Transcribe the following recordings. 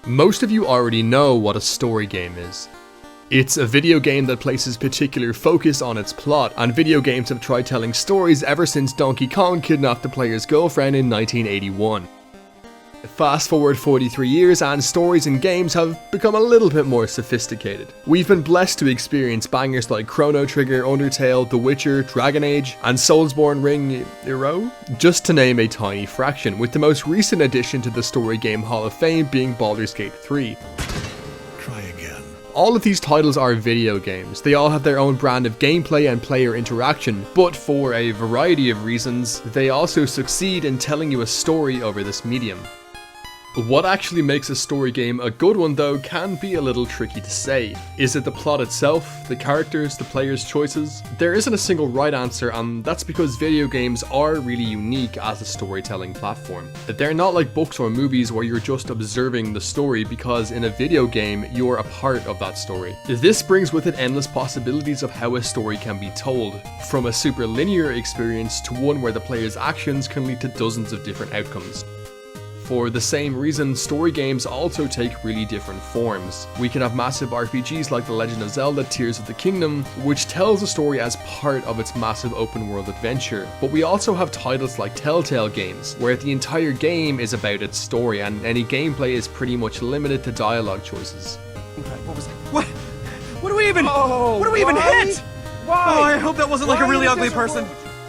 Most of you already know what a story game is. It's a video game that places particular focus on its plot, and video games have tried telling stories ever since Donkey Kong kidnapped the player's girlfriend in 1981. Fast forward 43 years and stories in games have become a little bit more sophisticated. We've been blessed to experience bangers like Chrono Trigger, Undertale, The Witcher, Dragon Age, and Soulsborne Ring Hero, just to name a tiny fraction, with the most recent addition to the story game Hall of Fame being Baldur's Gate 3. Try again. All of these titles are video games. They all have their own brand of gameplay and player interaction, but for a variety of reasons, they also succeed in telling you a story over this medium. What actually makes a story game a good one though can be a little tricky to say. Is it the plot itself, the characters, the player's choices? There isn't a single right answer, and that's because video games are really unique as a storytelling platform. They're not like books or movies where you're just observing the story, because in a video game you're a part of that story. This brings with it endless possibilities of how a story can be told, from a super linear experience to one where the player's actions can lead to dozens of different outcomes. For the same reason, story games also take really different forms. We can have massive RPGs like The Legend of Zelda Tears of the Kingdom, which tells a story as part of its massive open world adventure. But we also have titles like Telltale games, where the entire game is about its story and any gameplay is pretty much limited to dialogue choices. What was that? What do we even hit? Why? Oh, I hope that wasn't like a really ugly person.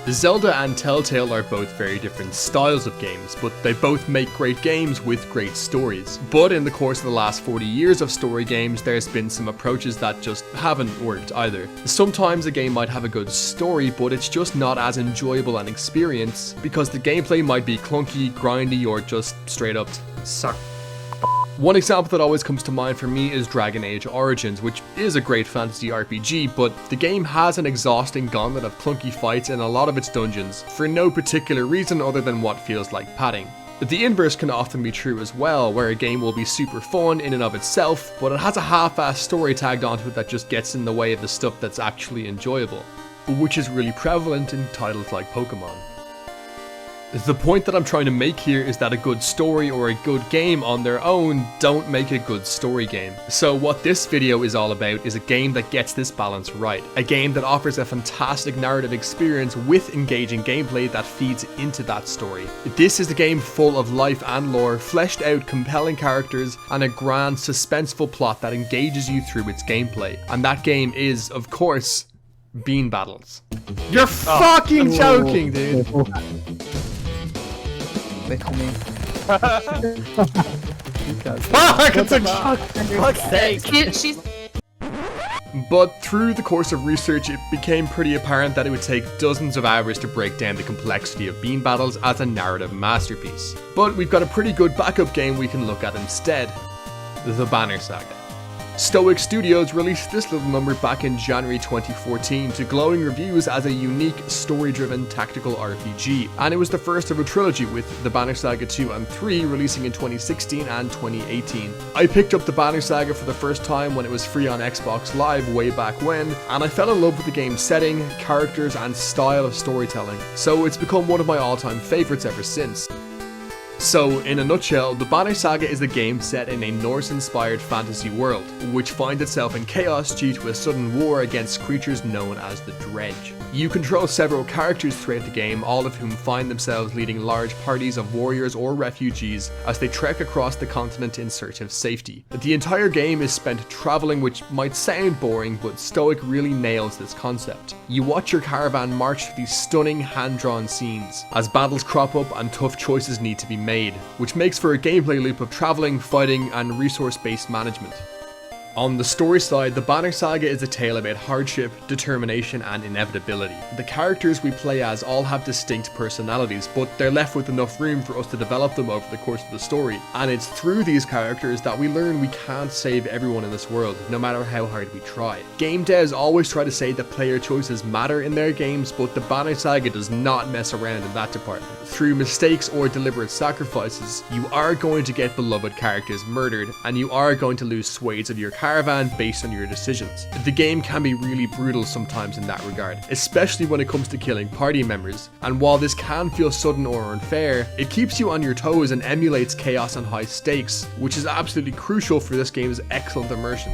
Zelda and Telltale are both very different styles of games, but they both make great games with great stories. But in the course of the last 40 years of story games, there's been some approaches that just haven't worked either. Sometimes a game might have a good story, but it's just not as enjoyable an experience because the gameplay might be clunky, grindy, or just straight up suck. One example that always comes to mind for me is Dragon Age Origins, which is a great fantasy RPG, but the game has an exhausting gauntlet of clunky fights in a lot of its dungeons, for no particular reason other than what feels like padding. The inverse can often be true as well, where a game will be super fun in and of itself, but it has a half-assed story tagged onto it that just gets in the way of the stuff that's actually enjoyable, which is really prevalent in titles like Pokémon. The point that I'm trying to make here is that a good story or a good game on their own don't make a good story game. So what this video is all about is a game that gets this balance right. A game that offers a fantastic narrative experience with engaging gameplay that feeds into that story. This is a game full of life and lore, fleshed out compelling characters, and a grand suspenseful plot that engages you through its gameplay. And that game is, of course, Bean Battles. You're fucking joking, dude! With me. Fuck! It's a joke! Fuck's sake. But through the course of research, it became pretty apparent that it would take dozens of hours to break down the complexity of Bean Battles as a narrative masterpiece. But we've got a pretty good backup game we can look at instead. The Banner Saga. Stoic Studios released this little number back in January 2014 to glowing reviews as a unique, story-driven tactical RPG, and it was the first of a trilogy, with the Banner Saga 2 and 3 releasing in 2016 and 2018. I picked up the Banner Saga for the first time when it was free on Xbox Live way back when, and I fell in love with the game's setting, characters, and style of storytelling, so it's become one of my all-time favourites ever since. So, in a nutshell, the Banner Saga is a game set in a Norse-inspired fantasy world, which finds itself in chaos due to a sudden war against creatures known as the Dredge. You control several characters throughout the game, all of whom find themselves leading large parties of warriors or refugees as they trek across the continent in search of safety. The entire game is spent traveling, which might sound boring, but Stoic really nails this concept. You watch your caravan march through these stunning hand-drawn scenes, as battles crop up and tough choices need to be made, which makes for a gameplay loop of traveling, fighting, and resource-based management. On the story side, the Banner Saga is a tale about hardship, determination, and inevitability. The characters we play as all have distinct personalities, but they're left with enough room for us to develop them over the course of the story. And it's through these characters that we learn we can't save everyone in this world, no matter how hard we try. Game devs always try to say that player choices matter in their games, but the Banner Saga does not mess around in that department. Through mistakes or deliberate sacrifices, you are going to get beloved characters murdered, and you are going to lose swathes of your character caravan based on your decisions. The game can be really brutal sometimes in that regard, especially when it comes to killing party members, and while this can feel sudden or unfair, it keeps you on your toes and emulates chaos and high stakes, which is absolutely crucial for this game's excellent immersion.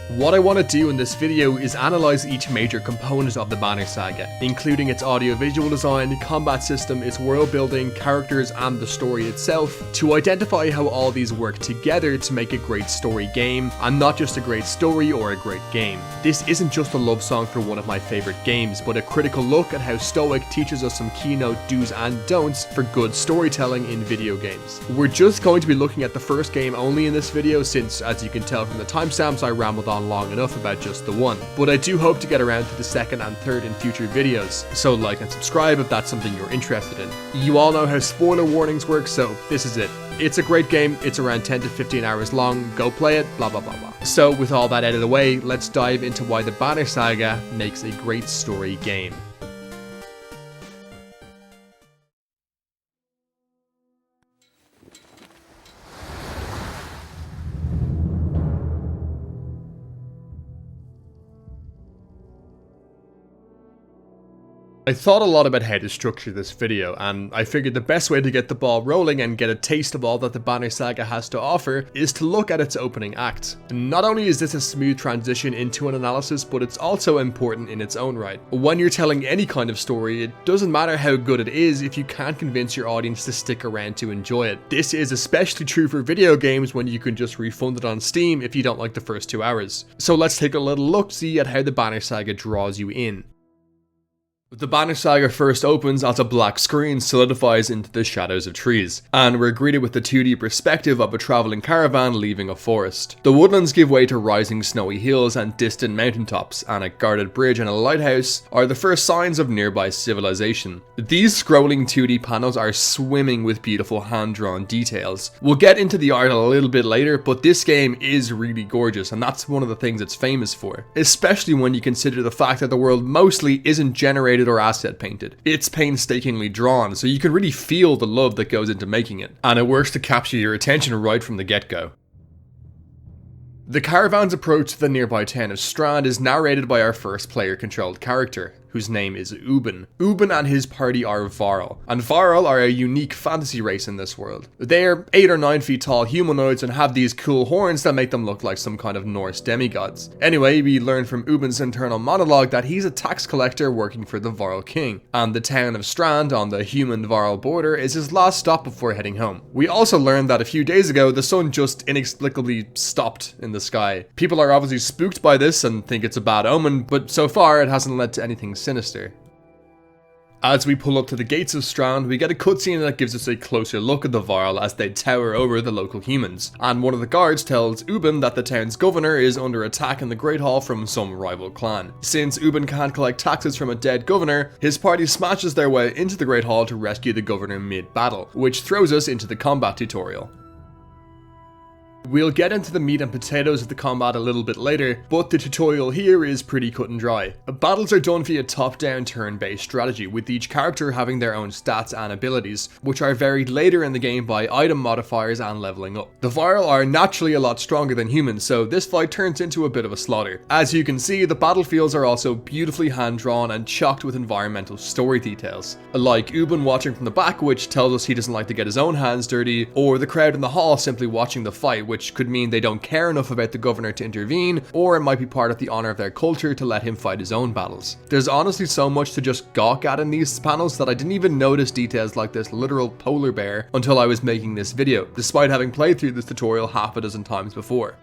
What I want to do in this video is analyze each major component of the Banner Saga, including its audio-visual design, combat system, its world building, characters, and the story itself, to identify how all these work together to make a great story game, and not just a great story or a great game. This isn't just a love song for one of my favorite games, but a critical look at how Stoic teaches us some keynote do's and don'ts for good storytelling in video games. We're just going to be looking at the first game only in this video since, as you can tell from the timestamps, I rambled on long enough about just the one, but I do hope to get around to the second and third in future videos, so like and subscribe if that's something you're interested in. You all know how spoiler warnings work, so this is it. It's a great game, it's around 10 to 15 hours long, go play it, blah blah blah blah. So with all that out of the way, let's dive into why the Banner Saga makes a great story game. I thought a lot about how to structure this video, and I figured the best way to get the ball rolling and get a taste of all that the Banner Saga has to offer is to look at its opening act. Not only is this a smooth transition into an analysis, but it's also important in its own right. When you're telling any kind of story, it doesn't matter how good it is if you can't convince your audience to stick around to enjoy it. This is especially true for video games when you can just refund it on Steam if you don't like the first 2 hours. So let's take a little look-see at how the Banner Saga draws you in. The Banner Saga first opens as a black screen solidifies into the shadows of trees, and we're greeted with the 2D perspective of a travelling caravan leaving a forest. The woodlands give way to rising snowy hills and distant mountaintops, and a guarded bridge and a lighthouse are the first signs of nearby civilization. These scrolling 2D panels are swimming with beautiful hand-drawn details. We'll get into the art a little bit later, but this game is really gorgeous, and that's one of the things it's famous for, especially when you consider the fact that the world mostly isn't generated or asset painted. It's painstakingly drawn, so you can really feel the love that goes into making it, and it works to capture your attention right from the get-go. The caravan's approach to the nearby town of Strand is narrated by our first player-controlled character, whose name is Ubin. Ubin and his party are Varl, and Varl are a unique fantasy race in this world. They're 8 or 9 feet tall humanoids and have these cool horns that make them look like some kind of Norse demigods. Anyway, we learn from Ubin's internal monologue that he's a tax collector working for the Varl king, and the town of Strand on the human-Varl border is his last stop before heading home. We also learned that a few days ago, the sun just inexplicably stopped in the sky. People are obviously spooked by this and think it's a bad omen, but so far it hasn't led to anything sinister. As we pull up to the gates of Strand, we get a cutscene that gives us a closer look at the Varl as they tower over the local humans, and one of the guards tells Ubin that the town's governor is under attack in the Great Hall from some rival clan. Since Ubin can't collect taxes from a dead governor, his party smashes their way into the Great Hall to rescue the governor mid-battle, which throws us into the combat tutorial. We'll get into the meat and potatoes of the combat a little bit later, but the tutorial here is pretty cut and dry. Battles are done via top-down turn-based strategy, with each character having their own stats and abilities, which are varied later in the game by item modifiers and leveling up. The Varl are naturally a lot stronger than humans, so this fight turns into a bit of a slaughter. As you can see, the battlefields are also beautifully hand-drawn and chocked with environmental story details, like Ubin watching from the back, which tells us he doesn't like to get his own hands dirty, or the crowd in the hall simply watching the fight, which could mean they don't care enough about the governor to intervene, or it might be part of the honor of their culture to let him fight his own battles. There's honestly so much to just gawk at in these panels that I didn't even notice details like this literal polar bear until I was making this video, despite having played through this tutorial half a dozen times before.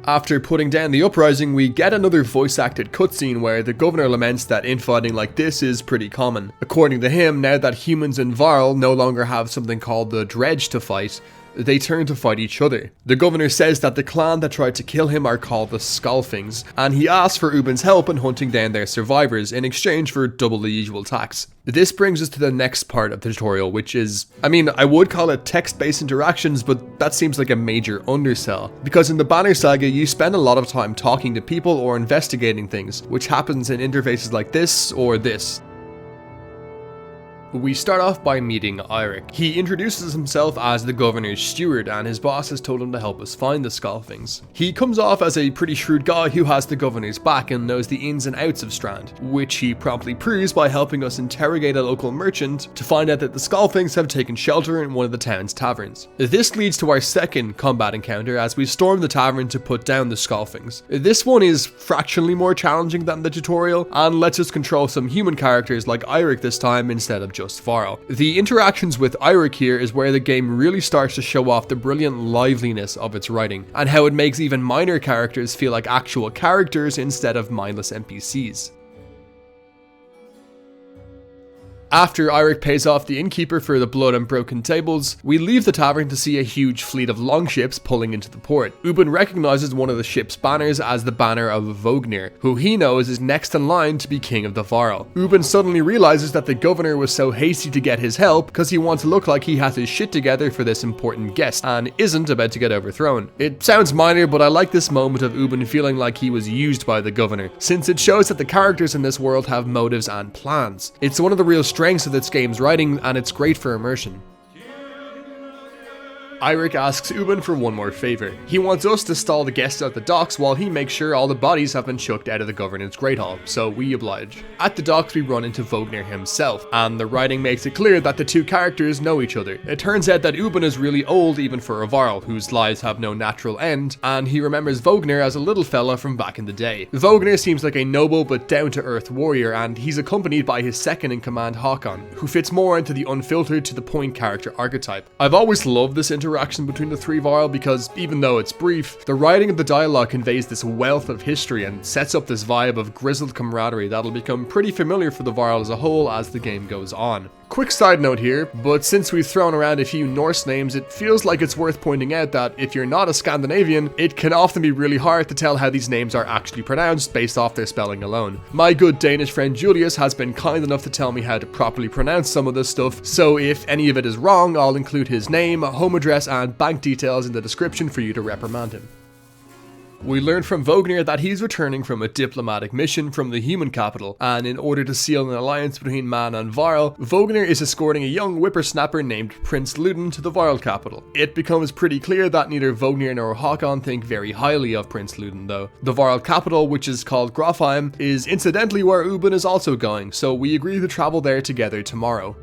After putting down the uprising, we get another voice-acted cutscene where the governor laments that infighting like this is pretty common. According to him, now that humans and Varl no longer have something called the Dredge to fight, they turn to fight each other. The governor says that the clan that tried to kill him are called the Skalfings, and he asks for Ubin's help in hunting down their survivors in exchange for double the usual tax. This brings us to the next part of the tutorial, which is, I would call it text-based interactions, but that seems like a major undersell. Because in the Banner Saga, you spend a lot of time talking to people or investigating things, which happens in interfaces like this or this. We start off by meeting Eirik. He introduces himself as the governor's steward, and his boss has told him to help us find the Skalfings. He comes off as a pretty shrewd guy who has the governor's back and knows the ins and outs of Strand, which he promptly proves by helping us interrogate a local merchant to find out that the Skalfings have taken shelter in one of the town's taverns. This leads to our second combat encounter as we storm the tavern to put down the Skalfings. This one is fractionally more challenging than the tutorial and lets us control some human characters like Eirik this time instead of just Varl. The interactions with Eirik here is where the game really starts to show off the brilliant liveliness of its writing, and how it makes even minor characters feel like actual characters instead of mindless NPCs. After Eirik pays off the innkeeper for the blood and broken tables, we leave the tavern to see a huge fleet of longships pulling into the port. Ubin recognizes one of the ship's banners as the banner of Vognir, who he knows is next in line to be king of the Varl. Ubin suddenly realizes that the governor was so hasty to get his help because he wants to look like he has his shit together for this important guest and isn't about to get overthrown. It sounds minor, but I like this moment of Ubin feeling like he was used by the governor, since it shows that the characters in this world have motives and plans. It's one of the real strengths of this game's writing, and it's great for immersion. Eirik asks Ubin for one more favour. He wants us to stall the guests at the docks while he makes sure all the bodies have been chucked out of the governance great hall, so we oblige. At the docks we run into Vognir himself, and the writing makes it clear that the two characters know each other. It turns out that Ubin is really old even for a Varl, whose lives have no natural end, and he remembers Vognir as a little fella from back in the day. Vognir seems like a noble but down-to-earth warrior, and he's accompanied by his second-in-command Håkon, who fits more into the unfiltered to the point character archetype. I've always loved this interaction between the three Varl because, even though it's brief, the writing of the dialogue conveys this wealth of history and sets up this vibe of grizzled camaraderie that'll become pretty familiar for the Varl as a whole as the game goes on. Quick side note here, but since we've thrown around a few Norse names, it feels like it's worth pointing out that if you're not a Scandinavian, it can often be really hard to tell how these names are actually pronounced based off their spelling alone. My good Danish friend Julius has been kind enough to tell me how to properly pronounce some of this stuff, so if any of it is wrong, I'll include his name, home address, and bank details in the description for you to reprimand him. We learn from Vognir that he's returning from a diplomatic mission from the human capital, and in order to seal an alliance between man and Varl, Vognir is escorting a young whippersnapper named Prince Ludin to the Varl capital. It becomes pretty clear that neither Vognir nor Håkon think very highly of Prince Ludin though. The Varl capital, which is called Grofheim, is incidentally where Ubin is also going, so we agree to travel there together tomorrow.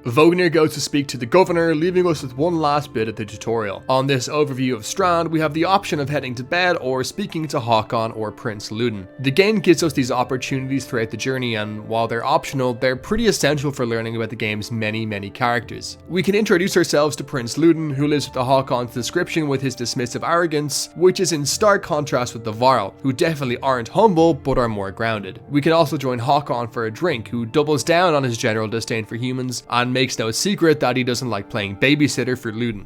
Vognir goes to speak to the governor, leaving us with one last bit of the tutorial. On this overview of Strand, we have the option of heading to bed or speaking to Håkon or Prince Ludin. The game gives us these opportunities throughout the journey, and while they're optional, they're pretty essential for learning about the game's many characters. We can introduce ourselves to Prince Ludin, who lives with the Håkon's description with his dismissive arrogance, which is in stark contrast with the Varl, who definitely aren't humble but are more grounded. We can also join Håkon for a drink, who doubles down on his general disdain for humans and makes no secret that he doesn't like playing babysitter for Ludin.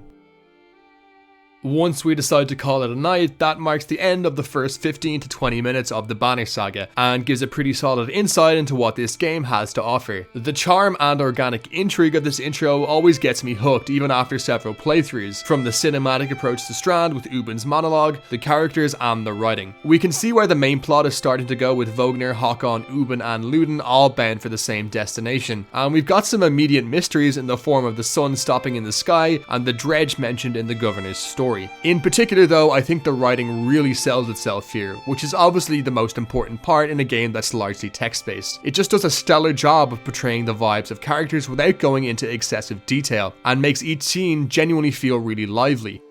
Once we decide to call it a night, that marks the end of the first 15 to 20 minutes of the Banner Saga, and gives a pretty solid insight into what this game has to offer. The charm and organic intrigue of this intro always gets me hooked even after several playthroughs, from the cinematic approach to Strand with Ubin's monologue, the characters and the writing. We can see where the main plot is starting to go with Vognir, Håkon, Ubin and Ludin all bound for the same destination, and we've got some immediate mysteries in the form of the sun stopping in the sky and the dredge mentioned in the governor's story. In particular though, I think the writing really sells itself here, which is obviously the most important part in a game that's largely text-based. It just does a stellar job of portraying the vibes of characters without going into excessive detail, and makes each scene genuinely feel really lively.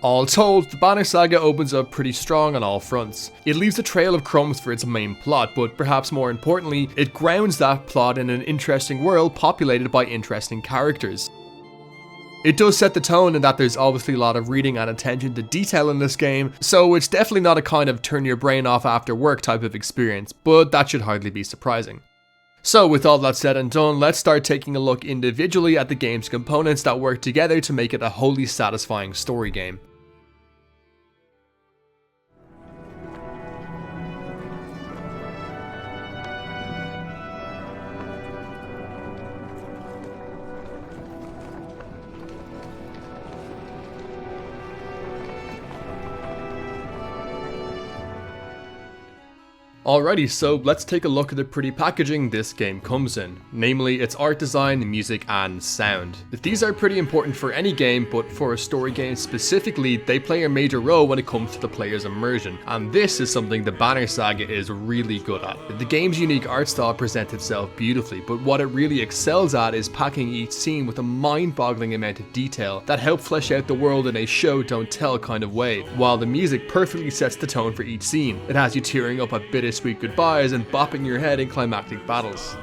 All told, the Banner Saga opens up pretty strong on all fronts. It leaves a trail of crumbs for its main plot, but perhaps more importantly, it grounds that plot in an interesting world populated by interesting characters. It does set the tone in that there's obviously a lot of reading and attention to detail in this game, so it's definitely not a kind of turn your brain off after work type of experience, but that should hardly be surprising. So with all that said and done, let's start taking a look individually at the game's components that work together to make it a wholly satisfying story game. Alrighty, so let's take a look at the pretty packaging this game comes in, namely its art design, music, and sound. These are pretty important for any game, but for a story game specifically, they play a major role when it comes to the player's immersion, and this is something the Banner Saga is really good at. The game's unique art style presents itself beautifully, but what it really excels at is packing each scene with a mind-boggling amount of detail that help flesh out the world in a show-don't-tell kind of way, while the music perfectly sets the tone for each scene. It has you tearing up at bittersweet goodbyes and bopping your head in climactic battles.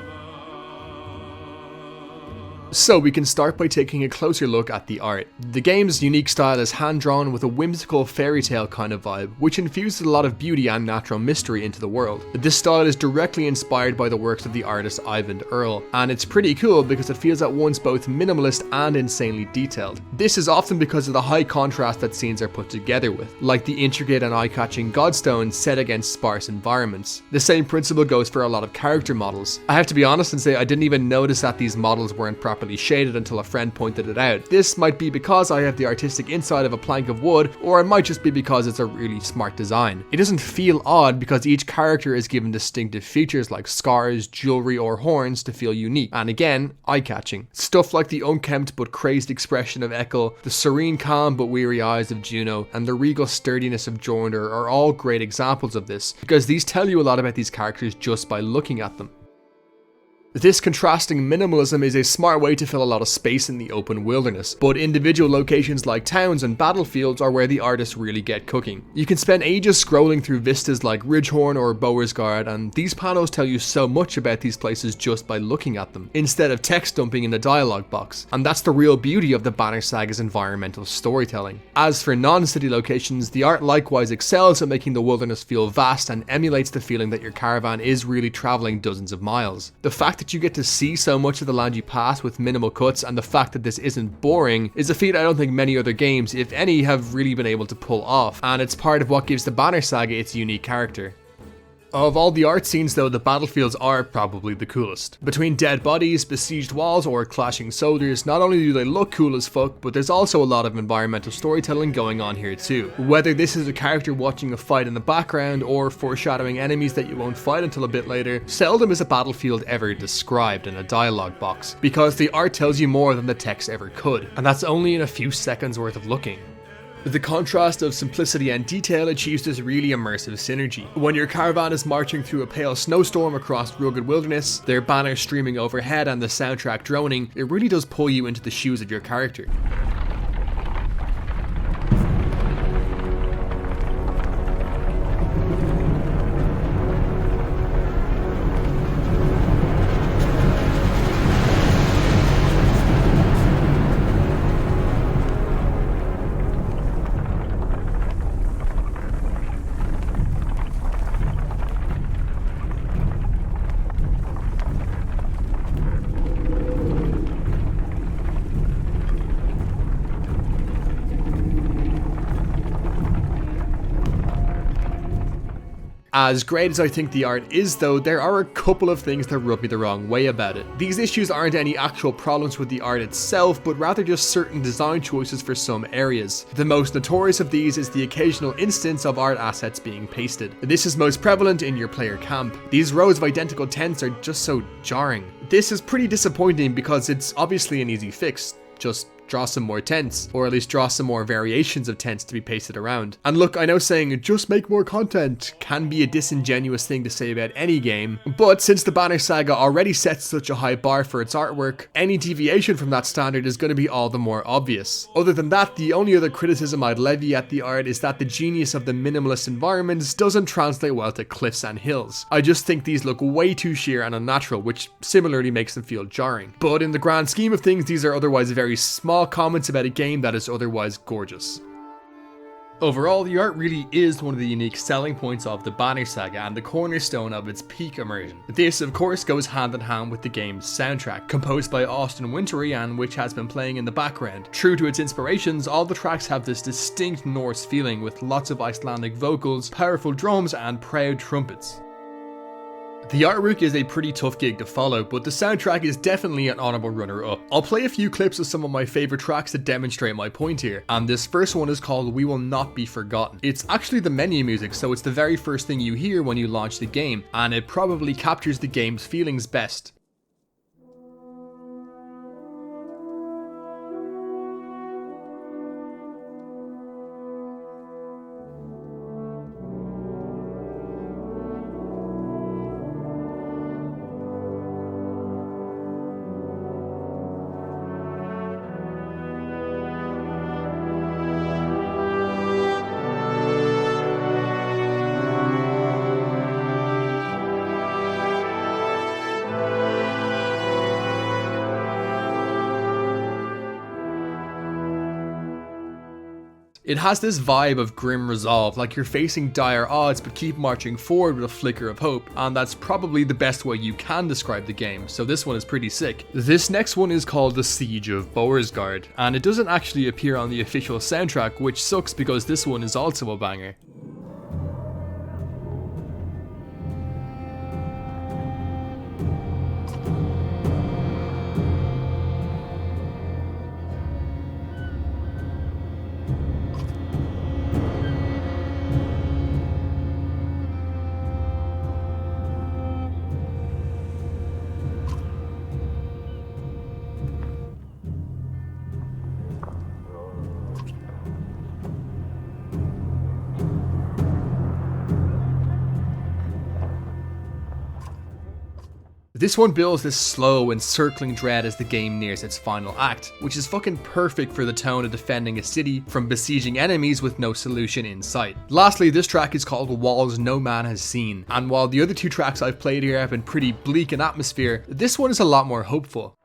So we can start by taking a closer look at the art. The game's unique style is hand-drawn with a whimsical fairy tale kind of vibe, which infuses a lot of beauty and natural mystery into the world. This style is directly inspired by the works of the artist Eyvind Earle, and it's pretty cool because it feels at once both minimalist and insanely detailed. This is often because of the high contrast that scenes are put together with, like the intricate and eye-catching godstones set against sparse environments. The same principle goes for a lot of character models. I have to be honest and say I didn't even notice that these models weren't properly shaded until a friend pointed it out. This might be because I have the artistic inside of a plank of wood, or it might just be because it's a really smart design. It doesn't feel odd because each character is given distinctive features like scars, jewelry, or horns to feel unique, and again, eye-catching. Stuff like the unkempt but crazed expression of Ekel, the serene calm but weary eyes of Juno, and the regal sturdiness of Jornder are all great examples of this, because these tell you a lot about these characters just by looking at them. This contrasting minimalism is a smart way to fill a lot of space in the open wilderness, but individual locations like towns and battlefields are where the artists really get cooking. You can spend ages scrolling through vistas like Ridgehorn or Bowersgard, and these panels tell you so much about these places just by looking at them, instead of text dumping in a dialogue box, and that's the real beauty of the Banner Saga's environmental storytelling. As for non-city locations, the art likewise excels at making the wilderness feel vast and emulates the feeling that your caravan is really travelling dozens of miles. The fact that you get to see so much of the land you pass with minimal cuts, and the fact that this isn't boring, is a feat I don't think many other games, if any, have really been able to pull off, and it's part of what gives the Banner Saga its unique character. Of all the art scenes though, the battlefields are probably the coolest. Between dead bodies, besieged walls, or clashing soldiers, not only do they look cool as fuck, but there's also a lot of environmental storytelling going on here too. Whether this is a character watching a fight in the background, or foreshadowing enemies that you won't fight until a bit later, seldom is a battlefield ever described in a dialogue box, because the art tells you more than the text ever could, and that's only in a few seconds worth of looking. The contrast of simplicity and detail achieves this really immersive synergy. When your caravan is marching through a pale snowstorm across rugged wilderness, their banners streaming overhead and the soundtrack droning, it really does pull you into the shoes of your character. As great as I think the art is though, there are a couple of things that rub me the wrong way about it. These issues aren't any actual problems with the art itself, but rather just certain design choices for some areas. The most notorious of these is the occasional instance of art assets being pasted. This is most prevalent in your player camp. These rows of identical tents are just so jarring. This is pretty disappointing because it's obviously an easy fix. Just draw some more tents, or at least draw some more variations of tents to be pasted around. And look, I know saying just make more content can be a disingenuous thing to say about any game, but since the Banner Saga already sets such a high bar for its artwork, any deviation from that standard is going to be all the more obvious. Other than that, the only other criticism I'd levy at the art is that the genius of the minimalist environments doesn't translate well to cliffs and hills. I just think these look way too sheer and unnatural, which similarly makes them feel jarring. But in the grand scheme of things, these are otherwise very small comments about a game that is otherwise gorgeous. Overall, the art really is one of the unique selling points of the Banner Saga and the cornerstone of its peak immersion. This, of course, goes hand in hand with the game's soundtrack, composed by Wintory and which has been playing in the background. True to its inspirations, all the tracks have this distinct Norse feeling with lots of Icelandic vocals, powerful drums, and proud trumpets. The artwork is a pretty tough gig to follow, but the soundtrack is definitely an honorable runner-up. I'll play a few clips of some of my favorite tracks to demonstrate my point here, and this first one is called We Will Not Be Forgotten. It's actually the menu music, so it's the very first thing you hear when you launch the game, and it probably captures the game's feelings best. It has this vibe of grim resolve, like you're facing dire odds but keep marching forward with a flicker of hope, and that's probably the best way you can describe the game, so this one is pretty sick. This next one is called The Siege of Boersgard, and it doesn't actually appear on the official soundtrack, which sucks because this one is also a banger. This one builds this slow and circling dread as the game nears its final act, which is fucking perfect for the tone of defending a city from besieging enemies with no solution in sight. Lastly, this track is called Walls No Man Has Seen, and while the other two tracks I've played here have been pretty bleak in atmosphere, this one is a lot more hopeful.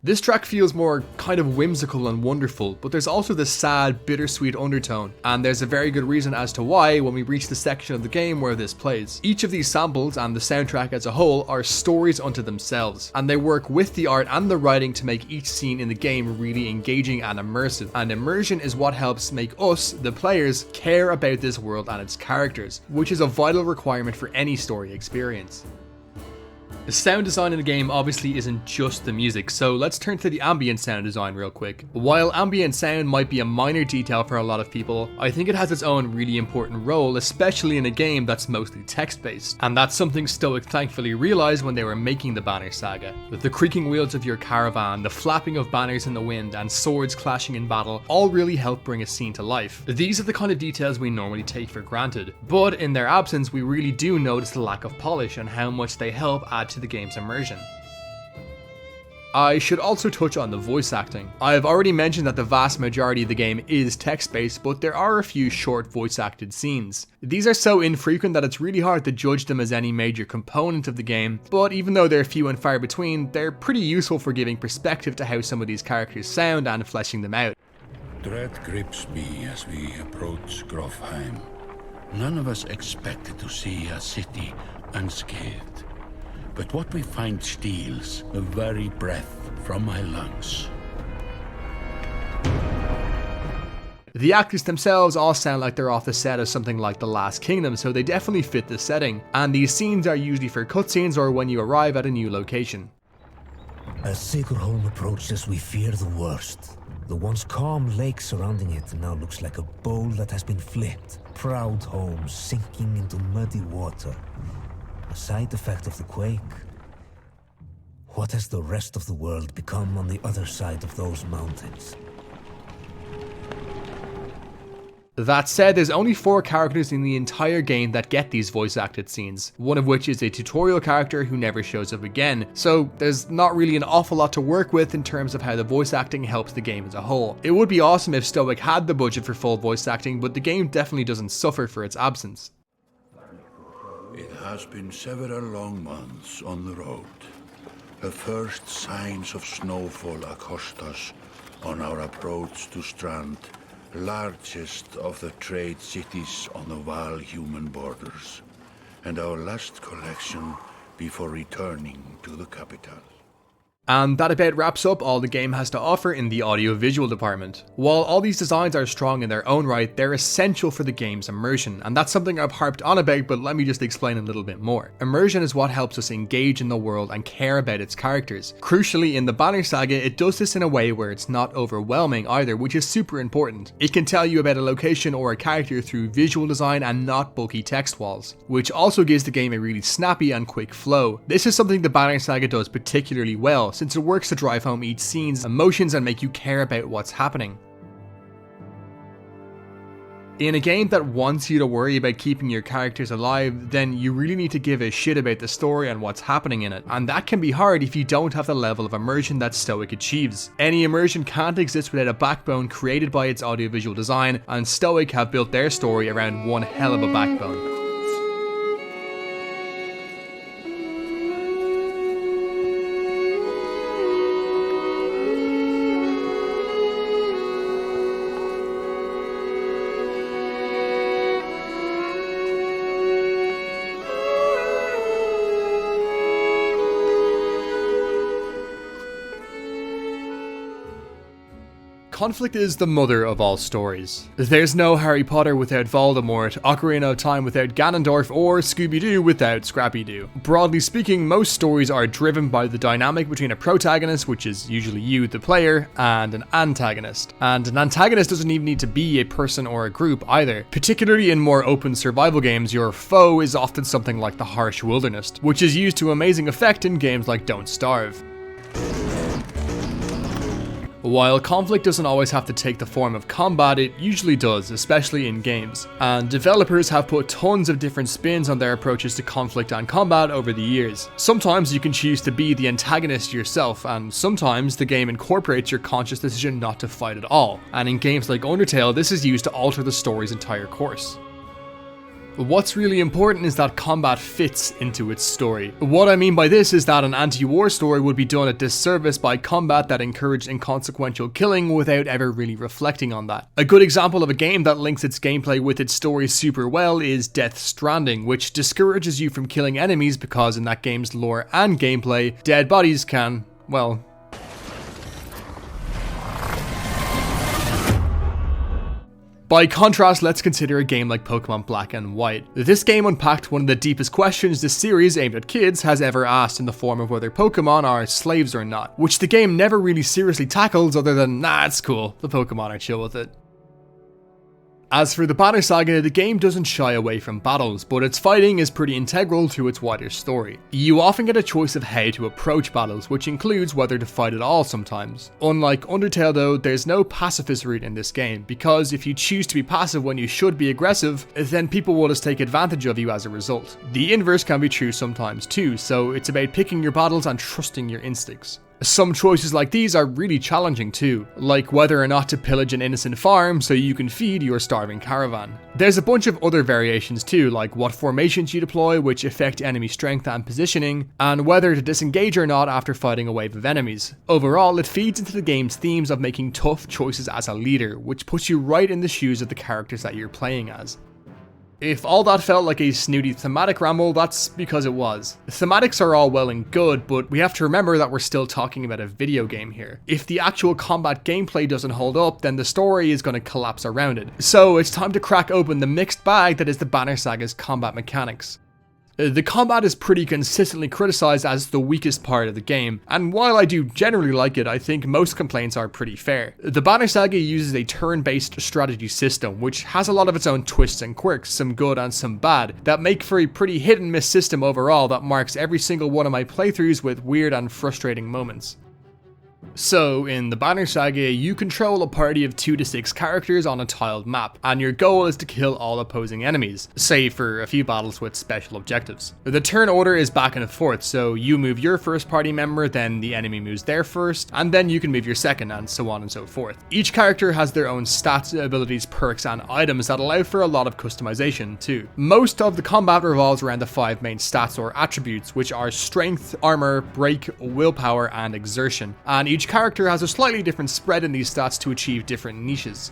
This track feels more kind of whimsical and wonderful, but there's also this sad, bittersweet undertone, and there's a very good reason as to why when we reach the section of the game where this plays. Each of these samples and the soundtrack as a whole are stories unto themselves, and they work with the art and the writing to make each scene in the game really engaging and immersive, and immersion is what helps make us, the players, care about this world and its characters, which is a vital requirement for any story experience. The sound design in the game obviously isn't just the music, so let's turn to the ambient sound design real quick. While ambient sound might be a minor detail for a lot of people, I think it has its own really important role, especially in a game that's mostly text-based. And that's something Stoic thankfully realized when they were making the Banner Saga. With the creaking wheels of your caravan, the flapping of banners in the wind, and swords clashing in battle all really help bring a scene to life. These are the kind of details we normally take for granted, but in their absence we really do notice the lack of polish and how much they help add to the game's immersion. I should also touch on the voice acting. I've already mentioned that the vast majority of the game is text-based, but there are a few short voice-acted scenes. These are so infrequent that it's really hard to judge them as any major component of the game, but even though they're few and far between, they're pretty useful for giving perspective to how some of these characters sound and fleshing them out. Dread grips me as we approach Grofheim. None of us expected to see a city unscathed. But what we find steals the very breath from my lungs. The actors themselves all sound like they're off the set of something like The Last Kingdom, so they definitely fit the setting, and these scenes are usually for cutscenes or when you arrive at a new location. As Sigurholm approaches, we fear the worst. The once calm lake surrounding it now looks like a bowl that has been flipped. Proud homes sinking into muddy water. A side effect of the quake. What has the rest of the world become on the other side of those mountains? That said, there's only 4 characters in the entire game that get these voice acted scenes, one of which is a tutorial character who never shows up again, so there's not really an awful lot to work with in terms of how the voice acting helps the game as a whole. It would be awesome if Stoic had the budget for full voice acting, but the game definitely doesn't suffer for its absence. It has been several long months on the road. The first signs of snowfall accost us on our approach to Strand, largest of the trade cities on the Val-human borders, and our last collection before returning to the capital. And that about wraps up all the game has to offer in the audio-visual department. While all these designs are strong in their own right, they're essential for the game's immersion, and that's something I've harped on about, but let me just explain a little bit more. Immersion is what helps us engage in the world and care about its characters. Crucially, in the Banner Saga, it does this in a way where it's not overwhelming either, which is super important. It can tell you about a location or a character through visual design and not bulky text walls, which also gives the game a really snappy and quick flow. This is something the Banner Saga does particularly well, since it works to drive home each scene's emotions and make you care about what's happening. In a game that wants you to worry about keeping your characters alive, then you really need to give a shit about the story and what's happening in it, and that can be hard if you don't have the level of immersion that Stoic achieves. Any immersion can't exist without a backbone created by its audiovisual design, and Stoic have built their story around one hell of a backbone. Conflict is the mother of all stories. There's no Harry Potter without Voldemort, Ocarina of Time without Ganondorf, or Scooby-Doo without Scrappy-Doo. Broadly speaking, most stories are driven by the dynamic between a protagonist, which is usually you, the player, and an antagonist. And an antagonist doesn't even need to be a person or a group either. Particularly in more open survival games, your foe is often something like the harsh wilderness, which is used to amazing effect in games like Don't Starve. While conflict doesn't always have to take the form of combat, it usually does, especially in games. And developers have put tons of different spins on their approaches to conflict and combat over the years. Sometimes you can choose to be the antagonist yourself, and sometimes the game incorporates your conscious decision not to fight at all. And in games like Undertale, this is used to alter the story's entire course. What's really important is that combat fits into its story. What I mean by this is that an anti-war story would be done a disservice by combat that encouraged inconsequential killing without ever really reflecting on that. A good example of a game that links its gameplay with its story super well is Death Stranding, which discourages you from killing enemies because in that game's lore and gameplay, dead bodies can, well, by contrast, let's consider a game like Pokémon Black and White. This game unpacked one of the deepest questions this series aimed at kids has ever asked in the form of whether Pokémon are slaves or not, which the game never really seriously tackles other than, nah, it's cool, the Pokémon are chill with it. As for the Banner Saga, the game doesn't shy away from battles, but its fighting is pretty integral to its wider story. You often get a choice of how to approach battles, which includes whether to fight at all sometimes. Unlike Undertale though, there's no pacifist route in this game, because if you choose to be passive when you should be aggressive, then people will just take advantage of you as a result. The inverse can be true sometimes too, so it's about picking your battles and trusting your instincts. Some choices like these are really challenging too, like whether or not to pillage an innocent farm so you can feed your starving caravan. There's a bunch of other variations too, like what formations you deploy which affect enemy strength and positioning, and whether to disengage or not after fighting a wave of enemies. Overall, it feeds into the game's themes of making tough choices as a leader, which puts you right in the shoes of the characters that you're playing as. If all that felt like a snooty thematic ramble, that's because it was. Thematics are all well and good, but we have to remember that we're still talking about a video game here. If the actual combat gameplay doesn't hold up, then the story is going to collapse around it. So it's time to crack open the mixed bag that is the Banner Saga's combat mechanics. The combat is pretty consistently criticized as the weakest part of the game, and while I do generally like it, I think most complaints are pretty fair. The Banner Saga uses a turn-based strategy system, which has a lot of its own twists and quirks, some good and some bad, that make for a pretty hit-and-miss system overall that marks every single one of my playthroughs with weird and frustrating moments. So, in the Banner Saga, you control a party of 2 to 6 characters on a tiled map, and your goal is to kill all opposing enemies, save for a few battles with special objectives. The turn order is back and forth, so you move your first party member, then the enemy moves their first, and then you can move your second, and so on and so forth. Each character has their own stats, abilities, perks, and items that allow for a lot of customization too. Most of the combat revolves around the 5 main stats or attributes, which are strength, armor, break, willpower, and exertion, and each character has a slightly different spread in these stats to achieve different niches.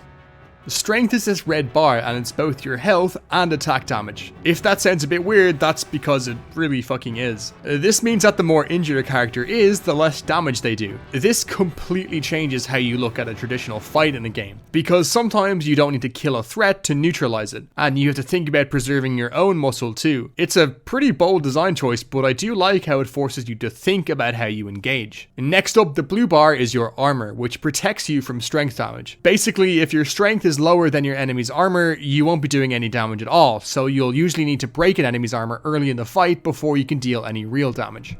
Strength is this red bar, and it's both your health and attack damage. If that sounds a bit weird, that's because it really fucking is. This means that the more injured a character is, the less damage they do. This completely changes how you look at a traditional fight in a game, because sometimes you don't need to kill a threat to neutralize it, and you have to think about preserving your own muscle too. It's a pretty bold design choice, but I do like how it forces you to think about how you engage. Next up, the blue bar is your armor, which protects you from strength damage. Basically, if your strength is lower than your enemy's armor, you won't be doing any damage at all, so you'll usually need to break an enemy's armor early in the fight before you can deal any real damage.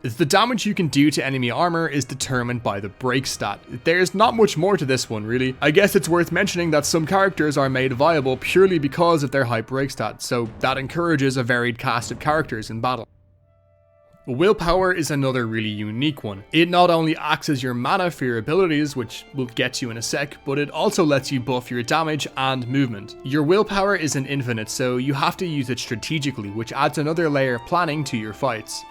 The damage you can do to enemy armor is determined by the break stat. There's not much more to this one really. I guess it's worth mentioning that some characters are made viable purely because of their high break stat, so that encourages a varied cast of characters in battle. Willpower is another really unique one. It not only acts as your mana for your abilities, which we'll get to in a sec, but it also lets you buff your damage and movement. Your willpower isn't infinite, so you have to use it strategically, which adds another layer of planning to your fights.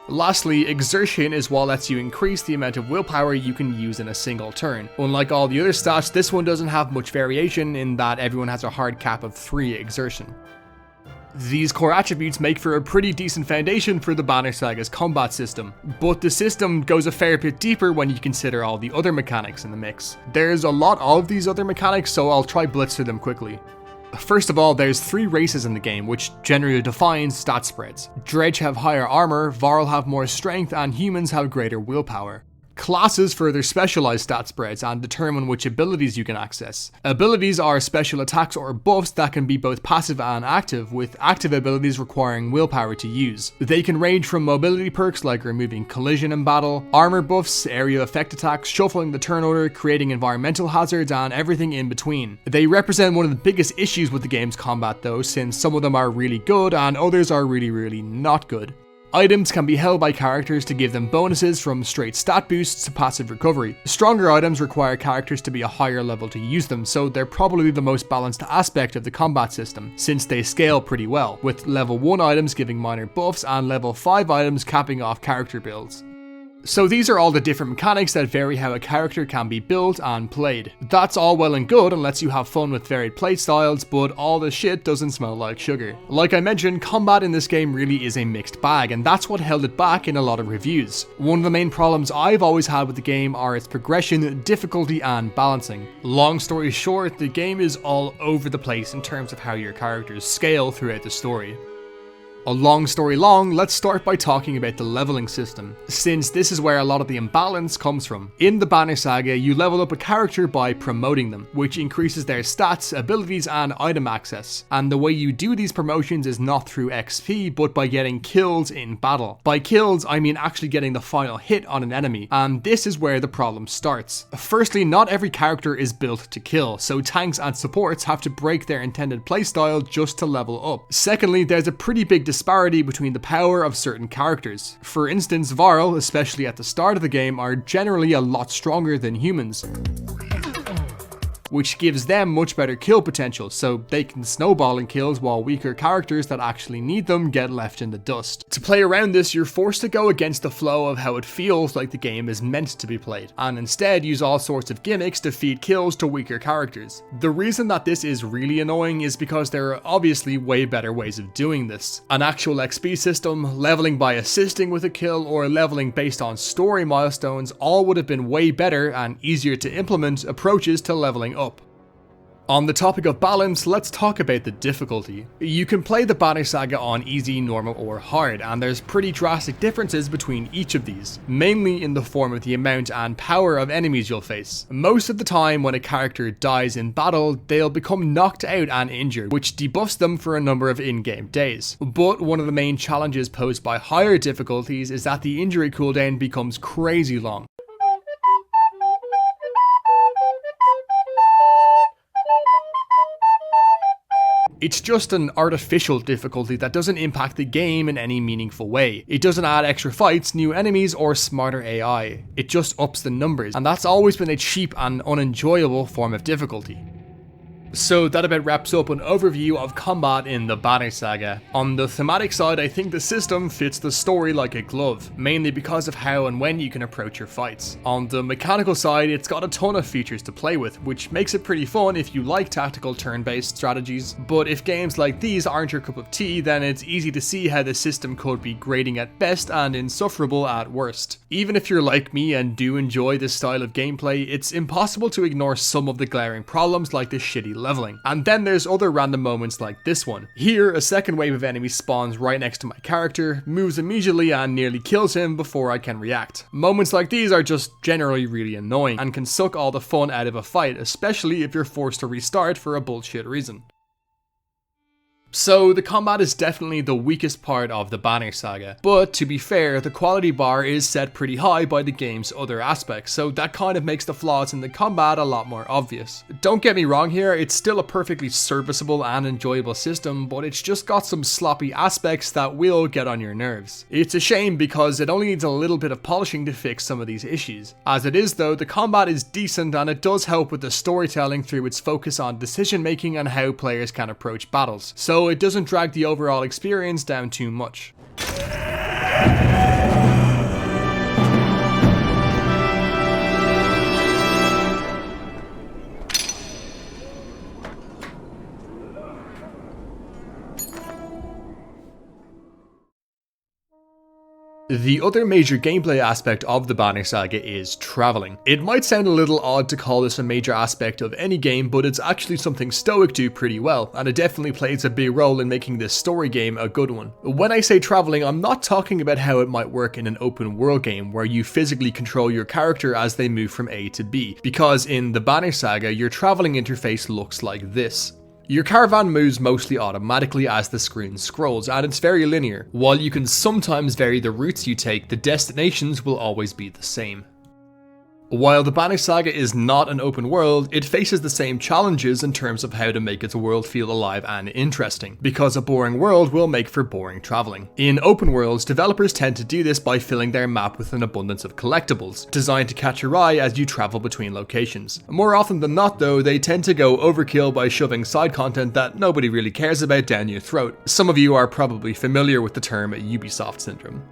Lastly, exertion is what lets you increase the amount of willpower you can use in a single turn. Unlike all the other stats, this one doesn't have much variation in that everyone has a hard cap of 3 exertion. These core attributes make for a pretty decent foundation for the Banner Saga's combat system, but the system goes a fair bit deeper when you consider all the other mechanics in the mix. There's a lot of these other mechanics, so I'll try blitz through them quickly. First of all, there's 3 races in the game, which generally defines stat spreads. Dredge have higher armor, Varl have more strength, and humans have greater willpower. Classes further specialize stat spreads and determine which abilities you can access. Abilities are special attacks or buffs that can be both passive and active, with active abilities requiring willpower to use. They can range from mobility perks like removing collision in battle, armor buffs, area effect attacks, shuffling the turn order, creating environmental hazards, and everything in between. They represent one of the biggest issues with the game's combat though, since some of them are really good and others are really not good. Items can be held by characters to give them bonuses from straight stat boosts to passive recovery. Stronger items require characters to be a higher level to use them, so they're probably the most balanced aspect of the combat system, since they scale pretty well, with level 1 items giving minor buffs and level 5 items capping off character builds. So these are all the different mechanics that vary how a character can be built and played. That's all well and good and lets you have fun with varied playstyles, but all the shit doesn't smell like sugar. Like I mentioned, combat in this game really is a mixed bag, and that's what held it back in a lot of reviews. One of the main problems I've always had with the game are its progression, difficulty, and balancing. Long story short, the game is all over the place in terms of how your characters scale throughout the story. A long story long, let's start by talking about the leveling system, since this is where a lot of the imbalance comes from. In the Banner Saga, you level up a character by promoting them, which increases their stats, abilities, and item access. And the way you do these promotions is not through XP, but by getting kills in battle. By kills, I mean actually getting the final hit on an enemy, and this is where the problem starts. Firstly, not every character is built to kill, so tanks and supports have to break their intended playstyle just to level up. Secondly, there's a pretty big disparity between the power of certain characters. For instance, Varl, especially at the start of the game, are generally a lot stronger than humans, which gives them much better kill potential, so they can snowball in kills while weaker characters that actually need them get left in the dust. To play around this, you're forced to go against the flow of how it feels like the game is meant to be played, and instead use all sorts of gimmicks to feed kills to weaker characters. The reason that this is really annoying is because there are obviously way better ways of doing this. An actual XP system, leveling by assisting with a kill, or leveling based on story milestones all would have been way better and easier to implement approaches to leveling up. On the topic of balance, let's talk about the difficulty. You can play the Banner Saga on easy, normal, or hard, and there's pretty drastic differences between each of these, mainly in the form of the amount and power of enemies you'll face. Most of the time when a character dies in battle, they'll become knocked out and injured, which debuffs them for a number of in-game days. But one of the main challenges posed by higher difficulties is that the injury cooldown becomes crazy long. It's just an artificial difficulty that doesn't impact the game in any meaningful way. It doesn't add extra fights, new enemies, or smarter AI. It just ups the numbers, and that's always been a cheap and unenjoyable form of difficulty. So that about wraps up an overview of combat in the Banner Saga. On the thematic side, I think the system fits the story like a glove, mainly because of how and when you can approach your fights. On the mechanical side, it's got a ton of features to play with, which makes it pretty fun if you like tactical turn-based strategies, but if games like these aren't your cup of tea, then it's easy to see how the system could be grating at best and insufferable at worst. Even if you're like me and do enjoy this style of gameplay, it's impossible to ignore some of the glaring problems like the shitty leveling. And then there's other random moments like this one. Here, a second wave of enemies spawns right next to my character, moves immediately and nearly kills him before I can react. Moments like these are just generally really annoying and can suck all the fun out of a fight, especially if you're forced to restart for a bullshit reason. So the combat is definitely the weakest part of the Banner Saga, but to be fair, the quality bar is set pretty high by the game's other aspects, so that kind of makes the flaws in the combat a lot more obvious. Don't get me wrong here, it's still a perfectly serviceable and enjoyable system, but it's just got some sloppy aspects that will get on your nerves. It's a shame because it only needs a little bit of polishing to fix some of these issues. As it is though, the combat is decent and it does help with the storytelling through its focus on decision making and how players can approach battles. So it doesn't drag the overall experience down too much. The other major gameplay aspect of the Banner Saga is traveling. It might sound a little odd to call this a major aspect of any game, but it's actually something Stoic do pretty well, and it definitely plays a big role in making this story game a good one. When I say traveling, I'm not talking about how it might work in an open world game where you physically control your character as they move from A to B, because in the Banner Saga, your traveling interface looks like this. Your caravan moves mostly automatically as the screen scrolls, and it's very linear. While you can sometimes vary the routes you take, the destinations will always be the same. While the Banner Saga is not an open world, it faces the same challenges in terms of how to make its world feel alive and interesting, because a boring world will make for boring traveling. In open worlds, developers tend to do this by filling their map with an abundance of collectibles, designed to catch your eye as you travel between locations. More often than not though, they tend to go overkill by shoving side content that nobody really cares about down your throat. Some of you are probably familiar with the term Ubisoft syndrome.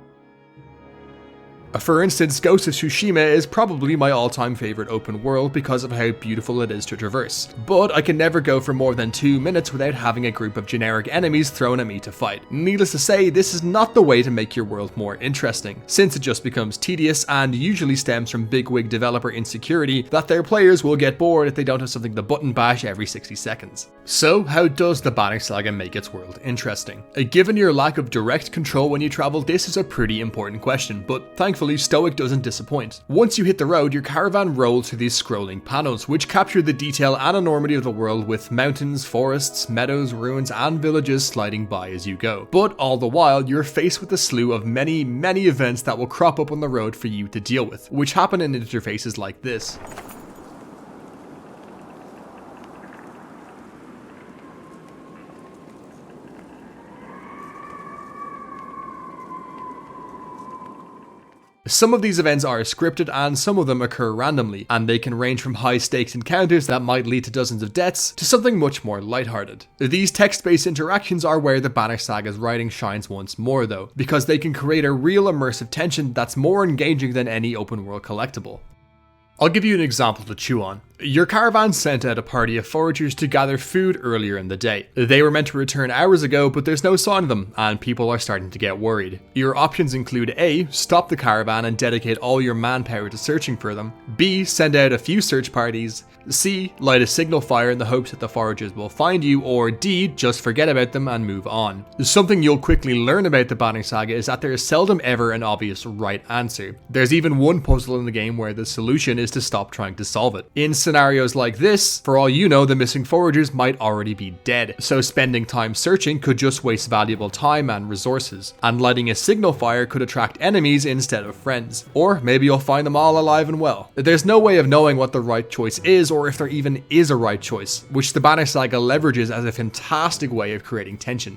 For instance, Ghost of Tsushima is probably my all-time favourite open world because of how beautiful it is to traverse, but I can never go for more than 2 minutes without having a group of generic enemies thrown at me to fight. Needless to say, this is not the way to make your world more interesting, since it just becomes tedious and usually stems from bigwig developer insecurity that their players will get bored if they don't have something to button bash every 60 seconds. So how does the Banner Saga make its world interesting? Given your lack of direct control when you travel, this is a pretty important question, but thankfully Stoic doesn't disappoint. Once you hit the road, your caravan rolls through these scrolling panels, which capture the detail and enormity of the world with mountains, forests, meadows, ruins, and villages sliding by as you go. But all the while, you're faced with a slew of many events that will crop up on the road for you to deal with, which happen in interfaces like this. Some of these events are scripted and some of them occur randomly, and they can range from high stakes encounters that might lead to dozens of deaths to something much more lighthearted. These text-based interactions are where the Banner Saga's writing shines once more though, because they can create a real immersive tension that's more engaging than any open world collectible. I'll give you an example to chew on. Your caravan sent out a party of foragers to gather food earlier in the day. They were meant to return hours ago, but there's no sign of them, and people are starting to get worried. Your options include A. Stop the caravan and dedicate all your manpower to searching for them. B. Send out a few search parties. C. Light a signal fire in the hopes that the foragers will find you. Or D. Just forget about them and move on. Something you'll quickly learn about the Banner Saga is that there is seldom ever an obvious right answer. There's even one puzzle in the game where the solution is to stop trying to solve it. In scenarios like this, for all you know, the missing foragers might already be dead, so spending time searching could just waste valuable time and resources, and lighting a signal fire could attract enemies instead of friends, or maybe you'll find them all alive and well. There's no way of knowing what the right choice is, or if there even is a right choice, which the Banner Saga leverages as a fantastic way of creating tension.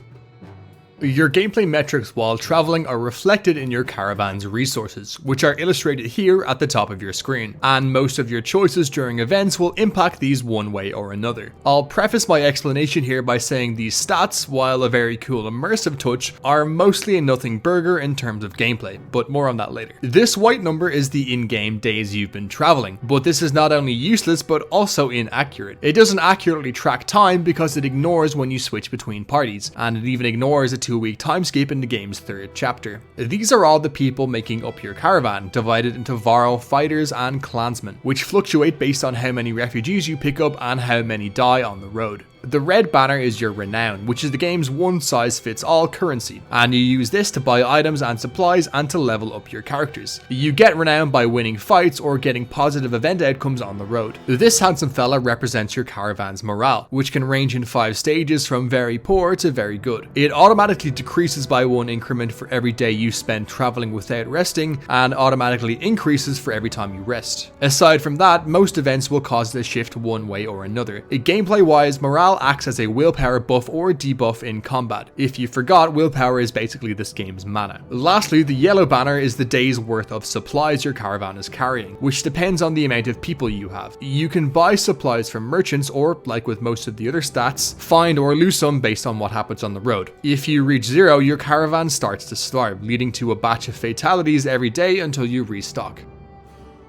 Your gameplay metrics while traveling are reflected in your caravan's resources, which are illustrated here at the top of your screen, and most of your choices during events will impact these one way or another. I'll preface my explanation here by saying these stats, while a very cool immersive touch, are mostly a nothing burger in terms of gameplay, but more on that later. This white number is the in-game days you've been traveling, but this is not only useless but also inaccurate. It doesn't accurately track time because it ignores when you switch between parties, and it even ignores a 2-week time skip in the game's 3rd chapter. These are all the people making up your caravan, divided into Varl, fighters, and clansmen, which fluctuate based on how many refugees you pick up and how many die on the road. The red banner is your renown, which is the game's one-size-fits-all currency, and you use this to buy items and supplies and to level up your characters. You get renown by winning fights or getting positive event outcomes on the road. This handsome fella represents your caravan's morale, which can range in 5 stages from very poor to very good. It automatically decreases by 1 increment for every day you spend traveling without resting, and automatically increases for every time you rest. Aside from that, most events will cause the shift one way or another. Gameplay-wise, morale acts as a willpower buff or debuff in combat. If you forgot, willpower is basically this game's mana. Lastly, the yellow banner is the day's worth of supplies your caravan is carrying, which depends on the amount of people you have. You can buy supplies from merchants or, like with most of the other stats, find or lose some based on what happens on the road. If you reach 0, your caravan starts to starve, leading to a batch of fatalities every day until you restock.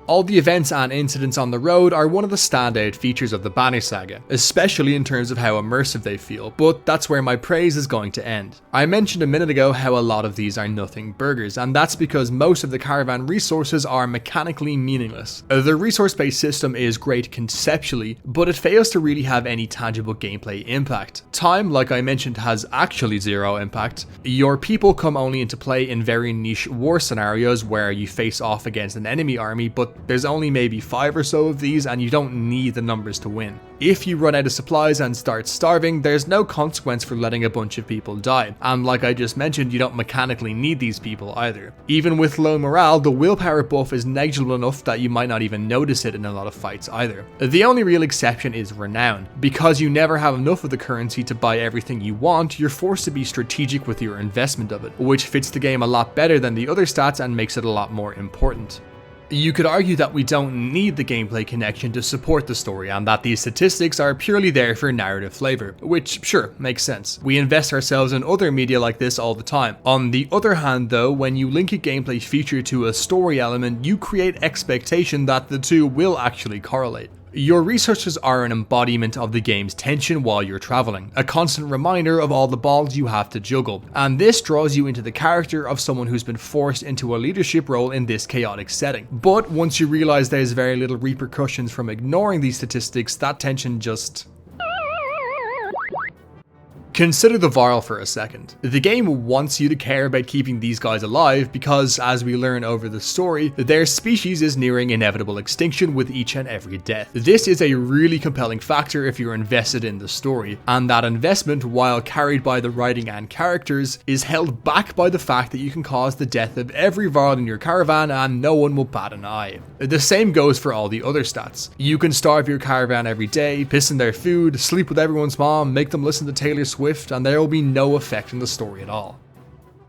All the events and incidents on the road are one of the standout features of the Banner Saga, especially in terms of how immersive they feel, but that's where my praise is going to end. I mentioned a minute ago how a lot of these are nothing burgers, and that's because most of the caravan resources are mechanically meaningless. The resource-based system is great conceptually, but it fails to really have any tangible gameplay impact. Time, like I mentioned, has actually 0 impact. Your people come only into play in very niche war scenarios where you face off against an enemy army, but there's only maybe 5 or so of these and you don't need the numbers to win. If you run out of supplies and start starving, there's no consequence for letting a bunch of people die, and like I just mentioned, you don't mechanically need these people either. Even with low morale, the willpower buff is negligible enough that you might not even notice it in a lot of fights either. The only real exception is renown. Because you never have enough of the currency to buy everything you want, you're forced to be strategic with your investment of it, which fits the game a lot better than the other stats and makes it a lot more important. You could argue that we don't need the gameplay connection to support the story and that these statistics are purely there for narrative flavor, which sure, makes sense. We invest ourselves in other media like this all the time. On the other hand though, when you link a gameplay feature to a story element, you create expectation that the two will actually correlate. Your resources are an embodiment of the game's tension while you're traveling, a constant reminder of all the balls you have to juggle, and this draws you into the character of someone who's been forced into a leadership role in this chaotic setting. But once you realize there's very little repercussions from ignoring these statistics, that tension just... Consider the Varl for a second. The game wants you to care about keeping these guys alive because, as we learn over the story, their species is nearing inevitable extinction with each and every death. This is a really compelling factor if you're invested in the story, and that investment, while carried by the writing and characters, is held back by the fact that you can cause the death of every Varl in your caravan and no one will bat an eye. The same goes for all the other stats. You can starve your caravan every day, piss in their food, sleep with everyone's mom, make them listen to Taylor Swift, and there will be no effect in the story at all.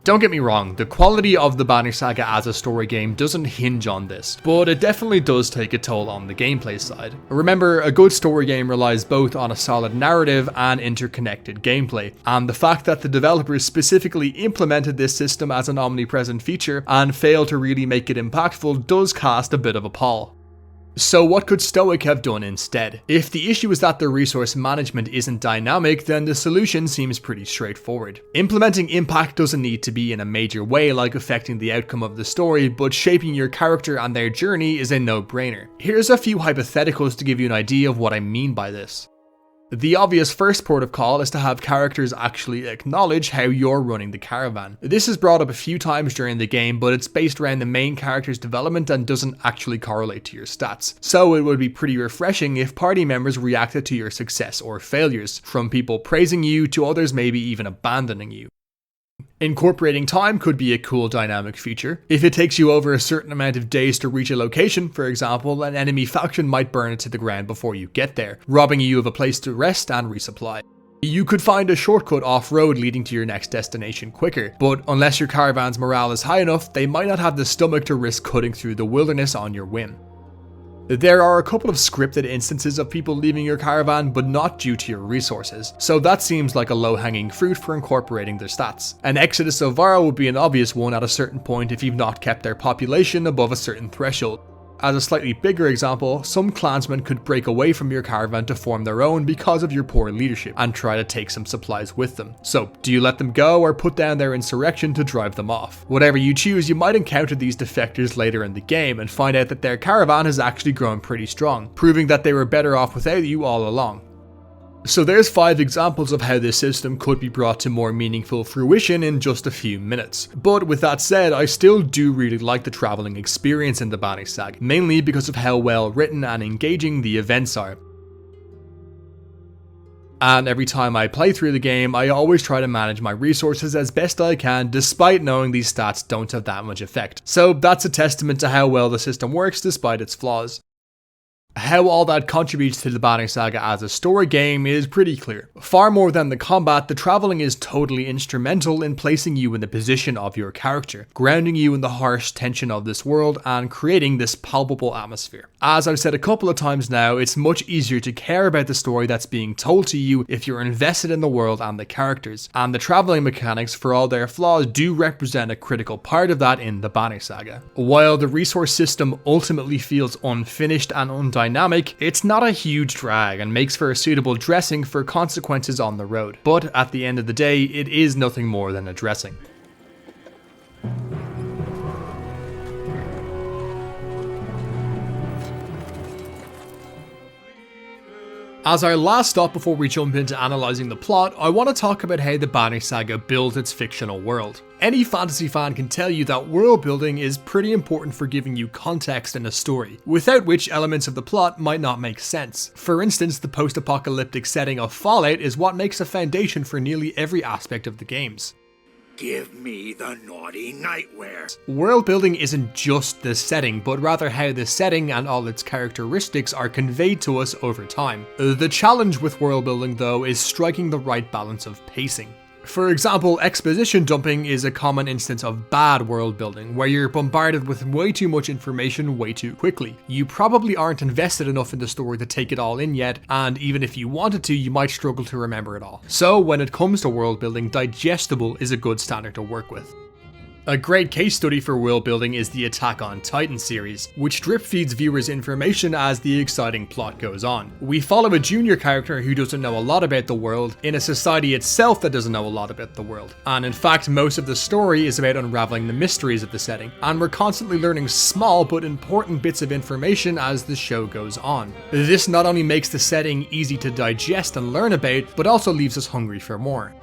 Don't get me wrong, the quality of the Banner Saga as a story game doesn't hinge on this, but it definitely does take a toll on the gameplay side. Remember, a good story game relies both on a solid narrative and interconnected gameplay, and the fact that the developers specifically implemented this system as an omnipresent feature and failed to really make it impactful does cast a bit of a pall. So what could Stoic have done instead? If the issue is that the resource management isn't dynamic, then the solution seems pretty straightforward. Implementing impact doesn't need to be in a major way like affecting the outcome of the story, but shaping your character and their journey is a no-brainer. Here's a few hypotheticals to give you an idea of what I mean by this. The obvious first port of call is to have characters actually acknowledge how you're running the caravan. This is brought up a few times during the game, but it's based around the main character's development and doesn't actually correlate to your stats. So it would be pretty refreshing if party members reacted to your success or failures, from people praising you to others maybe even abandoning you. Incorporating time could be a cool dynamic feature. If it takes you over a certain amount of days to reach a location, for example, an enemy faction might burn it to the ground before you get there, robbing you of a place to rest and resupply. You could find a shortcut off-road leading to your next destination quicker, but unless your caravan's morale is high enough, they might not have the stomach to risk cutting through the wilderness on your whim. There are a couple of scripted instances of people leaving your caravan, but not due to your resources, so that seems like a low-hanging fruit for incorporating their stats. An exodus of Vara would be an obvious one at a certain point if you've not kept their population above a certain threshold. As a slightly bigger example, some clansmen could break away from your caravan to form their own because of your poor leadership, and try to take some supplies with them. So, do you let them go or put down their insurrection to drive them off? Whatever you choose, you might encounter these defectors later in the game and find out that their caravan has actually grown pretty strong, proving that they were better off without you all along. So there's 5 examples of how this system could be brought to more meaningful fruition in just a few minutes. But with that said, I still do really like the travelling experience in the Bani Saga, mainly because of how well written and engaging the events are. And every time I play through the game, I always try to manage my resources as best I can, despite knowing these stats don't have that much effect. So that's a testament to how well the system works despite its flaws. How all that contributes to the Bani Saga as a story game is pretty clear. Far more than the combat, the travelling is totally instrumental in placing you in the position of your character, grounding you in the harsh tension of this world and creating this palpable atmosphere. As I've said a couple of times now, it's much easier to care about the story that's being told to you if you're invested in the world and the characters, and the travelling mechanics, for all their flaws, do represent a critical part of that in the Bani Saga. While the resource system ultimately feels unfinished and undynamic, it's not a huge drag and makes for a suitable dressing for consequences on the road. But at the end of the day, it is nothing more than a dressing. As our last stop before we jump into analysing the plot, I want to talk about how the Bani Saga builds its fictional world. Any fantasy fan can tell you that world building is pretty important for giving you context in a story, without which elements of the plot might not make sense. For instance, the post-apocalyptic setting of Fallout is what makes a foundation for nearly every aspect of the games. Give me the naughty nightwear. World building isn't just the setting, but rather how the setting and all its characteristics are conveyed to us over time. The challenge with world building, though, is striking the right balance of pacing. For example, exposition dumping is a common instance of bad world building, where you're bombarded with way too much information way too quickly. You probably aren't invested enough in the story to take it all in yet, and even if you wanted to, you might struggle to remember it all. So when it comes to world building, digestible is a good standard to work with. A great case study for world building is the Attack on Titan series, which drip feeds viewers information as the exciting plot goes on. We follow a junior character who doesn't know a lot about the world in a society itself that doesn't know a lot about the world. And in fact, most of the story is about unraveling the mysteries of the setting, and we're constantly learning small but important bits of information as the show goes on. This not only makes the setting easy to digest and learn about, but also leaves us hungry for more.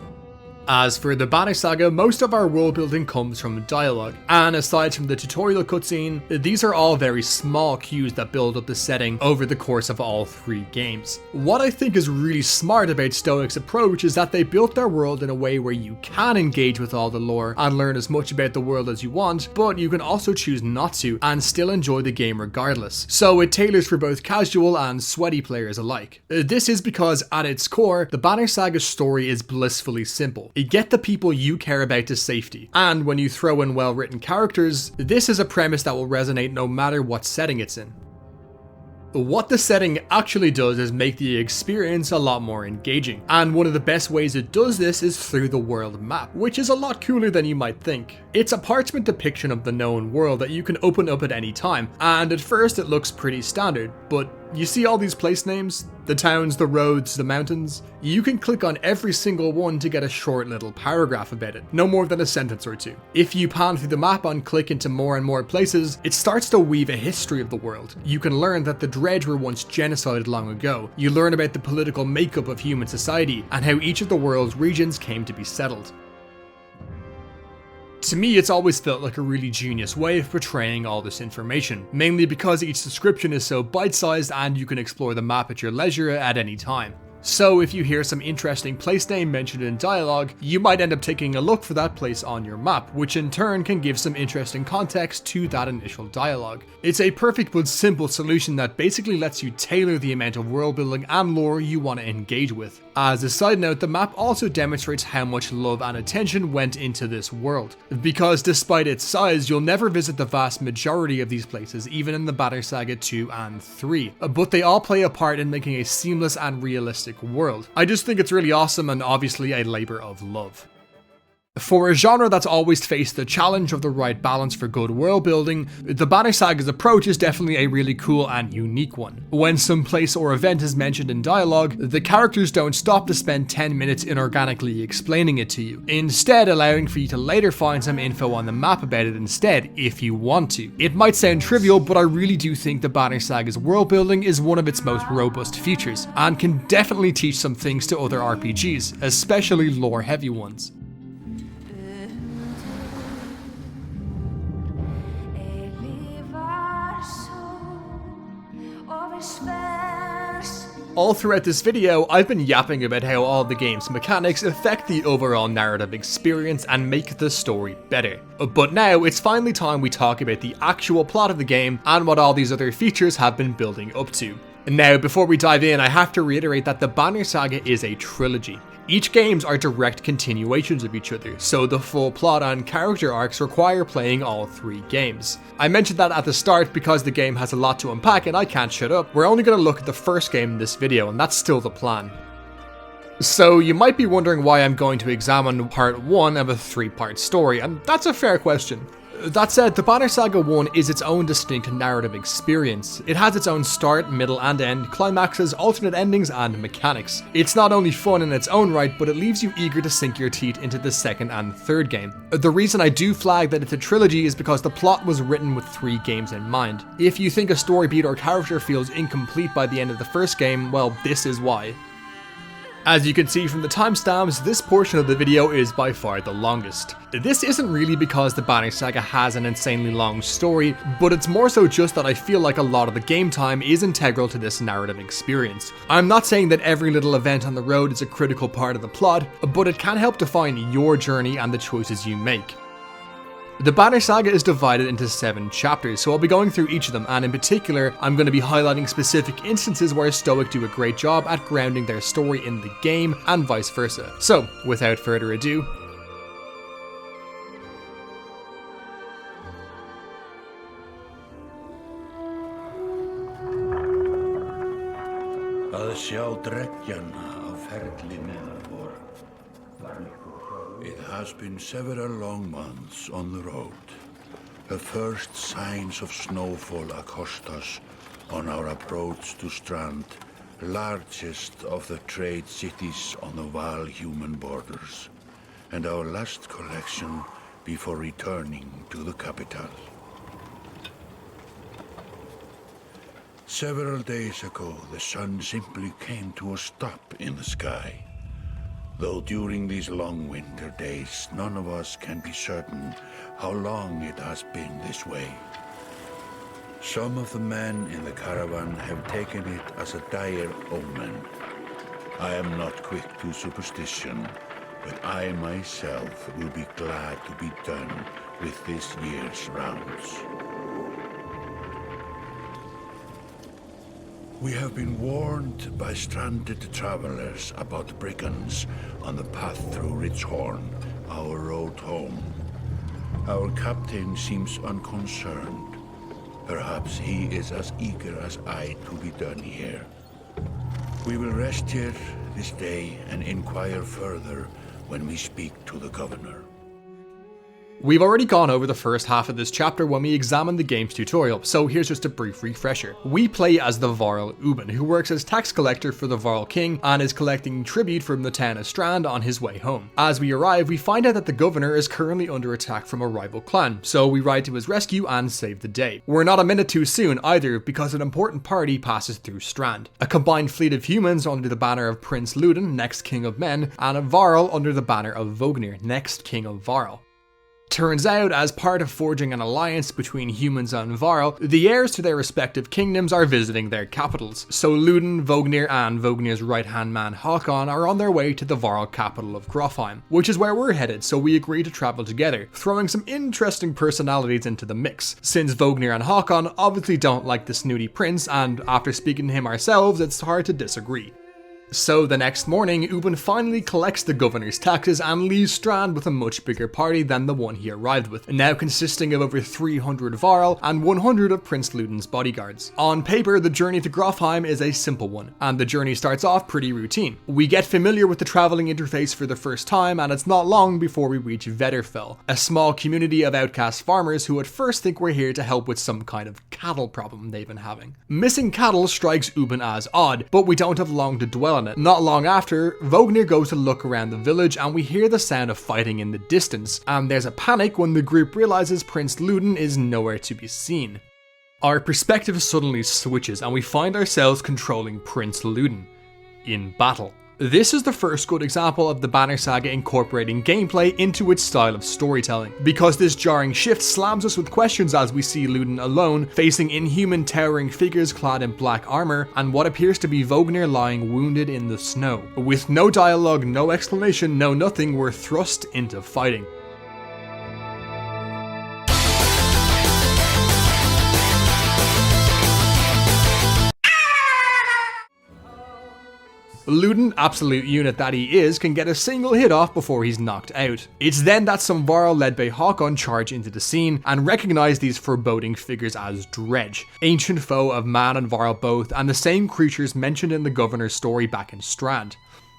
As for the Bani Saga, most of our world building comes from dialogue, and aside from the tutorial cutscene, these are all very small cues that build up the setting over the course of all 3 games. What I think is really smart about Stoic's approach is that they built their world in a way where you can engage with all the lore and learn as much about the world as you want, but you can also choose not to and still enjoy the game regardless. So it tailors for both casual and sweaty players alike. This is because at its core, the Bani Saga story is blissfully simple. Get the people you care about to safety, and when you throw in well-written characters, this is a premise that will resonate no matter what setting it's in. What the setting actually does is make the experience a lot more engaging, and one of the best ways it does this is through the world map, which is a lot cooler than you might think. It's a parchment depiction of the known world that you can open up at any time, and at first it looks pretty standard, but you see all these place names? The towns, the roads, the mountains? You can click on every single one to get a short little paragraph about it, no more than a sentence or two. If you pan through the map and click into more and more places, it starts to weave a history of the world. You can learn that the Dredge were once genocided long ago. You learn about the political makeup of human society and how each of the world's regions came to be settled. To me, it's always felt like a really genius way of portraying all this information, mainly because each description is so bite-sized and you can explore the map at your leisure at any time. So if you hear some interesting place name mentioned in dialogue, you might end up taking a look for that place on your map, which in turn can give some interesting context to that initial dialogue. It's a perfect but simple solution that basically lets you tailor the amount of world building and lore you want to engage with. As a side note, the map also demonstrates how much love and attention went into this world, because despite its size, you'll never visit the vast majority of these places, even in the Banner Saga 2 and 3, but they all play a part in making a seamless and realistic world. I just think it's really awesome and obviously a labor of love. For a genre that's always faced the challenge of the right balance for good world building, the Banner Saga's approach is definitely a really cool and unique one. When some place or event is mentioned in dialogue, the characters don't stop to spend 10 minutes inorganically explaining it to you, instead allowing for you to later find some info on the map about it instead, if you want to. It might sound trivial, but I really do think the Banner Saga's world building is one of its most robust features, and can definitely teach some things to other RPGs, especially lore heavy ones. All throughout this video, I've been yapping about how all the game's mechanics affect the overall narrative experience and make the story better. But now, it's finally time we talk about the actual plot of the game and what all these other features have been building up to. Now, before we dive in, I have to reiterate that the Banner Saga is a trilogy. Each games are direct continuations of each other, so the full plot and character arcs require playing all 3 games. I mentioned that at the start because the game has a lot to unpack and I can't shut up. We're only going to look at the first game in this video, and that's still the plan. So you might be wondering why I'm going to examine part 1 of a 3-part story, and that's a fair question. That said, the Banner Saga 1 is its own distinct narrative experience. It has its own start, middle and end, climaxes, alternate endings and mechanics. It's not only fun in its own right, but it leaves you eager to sink your teeth into the second and third game. The reason I do flag that it's a trilogy is because the plot was written with 3 games in mind. If you think a story beat or character feels incomplete by the end of the first game, well, this is why. As you can see from the timestamps, this portion of the video is by far the longest. This isn't really because the Banner Saga has an insanely long story, but it's more so just that I feel like a lot of the game time is integral to this narrative experience. I'm not saying that every little event on the road is a critical part of the plot, but it can help define your journey and the choices you make. The Banner Saga is divided into 7 chapters, so I'll be going through each of them, and in particular, I'm going to be highlighting specific instances where Stoic do a great job at grounding their story in the game, and vice versa. So, without further ado, Að sjá dreggjana á ferli neðanbor. It has been several long months on the road. The first signs of snowfall accost us on our approach to Strand, largest of the trade cities on the Val-human borders, and our last collection before returning to the capital. Several days ago, the sun simply came to a stop in the sky. Though during these long winter days, none of us can be certain how long it has been this way. Some of the men in the caravan have taken it as a dire omen. I am not quick to superstition, but I myself will be glad to be done with this year's rounds. We have been warned by stranded travelers about brigands on the path through Ridgehorn, our road home. Our captain seems unconcerned. Perhaps he is as eager as I to be done here. We will rest here this day and inquire further when we speak to the governor. We've already gone over the first half of this chapter when we examined the game's tutorial, so here's just a brief refresher. We play as the Varl Ubin, who works as tax collector for the Varl King and is collecting tribute from the town of Strand on his way home. As we arrive, we find out that the governor is currently under attack from a rival clan, so we ride to his rescue and save the day. We're not a minute too soon either, because an important party passes through Strand. A combined fleet of humans under the banner of Prince Ludin, next King of Men, and a Varl under the banner of Vognir, next King of Varl. Turns out, as part of forging an alliance between humans and Varl, the heirs to their respective kingdoms are visiting their capitals. So Ludin, Vognir, and Vognir's right-hand man Hakon are on their way to the Varl capital of Grofheim, which is where we're headed, so we agree to travel together, throwing some interesting personalities into the mix, since Vognir and Hakon obviously don't like the snooty prince, and after speaking to him ourselves, it's hard to disagree. So the next morning, Ubin finally collects the governor's taxes and leaves Strand with a much bigger party than the one he arrived with, now consisting of over 300 Varl and 100 of Prince Ludin's bodyguards. On paper, the journey to Grofheim is a simple one, and the journey starts off pretty routine. We get familiar with the travelling interface for the first time, and it's not long before we reach Vetterfell, a small community of outcast farmers who at first think we're here to help with some kind of cattle problem they've been having. Missing cattle strikes Ubin as odd, but we don't have long to dwell on it. Not long after, Vognir goes to look around the village and we hear the sound of fighting in the distance, and there's a panic when the group realizes Prince Ludin is nowhere to be seen. Our perspective suddenly switches and we find ourselves controlling Prince Ludin in battle. This is the first good example of the Banner Saga incorporating gameplay into its style of storytelling, because this jarring shift slams us with questions as we see Ludin alone, facing inhuman towering figures clad in black armor, and what appears to be Vognir lying wounded in the snow. With no dialogue, no explanation, no nothing, we're thrust into fighting. Ludin, absolute unit that he is, can get a single hit off before he's knocked out. It's then that some Varl led by Hakon charge into the scene and recognize these foreboding figures as Dredge, ancient foe of man and Varl both, and the same creatures mentioned in the governor's story back in Strand.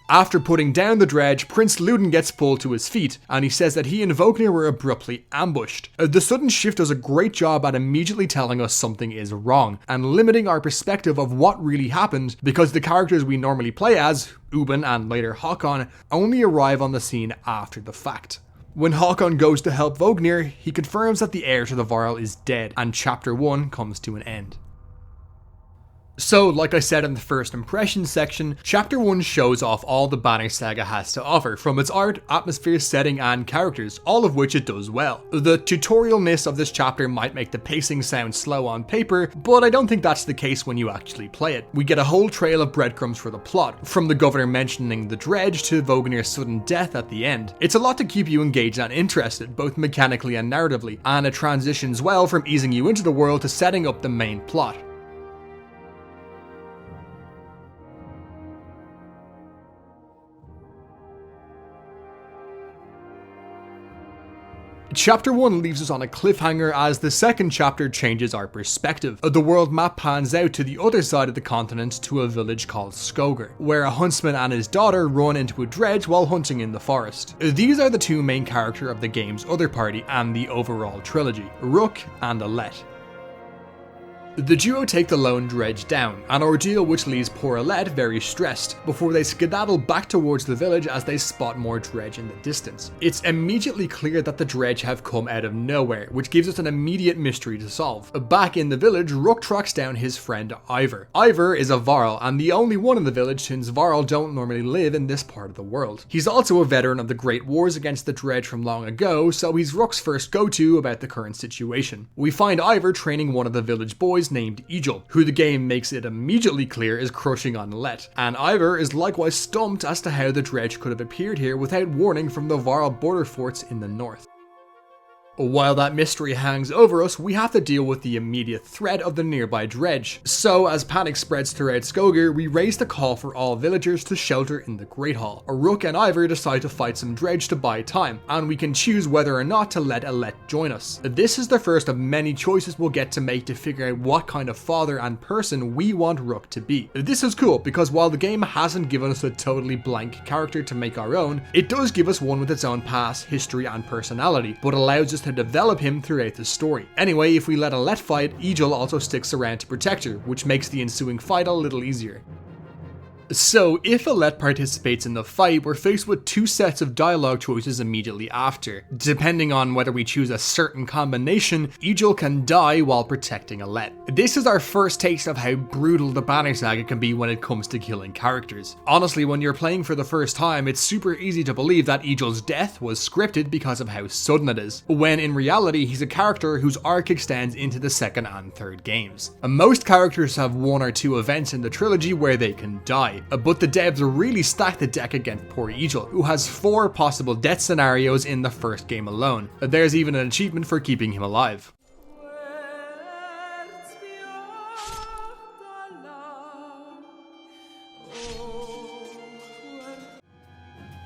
After putting down the Dredge, Prince Ludin gets pulled to his feet, and he says that he and Vognir were abruptly ambushed. The sudden shift does a great job at immediately telling us something is wrong, and limiting our perspective of what really happened, because the characters we normally play as, Ubin and later Hakon, only arrive on the scene after the fact. When Hakon goes to help Vognir, he confirms that the heir to the Varl is dead, and Chapter 1 comes to an end. So, like I said in the first impressions section, Chapter 1 shows off all the Banner Saga has to offer, from its art, atmosphere, setting, and characters, all of which it does well. The tutorialness of this chapter might make the pacing sound slow on paper, but I don't think that's the case when you actually play it. We get a whole trail of breadcrumbs for the plot, from the governor mentioning the Dredge to Vognir's sudden death at the end. It's a lot to keep you engaged and interested, both mechanically and narratively, and it transitions well from easing you into the world to setting up the main plot. Chapter 1 leaves us on a cliffhanger as the second chapter changes our perspective. The world map pans out to the other side of the continent to a village called Skogar, where a huntsman and his daughter run into a Dredge while hunting in the forest. These are the two main characters of the game's other party and the overall trilogy, Rook and Alette. The duo take the lone Dredge down, an ordeal which leaves poor Alette very stressed, before they skedaddle back towards the village as they spot more Dredge in the distance. It's immediately clear that the Dredge have come out of nowhere, which gives us an immediate mystery to solve. Back in the village, Rook tracks down his friend Eivor. Eivor is a Varl, and the only one in the village since Varl don't normally live in this part of the world. He's also a veteran of the Great Wars against the Dredge from long ago, so he's Rook's first go-to about the current situation. We find Eivor training one of the village boys named Egil, who the game makes it immediately clear is crushing on Alette, and Eivor is likewise stumped as to how the Dredge could have appeared here without warning from the Varl border forts in the north. While that mystery hangs over us, we have to deal with the immediate threat of the nearby Dredge. So, as panic spreads throughout Skogar, we raise the call for all villagers to shelter in the Great Hall. Rook and Ivor decide to fight some Dredge to buy time, and we can choose whether or not to let Alette join us. This is the first of many choices we'll get to make to figure out what kind of father and person we want Rook to be. This is cool because while the game hasn't given us a totally blank character to make our own, it does give us one with its own past, history and personality, but allows us to develop him throughout the story. Anyway, if we let Alette fight, Egil also sticks around to protect her, which makes the ensuing fight a little easier. So, if Alette participates in the fight, we're faced with two sets of dialogue choices immediately after. Depending on whether we choose a certain combination, Egil can die while protecting Alette. This is our first taste of how brutal the Banner Saga can be when it comes to killing characters. Honestly, when you're playing for the first time, it's super easy to believe that Egil's death was scripted because of how sudden it is, when in reality he's a character whose arc extends into the second and third games. Most characters have one or two events in the trilogy where they can die. But the devs really stacked the deck against poor Egil, who has 4 possible death scenarios in the first game alone. There's even an achievement for keeping him alive.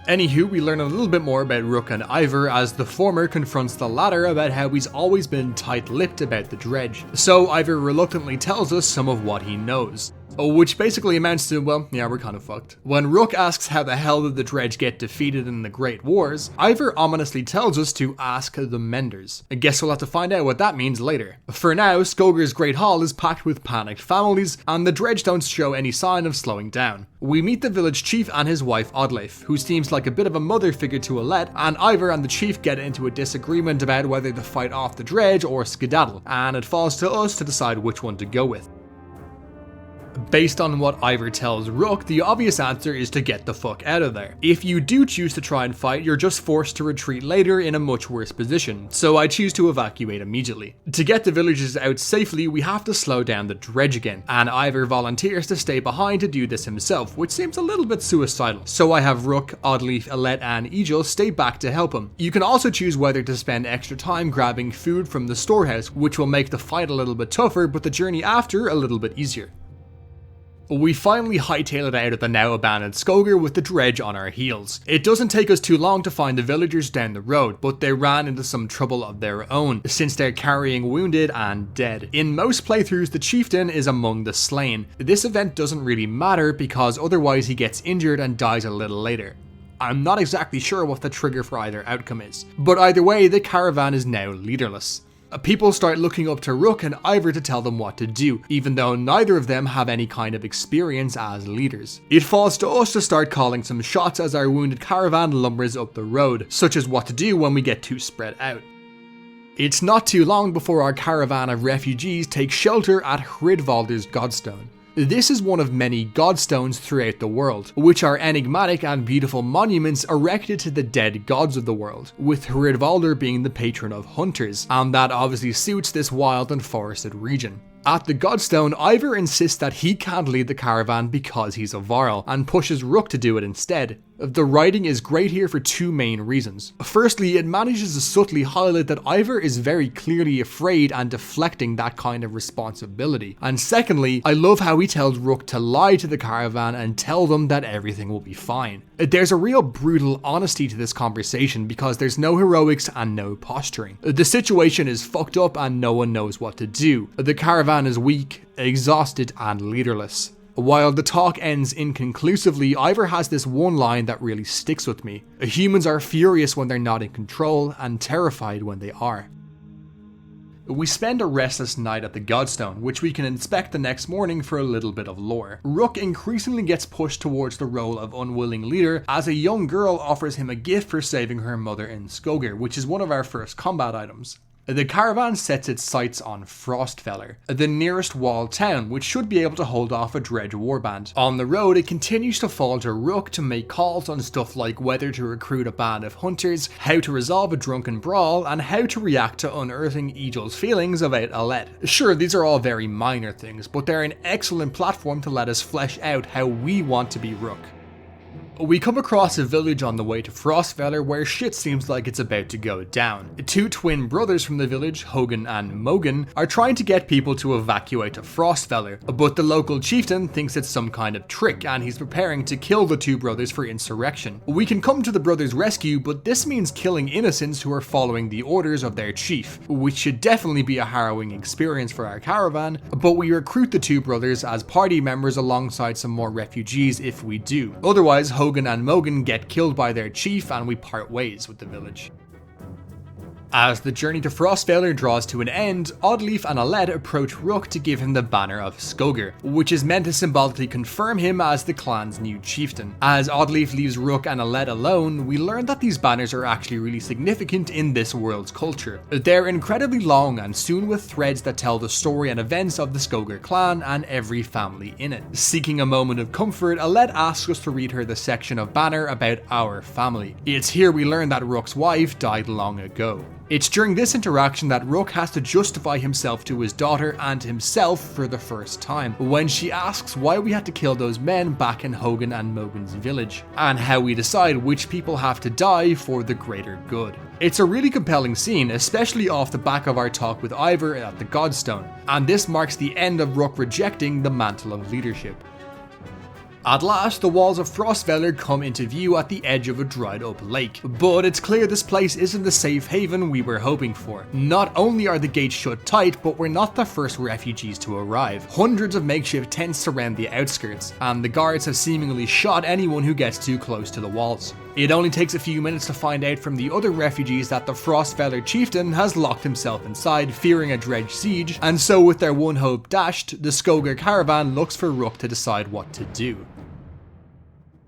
Anywho, we learn a little bit more about Rook and Ivor as the former confronts the latter about how he's always been tight-lipped about the Dredge. So Ivor reluctantly tells us some of what he knows. Which basically amounts to, well, yeah, we're kind of fucked. When Rook asks how the hell did the Dredge get defeated in the Great Wars, Ivor ominously tells us to ask the Menders. I guess we'll have to find out what that means later. For now, Skogar's Great Hall is packed with panicked families, and the Dredge don't show any sign of slowing down. We meet the village chief and his wife Oddleif, who seems like a bit of a mother figure to Alette, and Ivor and the chief get into a disagreement about whether to fight off the Dredge or skedaddle, and it falls to us to decide which one to go with. Based on what Ivor tells Rook, the obvious answer is to get the fuck out of there. If you do choose to try and fight, you're just forced to retreat later in a much worse position, so I choose to evacuate immediately. To get the villagers out safely, we have to slow down the Dredge again, and Ivor volunteers to stay behind to do this himself, which seems a little bit suicidal. So I have Rook, Oddleif, Alette and Egil stay back to help him. You can also choose whether to spend extra time grabbing food from the storehouse, which will make the fight a little bit tougher, but the journey after a little bit easier. We finally hightail it out of the now abandoned Skogar with the Dredge on our heels. It doesn't take us too long to find the villagers down the road, but they ran into some trouble of their own, since they're carrying wounded and dead. In most playthroughs, the chieftain is among the slain. This event doesn't really matter because otherwise he gets injured and dies a little later. I'm not exactly sure what the trigger for either outcome is, but either way, the caravan is now leaderless. People start looking up to Rook and Ivor to tell them what to do, even though neither of them have any kind of experience as leaders. It falls to us to start calling some shots as our wounded caravan lumbers up the road, such as what to do when we get too spread out. It's not too long before our caravan of refugees take shelter at Hridvaldur's Godstone. This is one of many godstones throughout the world, which are enigmatic and beautiful monuments erected to the dead gods of the world, with Hridvaldur being the patron of hunters, and that obviously suits this wild and forested region. At the Godstone, Ivor insists that he can't lead the caravan because he's a Varl, and pushes Rook to do it instead. The writing is great here for 2 main reasons. Firstly, it manages to subtly highlight that Ivor is very clearly afraid and deflecting that kind of responsibility. And secondly, I love how he tells Rook to lie to the caravan and tell them that everything will be fine. There's a real brutal honesty to this conversation because there's no heroics and no posturing. The situation is fucked up and no one knows what to do. The caravan is weak, exhausted and leaderless. While the talk ends inconclusively, Ivor has this one line that really sticks with me. Humans are furious when they're not in control and terrified when they are. We spend a restless night at the Godstone, which we can inspect the next morning for a little bit of lore. Rook increasingly gets pushed towards the role of unwilling leader as a young girl offers him a gift for saving her mother in Skogar, which is one of our first combat items. The caravan sets its sights on Frostfeller, the nearest walled town, which should be able to hold off a Dredge warband. On the road, it continues to fall to Rook to make calls on stuff like whether to recruit a band of hunters, how to resolve a drunken brawl, and how to react to unearthing Egil's feelings about Alette. Sure, these are all very minor things, but they're an excellent platform to let us flesh out how we want to be Rook. We come across a village on the way to Frostfeller where shit seems like it's about to go down. Two twin brothers from the village, Hogan and Mogan, are trying to get people to evacuate to Frostfeller, but the local chieftain thinks it's some kind of trick and he's preparing to kill the two brothers for insurrection. We can come to the brothers' rescue, but this means killing innocents who are following the orders of their chief, which should definitely be a harrowing experience for our caravan, but we recruit the two brothers as party members alongside some more refugees if we do. Otherwise, Hogan and Mogan get killed by their chief and we part ways with the village. As the journey to Frostfeller draws to an end, Oddleaf and Aled approach Rook to give him the banner of Skogar, which is meant to symbolically confirm him as the clan's new chieftain. As Oddleaf leaves Rook and Aled alone, we learn that these banners are actually really significant in this world's culture. They're incredibly long and sewn with threads that tell the story and events of the Skogar clan and every family in it. Seeking a moment of comfort, Aled asks us to read her the section of banner about our family. It's here we learn that Rook's wife died long ago. It's during this interaction that Rook has to justify himself to his daughter and himself for the first time, when she asks why we had to kill those men back in Hogan and Mogan's village, and how we decide which people have to die for the greater good. It's a really compelling scene, especially off the back of our talk with Ivor at the Godstone, and this marks the end of Rook rejecting the mantle of leadership. At last, the walls of Frostfeller come into view at the edge of a dried up lake, but it's clear this place isn't the safe haven we were hoping for. Not only are the gates shut tight, but we're not the first refugees to arrive. Hundreds of makeshift tents surround the outskirts, and the guards have seemingly shot anyone who gets too close to the walls. It only takes a few minutes to find out from the other refugees that the Frostfeller chieftain has locked himself inside, fearing a Dredge siege, and so with their one hope dashed, the Skogar caravan looks for Rook to decide what to do.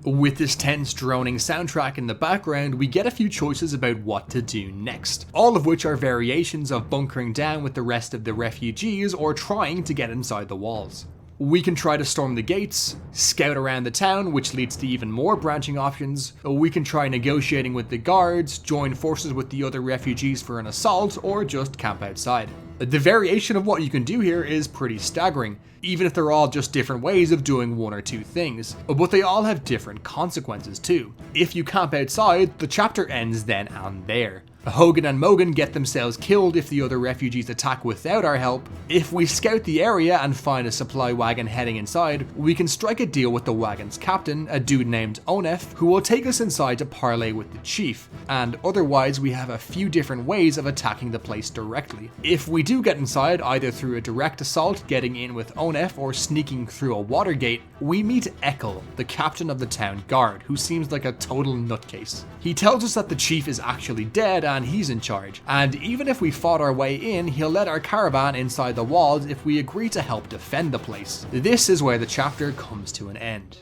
With this tense droning soundtrack in the background, we get a few choices about what to do next, all of which are variations of bunkering down with the rest of the refugees or trying to get inside the walls. We can try to storm the gates, scout around the town, which leads to even more branching options. We can try negotiating with the guards, join forces with the other refugees for an assault, or just camp outside. The variation of what you can do here is pretty staggering, even if they're all just different ways of doing one or two things, but they all have different consequences too. If you camp outside, the chapter ends then and there. Hogan and Mogan get themselves killed if the other refugees attack without our help. If we scout the area and find a supply wagon heading inside, we can strike a deal with the wagon's captain, a dude named Onef, who will take us inside to parley with the chief, and otherwise we have a few different ways of attacking the place directly. If we do get inside, either through a direct assault, getting in with Onef, or sneaking through a water gate, we meet Ekkel, the captain of the town guard, who seems like a total nutcase. He tells us that the chief is actually dead and he's in charge, and even if we fought our way in, he'll let our caravan inside the walls if we agree to help defend the place. This is where the chapter comes to an end.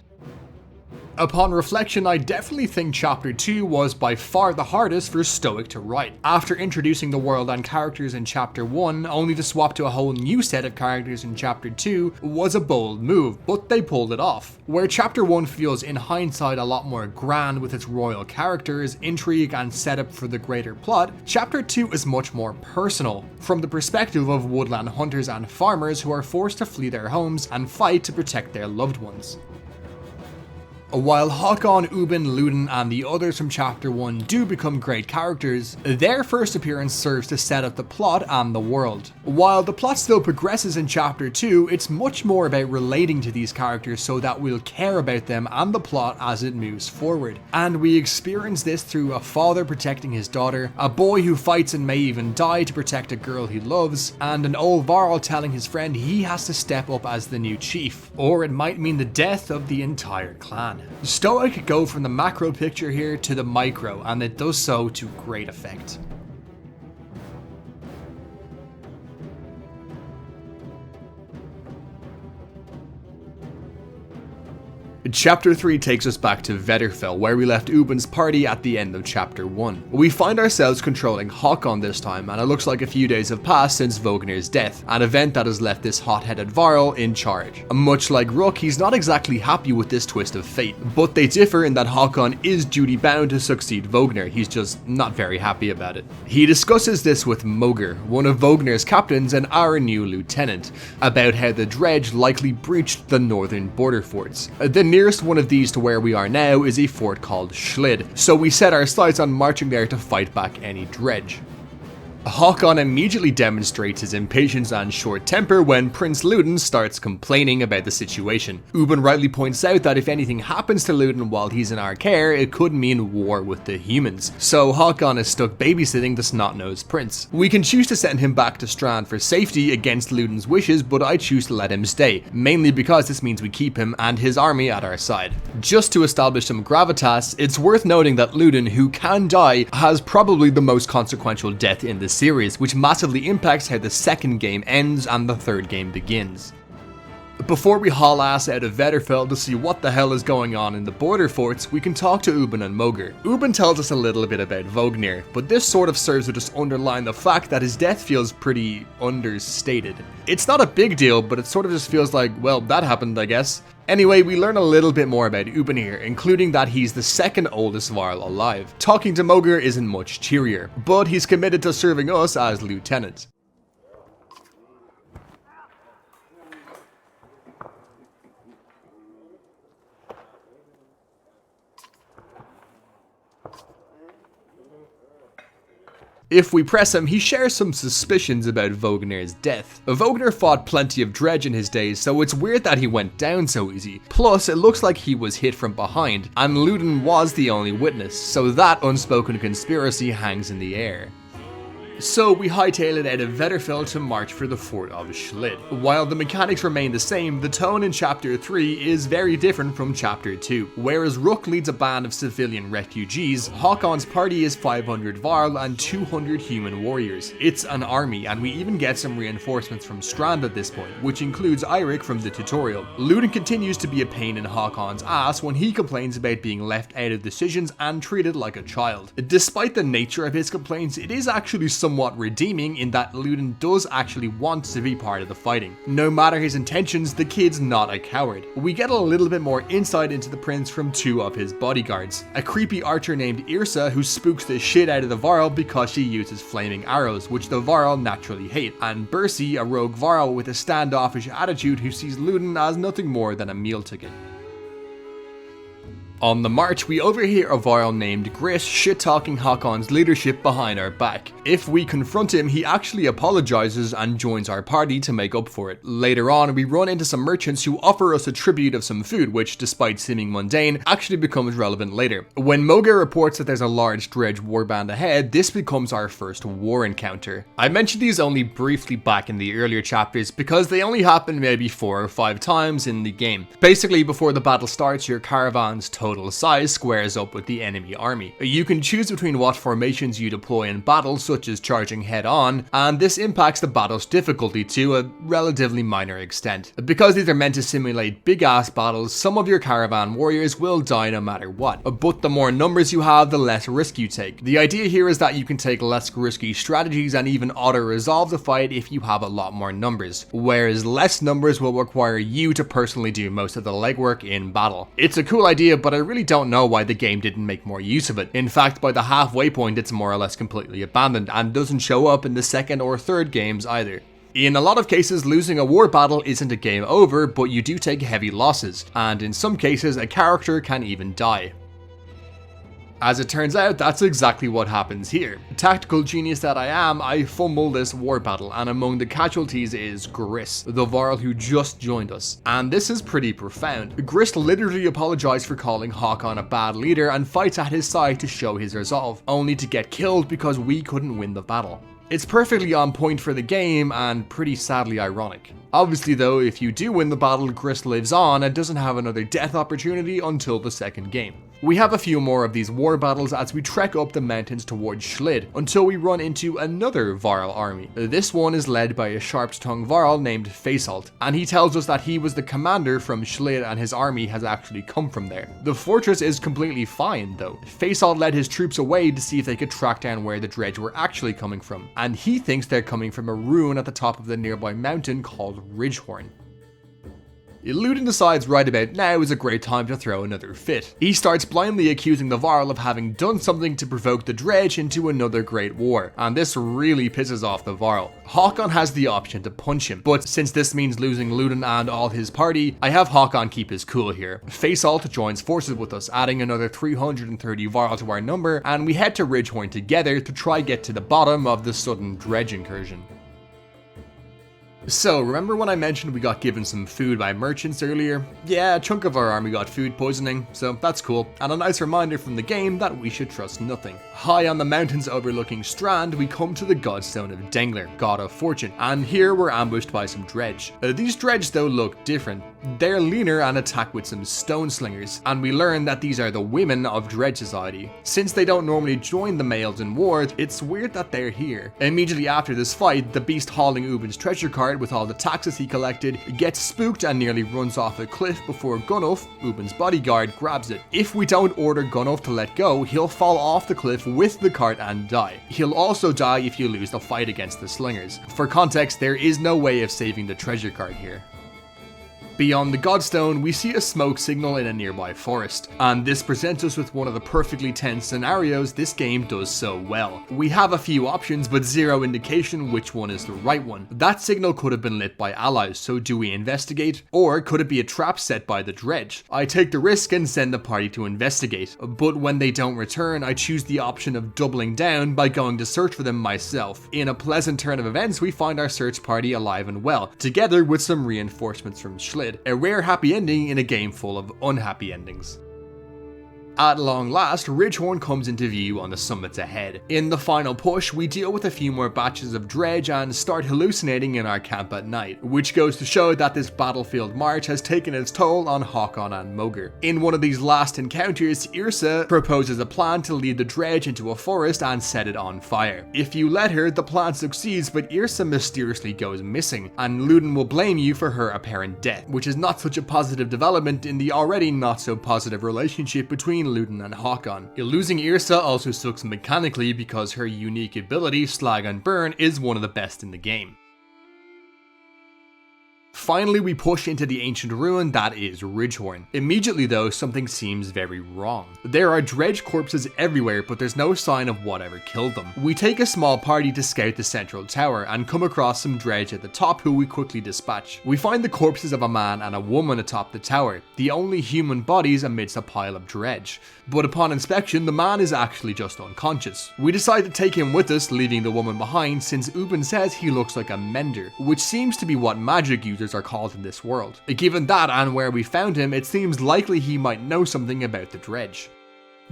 Upon reflection, I definitely think Chapter 2 was by far the hardest for Stoic to write. After introducing the world and characters in Chapter 1, only to swap to a whole new set of characters in Chapter 2 was a bold move, but they pulled it off. Where Chapter 1 feels in hindsight a lot more grand with its royal characters, intrigue and setup for the greater plot, Chapter 2 is much more personal, from the perspective of woodland hunters and farmers who are forced to flee their homes and fight to protect their loved ones. While Håkon, Ubin, Ludin and the others from Chapter 1 do become great characters, their first appearance serves to set up the plot and the world. While the plot still progresses in Chapter 2, it's much more about relating to these characters so that we'll care about them and the plot as it moves forward. And we experience this through a father protecting his daughter, a boy who fights and may even die to protect a girl he loves, and an old Varl telling his friend he has to step up as the new chief, or it might mean the death of the entire clan. Stoic go from the macro picture here to the micro, and it does so to great effect. Chapter 3 takes us back to Vetterfell, where we left Ubin's party at the end of Chapter 1. We find ourselves controlling Håkon this time, and it looks like a few days have passed since Vognir's death, an event that has left this hot-headed Varl in charge. Much like Rook, he's not exactly happy with this twist of fate, but they differ in that Håkon is duty-bound to succeed Vognir, he's just not very happy about it. He discusses this with Mogr, one of Vognir's captains and our new lieutenant, about how the Dredge likely breached the northern border forts. The nearest one of these to where we are now is a fort called Schlid, so we set our sights on marching there to fight back any Dredge. Håkon immediately demonstrates his impatience and short temper when Prince Ludin starts complaining about the situation. Ubin rightly points out that if anything happens to Ludin while he's in our care, it could mean war with the humans, so Håkon is stuck babysitting the snot-nosed prince. We can choose to send him back to Strand for safety against Ludin's wishes, but I choose to let him stay, mainly because this means we keep him and his army at our side. Just to establish some gravitas, it's worth noting that Ludin, who can die, has probably the most consequential death in the series, which massively impacts how the second game ends and the third game begins. Before we haul ass out of Vetterfell to see what the hell is going on in the border forts, we can talk to Ubin and Moger. Ubin tells us a little bit about Vognir, but this sort of serves to just underline the fact that his death feels pretty understated. It's not a big deal, but it sort of just feels like, well, that happened, I guess. Anyway, we learn a little bit more about Ubin here, including that he's the second oldest Varl alive. Talking to Moger isn't much cheerier, but he's committed to serving us as lieutenant. If we press him, he shares some suspicions about Vognir's death. Vognir fought plenty of Dredge in his days, so it's weird that he went down so easy. Plus, it looks like he was hit from behind, and Ludin was the only witness, so that unspoken conspiracy hangs in the air. So we hightail it out of Vetterfell to march for the fort of Schlid. While the mechanics remain the same, the tone in Chapter 3 is very different from Chapter 2. Whereas Rook leads a band of civilian refugees, Håkon's party is 500 Varl and 200 human warriors. It's an army, and we even get some reinforcements from Strand at this point, which includes Eirik from the tutorial. Ludin continues to be a pain in Håkon's ass when he complains about being left out of decisions and treated like a child. Despite the nature of his complaints, it is actually somewhat redeeming in that Ludin does actually want to be part of the fighting. No matter his intentions, the kid's not a coward. We get a little bit more insight into the prince from two of his bodyguards. A creepy archer named Irsa who spooks the shit out of the Varl because she uses flaming arrows, which the Varl naturally hate, and Bersi, a rogue Varl with a standoffish attitude who sees Ludin as nothing more than a meal ticket. On the march, we overhear a Varl named Gris shit-talking Håkon's leadership behind our back. If we confront him, he actually apologizes and joins our party to make up for it. Later on, we run into some merchants who offer us a tribute of some food, which, despite seeming mundane, actually becomes relevant later. When Moger reports that there's a large Dredge warband ahead, this becomes our first war encounter. I mentioned these only briefly back in the earlier chapters because they only happen maybe 4 or 5 times in the game. Basically, before the battle starts, your caravan's total size squares up with the enemy army. You can choose between what formations you deploy in battle, such as charging head on, and this impacts the battle's difficulty to a relatively minor extent. Because these are meant to simulate big ass battles, some of your caravan warriors will die no matter what, but the more numbers you have, the less risk you take. The idea here is that you can take less risky strategies and even auto-resolve the fight if you have a lot more numbers, whereas less numbers will require you to personally do most of the legwork in battle. It's a cool idea, but I really don't know why the game didn't make more use of it. In fact, by the halfway point it's more or less completely abandoned and doesn't show up in the second or third games either. In a lot of cases, losing a war battle isn't a game over, but you do take heavy losses, and in some cases a character can even die. As it turns out, that's exactly what happens here. Tactical genius that I am, I fumble this war battle, and among the casualties is Gris, the Varl who just joined us. And this is pretty profound. Gris literally apologized for calling Håkon a bad leader and fights at his side to show his resolve, only to get killed because we couldn't win the battle. It's perfectly on point for the game and pretty sadly ironic. Obviously though, if you do win the battle, Gris lives on and doesn't have another death opportunity until the second game. We have a few more of these war battles as we trek up the mountains towards Schlid until we run into another Varl army. This one is led by a sharp-tongued Varl named Faisalt, and he tells us that he was the commander from Schlid and his army has actually come from there. The fortress is completely fine though. Faisalt led his troops away to see if they could track down where the Dredge were actually coming from, and he thinks they're coming from a ruin at the top of the nearby mountain called Ridgehorn. Ludin decides right about now is a great time to throw another fit. He starts blindly accusing the Varl of having done something to provoke the Dredge into another great war, and this really pisses off the Varl. Hakon has the option to punch him, but since this means losing Ludin and all his party, I have Hakon keep his cool here. Facealt joins forces with us, adding another 330 Varl to our number, and we head to Ridgehorn together to try get to the bottom of the sudden Dredge incursion. So, remember when I mentioned we got given some food by merchants earlier? Yeah, a chunk of our army got food poisoning, so that's cool, and a nice reminder from the game that we should trust nothing. High on the mountains overlooking Strand, we come to the Godstone of Dengler, God of Fortune, and here we're ambushed by some Dredge. These Dredge though look different. They're leaner and attack with some stone slingers, and we learn that these are the women of Dredge Society. Since they don't normally join the males in war, it's weird that they're here. Immediately after this fight, the beast hauling Ubin's treasure cart with all the taxes he collected gets spooked and nearly runs off a cliff before Gunnulf, Ubin's bodyguard, grabs it. If we don't order Gunnulf to let go, he'll fall off the cliff with the cart and die. He'll also die if you lose the fight against the slingers. For context, there is no way of saving the treasure cart here. Beyond the Godstone, we see a smoke signal in a nearby forest, and this presents us with one of the perfectly tense scenarios this game does so well. We have a few options, but zero indication which one is the right one. That signal could have been lit by allies, so do we investigate? Or could it be a trap set by the Dredge? I take the risk and send the party to investigate, but when they don't return, I choose the option of doubling down by going to search for them myself. In a pleasant turn of events, we find our search party alive and well, together with some reinforcements from Schlid. A rare happy ending in a game full of unhappy endings. At long last, Ridgehorn comes into view on the summits ahead. In the final push, we deal with a few more batches of Dredge and start hallucinating in our camp at night, which goes to show that this battlefield march has taken its toll on Hakon and Moger. In one of these last encounters, Yrsa proposes a plan to lead the Dredge into a forest and set it on fire. If you let her, the plan succeeds, but Yrsa mysteriously goes missing, and Ludin will blame you for her apparent death, which is not such a positive development in the already not so positive relationship between Ludin and Hakon. Losing Yrsa also sucks mechanically because her unique ability, Slag and Burn, is one of the best in the game. Finally, we push into the ancient ruin that is Ridgehorn. Immediately though, something seems very wrong. There are Dredge corpses everywhere, but there's no sign of whatever killed them. We take a small party to scout the central tower and come across some Dredge at the top who we quickly dispatch. We find the corpses of a man and a woman atop the tower, the only human bodies amidst a pile of Dredge. But upon inspection, the man is actually just unconscious. We decide to take him with us, leaving the woman behind since Ubin says he looks like a mender, which seems to be what magic users are called in this world. Given that and where we found him, it seems likely he might know something about the Dredge.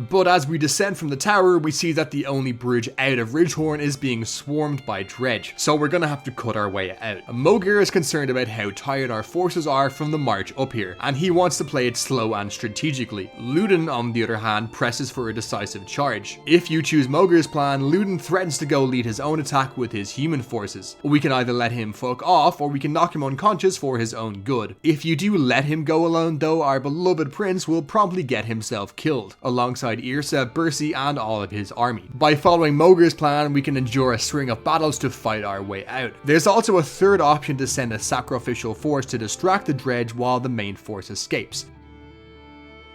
But as we descend from the tower, we see that the only bridge out of Ridgehorn is being swarmed by Dredge, so we're gonna have to cut our way out. Moger is concerned about how tired our forces are from the march up here, and he wants to play it slow and strategically. Ludin, on the other hand, presses for a decisive charge. If you choose Moger's plan, Ludin threatens to go lead his own attack with his human forces. We can either let him fuck off, or we can knock him unconscious for his own good. If you do let him go alone though, our beloved prince will promptly get himself killed, alongside Yrsa, Bersi, and all of his army. By following Moger's plan, we can endure a string of battles to fight our way out. There's also a third option to send a sacrificial force to distract the Dredge while the main force escapes.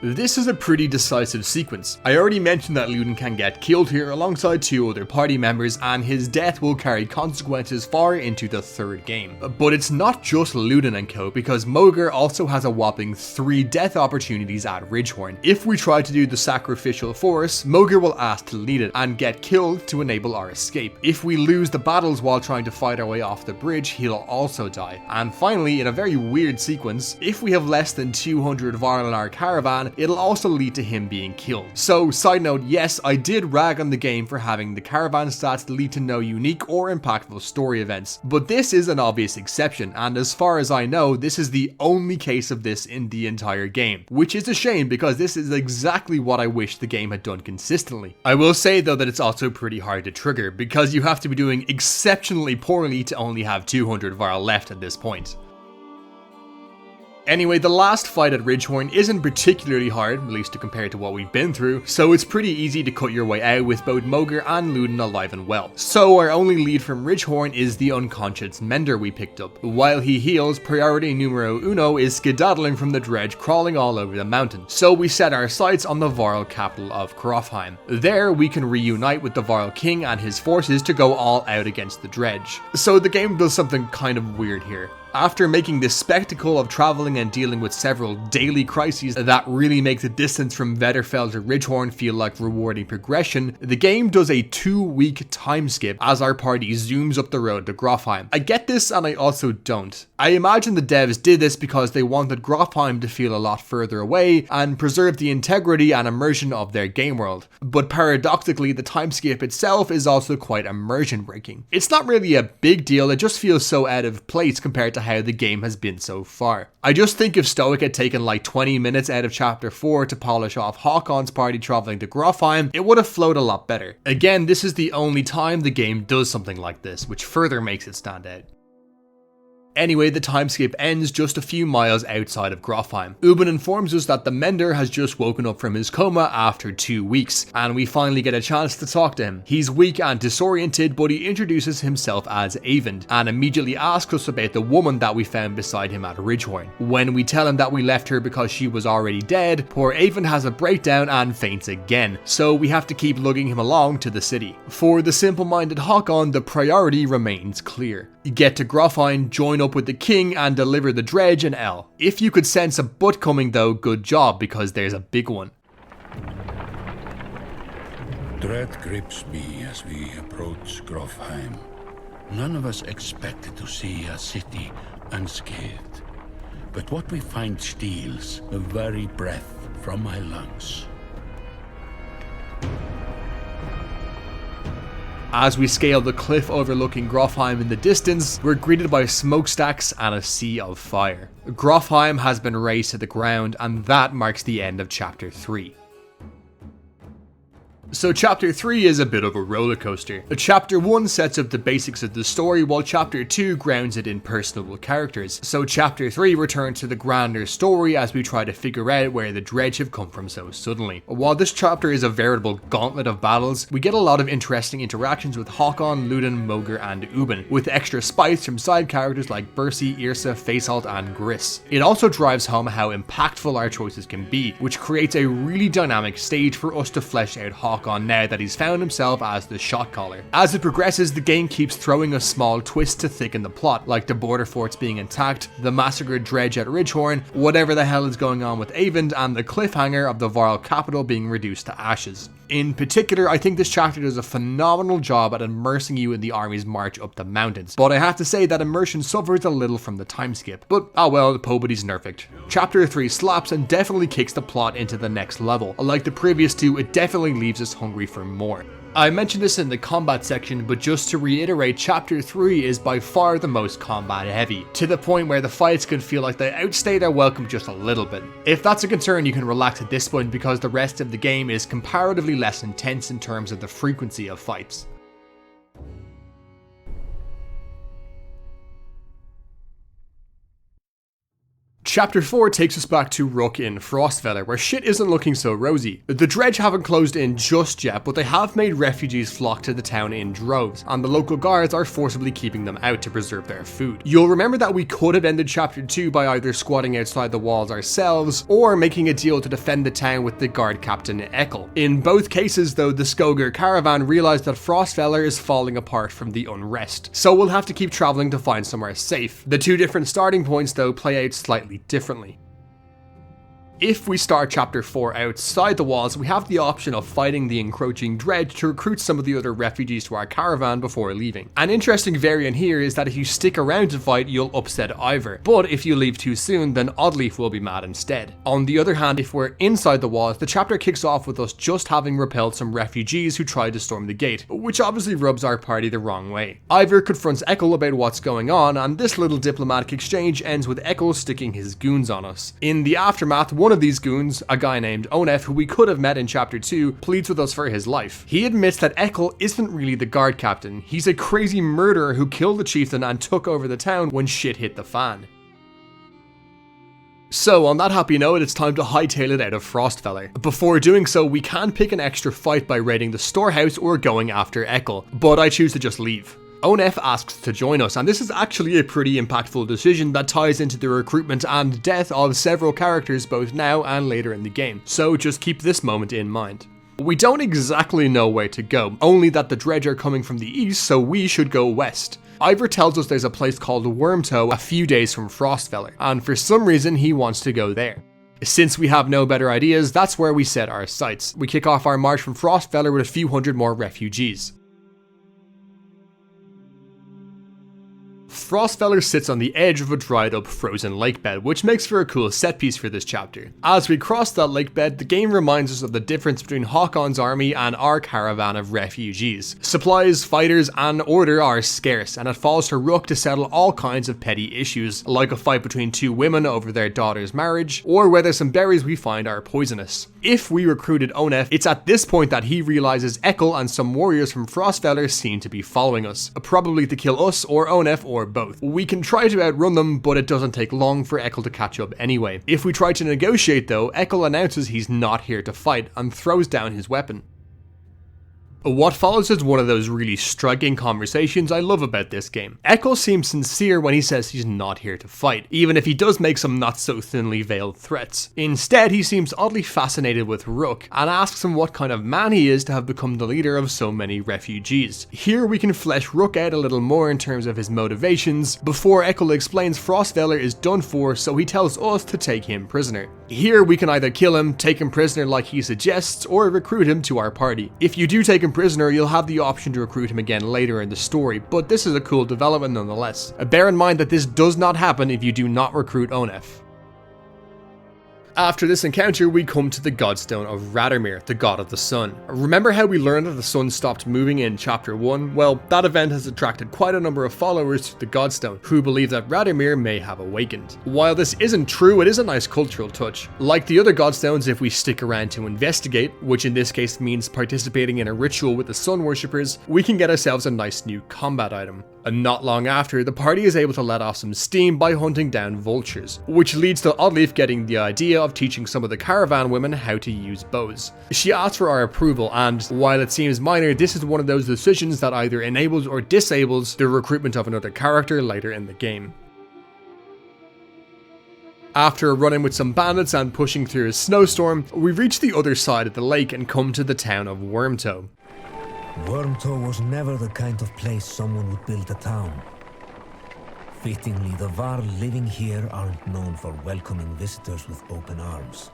This is a pretty decisive sequence. I already mentioned that Ludin can get killed here alongside two other party members, and his death will carry consequences far into the third game. But it's not just Ludin and co, because Moger also has a whopping 3 death opportunities at Ridgehorn. If we try to do the sacrificial force, Moger will ask to lead it and get killed to enable our escape. If we lose the battles while trying to fight our way off the bridge, he'll also die. And finally, in a very weird sequence, if we have less than 200 Varl in our caravan, it'll also lead to him being killed. So, side note, yes, I did rag on the game for having the caravan stats lead to no unique or impactful story events, but this is an obvious exception, and as far as I know, this is the only case of this in the entire game, which is a shame because this is exactly what I wish the game had done consistently. I will say though that it's also pretty hard to trigger, because you have to be doing exceptionally poorly to only have 200 Varl left at this point. Anyway, the last fight at Ridgehorn isn't particularly hard, at least to compare to what we've been through, so it's pretty easy to cut your way out with both Mogr and Luden alive and well. So our only lead from Ridgehorn is the unconscious Mender we picked up. While he heals, priority numero uno is skedaddling from the Dredge crawling all over the mountain. So we set our sights on the Varl capital of Grofheim. There we can reunite with the Varl king and his forces to go all out against the Dredge. So the game does something kind of weird here. After making this spectacle of travelling and dealing with several daily crises that really make the distance from Vetterfell to Ridgehorn feel like rewarding progression, the game does a 2-week time skip as our party zooms up the road to Grofheim. I get this and I also don't. I imagine the devs did this because they wanted Grofheim to feel a lot further away and preserve the integrity and immersion of their game world. But paradoxically, the time skip itself is also quite immersion breaking. It's not really a big deal, it just feels so out of place compared to how the game has been so far. I just think if Stoic had taken like 20 minutes out of chapter 4 to polish off Haakon's party travelling to Grofheim, it would have flowed a lot better. Again, this is the only time the game does something like this, which further makes it stand out. Anyway, the time skip ends just a few miles outside of Grofheim. Ubin informs us that the Mender has just woken up from his coma after 2 weeks, and we finally get a chance to talk to him. He's weak and disoriented, but he introduces himself as Eyvind, and immediately asks us about the woman that we found beside him at Ridgehorn. When we tell him that we left her because she was already dead, poor Eyvind has a breakdown and faints again, so we have to keep lugging him along to the city. For the simple-minded Haakon, the priority remains clear. Get to Grofheim, join up with the king and deliver the Dredge and Earle. If you could sense a but coming though, good job, because there's a big one. Dread grips me as we approach Grofheim. None of us expected to see a city unscathed, but what we find steals the very breath from my lungs. As we scale the cliff overlooking Grofheim in the distance, we're greeted by smokestacks and a sea of fire. Grofheim has been razed to the ground, and that marks the end of chapter 3. So chapter 3 is a bit of a roller coaster. Chapter 1 sets up the basics of the story, while chapter 2 grounds it in personable characters. So chapter 3 returns to the grander story as we try to figure out where the Dredge have come from so suddenly. While this chapter is a veritable gauntlet of battles, we get a lot of interesting interactions with Haakon, Luden, Mogr and Ubin, with extra spice from side characters like Bersi, Yrsa, Facealt and Gris. It also drives home how impactful our choices can be, which creates a really dynamic stage for us to flesh out Haakon now that he's found himself as the shot caller. As it progresses, the game keeps throwing us small twists to thicken the plot, like the border forts being intact, the massacred Dredge at Ridgehorn, whatever the hell is going on with Eyvind, and the cliffhanger of the Varl capital being reduced to ashes. In particular, I think this chapter does a phenomenal job at immersing you in the army's march up the mountains, but I have to say that immersion suffers a little from the time skip. But oh well, nobody's nerfed. Chapter 3 slaps and definitely kicks the plot into the next level. Like the previous two, it definitely leaves us hungry for more. I mentioned this in the combat section, but just to reiterate, chapter 3 is by far the most combat heavy, to the point where the fights can feel like they outstay their welcome just a little bit. If that's a concern, you can relax at this point because the rest of the game is comparatively less intense in terms of the frequency of fights. Chapter 4 takes us back to Rook in Frostfeller, where shit isn't looking so rosy. The Dredge haven't closed in just yet, but they have made refugees flock to the town in droves, and the local guards are forcibly keeping them out to preserve their food. You'll remember that we could have ended chapter 2 by either squatting outside the walls ourselves, or making a deal to defend the town with the guard captain Ekkel. In both cases though, the Skoger caravan realised that Frostfeller is falling apart from the unrest, so we'll have to keep travelling to find somewhere safe. The two different starting points though play out slightly differently. If we start chapter 4 outside the walls, we have the option of fighting the encroaching Dredge to recruit some of the other refugees to our caravan before leaving. An interesting variant here is that if you stick around to fight, you'll upset Ivor, but if you leave too soon, then Oddleif will be mad instead. On the other hand, if we're inside the walls, the chapter kicks off with us just having repelled some refugees who tried to storm the gate, which obviously rubs our party the wrong way. Ivor confronts Ekkel about what's going on, and this little diplomatic exchange ends with Ekkel sticking his goons on us. In the aftermath, one of these goons, a guy named Onef, who we could have met in chapter 2, pleads with us for his life. He admits that Ekkel isn't really the guard captain. He's a crazy murderer who killed the chieftain and took over the town when shit hit the fan. So on that happy note, it's time to hightail it out of Frostfeller. Before doing so, we can pick an extra fight by raiding the storehouse or going after Ekel, but I choose to just leave. Onef asks to join us, and this is actually a pretty impactful decision that ties into the recruitment and death of several characters both now and later in the game, so just keep this moment in mind. We don't exactly know where to go, only that the Dredge are coming from the east, so we should go west. Ivor tells us there's a place called Wormtoe a few days from Frostfeller, and for some reason he wants to go there. Since we have no better ideas, that's where we set our sights. We kick off our march from Frostfeller with a few hundred more refugees. Frostfeller sits on the edge of a dried up frozen lake bed, which makes for a cool set piece for this chapter. As we cross that lake bed, the game reminds us of the difference between Hakon's army and our caravan of refugees. Supplies, fighters, and order are scarce, and it falls to Rook to settle all kinds of petty issues, like a fight between two women over their daughter's marriage, or whether some berries we find are poisonous. If we recruited Onef, it's at this point that he realizes Ekel and some warriors from Frostfeller seem to be following us, probably to kill us or Onef or both. We can try to outrun them, but it doesn't take long for Ekel to catch up anyway. If we try to negotiate though, Ekel announces he's not here to fight and throws down his weapon. What follows is one of those really striking conversations I love about this game. Ekel seems sincere when he says he's not here to fight, even if he does make some not so thinly veiled threats. Instead, he seems oddly fascinated with Rook, and asks him what kind of man he is to have become the leader of so many refugees. Here we can flesh Rook out a little more in terms of his motivations, before Ekel explains Frostfeller is done for, so he tells us to take him prisoner. Here we can either kill him, take him prisoner like he suggests, or recruit him to our party. If you do take him prisoner, you'll have the option to recruit him again later in the story, but this is a cool development nonetheless. Bear in mind that this does not happen if you do not recruit Onef. After this encounter, we come to the Godstone of Radomir, the god of the sun. Remember how we learned that the sun stopped moving in chapter 1? Well, that event has attracted quite a number of followers to the Godstone, who believe that Radomir may have awakened. While this isn't true, it is a nice cultural touch. Like the other Godstones, if we stick around to investigate, which in this case means participating in a ritual with the sun worshippers, we can get ourselves a nice new combat item. And not long after, the party is able to let off some steam by hunting down vultures, which leads to Oddleif getting the idea of teaching some of the caravan women how to use bows. She asks for our approval, and while it seems minor, this is one of those decisions that either enables or disables the recruitment of another character later in the game. After a run-in with some bandits and pushing through a snowstorm, we reach the other side of the lake and come to the town of Wormtoe. Wormtoe was never the kind of place someone would build a town. Fittingly, the Varl living here aren't known for welcoming visitors with open arms.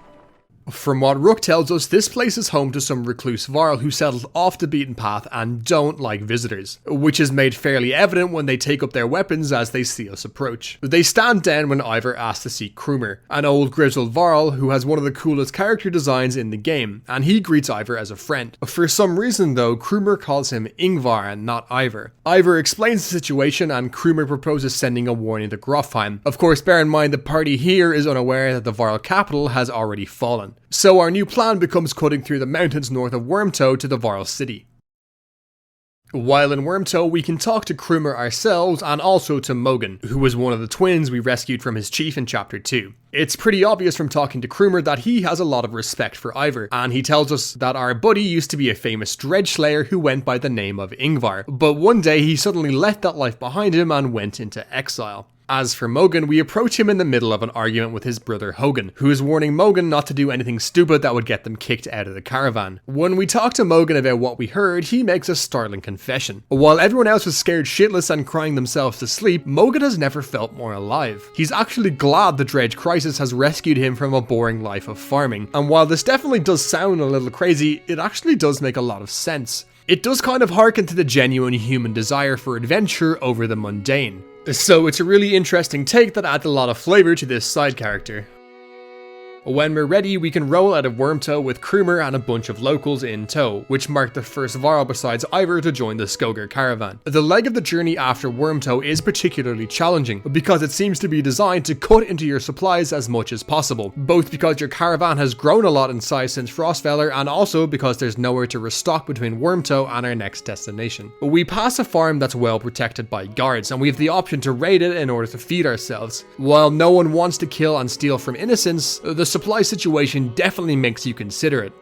From what Rook tells us, this place is home to some recluse Varl who settled off the beaten path and don't like visitors, which is made fairly evident when they take up their weapons as they see us approach. They stand down when Ivor asks to see Krumer, an old grizzled Varl who has one of the coolest character designs in the game, and he greets Ivor as a friend. For some reason though, Krumer calls him Ingvar and not Ivor. Ivor explains the situation and Krumer proposes sending a warning to Grofheim. Of course, bear in mind the party here is unaware that the Varl capital has already fallen. So our new plan becomes cutting through the mountains north of Wormtoe to the Varl city. While in Wormtoe, we can talk to Krumer ourselves and also to Mogan, who was one of the twins we rescued from his chief in chapter 2. It's pretty obvious from talking to Krumer that he has a lot of respect for Ivor, and he tells us that our buddy used to be a famous Dredge slayer who went by the name of Ingvar, but one day he suddenly left that life behind him and went into exile. As for Mogan, we approach him in the middle of an argument with his brother Hogan, who is warning Mogan not to do anything stupid that would get them kicked out of the caravan. When we talk to Mogan about what we heard, he makes a startling confession. While everyone else was scared shitless and crying themselves to sleep, Mogan has never felt more alive. He's actually glad the Dredge crisis has rescued him from a boring life of farming, and while this definitely does sound a little crazy, it actually does make a lot of sense. It does kind of harken to the genuine human desire for adventure over the mundane. So it's a really interesting take that adds a lot of flavour to this side character. When we're ready, we can roll out of Wormtow with Krumer and a bunch of locals in tow, which marked the first Varl besides Ivor to join the Skogar caravan. The leg of the journey after Wormtow is particularly challenging, because it seems to be designed to cut into your supplies as much as possible, both because your caravan has grown a lot in size since Frostfeller, and also because there's nowhere to restock between Wormtow and our next destination. We pass a farm that's well protected by guards, and we have the option to raid it in order to feed ourselves. While no one wants to kill and steal from innocents, the supply situation definitely makes you consider it.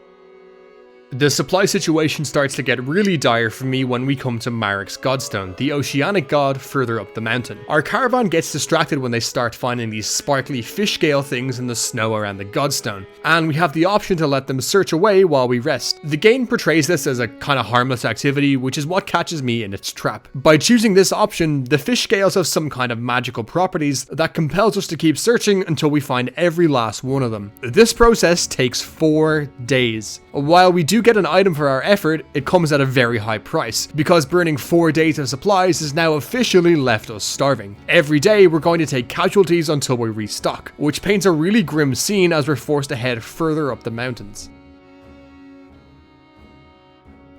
The supply situation starts to get really dire for me when we come to Marek's Godstone, the oceanic god further up the mountain. Our caravan gets distracted when they start finding these sparkly fish scale things in the snow around the Godstone, and we have the option to let them search away while we rest. The game portrays this as a kind of harmless activity, which is what catches me in its trap. By choosing this option, the fish scales have some kind of magical properties that compels us to keep searching until we find every last one of them. This process takes 4 days. While we do get an item for our effort, it comes at a very high price, because burning 4 days of supplies has now officially left us starving. Every day we're going to take casualties until we restock, which paints a really grim scene as we're forced to head further up the mountains.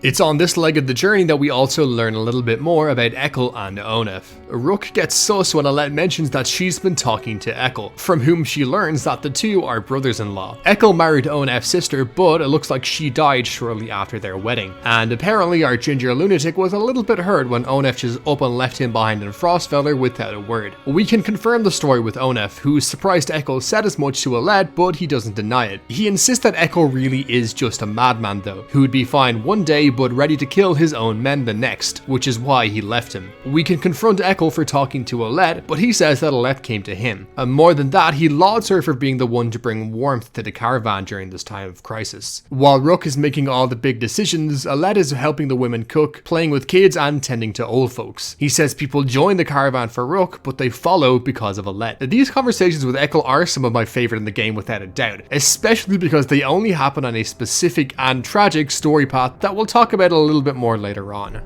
It's on this leg of the journey that we also learn a little bit more about Ekel and Onef. Rook gets sus when Alette mentions that she's been talking to Ekel, from whom she learns that the two are brothers-in-law. Ekel married Onef's sister, but it looks like she died shortly after their wedding, and apparently our ginger lunatic was a little bit hurt when Onef just up and left him behind in Frostfeller without a word. We can confirm the story with Onef, who's surprised Ekel said as much to Alette, but he doesn't deny it. He insists that Ekel really is just a madman though, who would be fine one day but ready to kill his own men the next, which is why he left him. We can confront Ekel for talking to Alette, but he says that Alette came to him. And more than that, he lauds her for being the one to bring warmth to the caravan during this time of crisis. While Rook is making all the big decisions, Alette is helping the women cook, playing with kids and tending to old folks. He says people join the caravan for Rook, but they follow because of Alette. These conversations with Ekel are some of my favourite in the game without a doubt, especially because they only happen on a specific and tragic story path that we'll talk about a little bit more later on.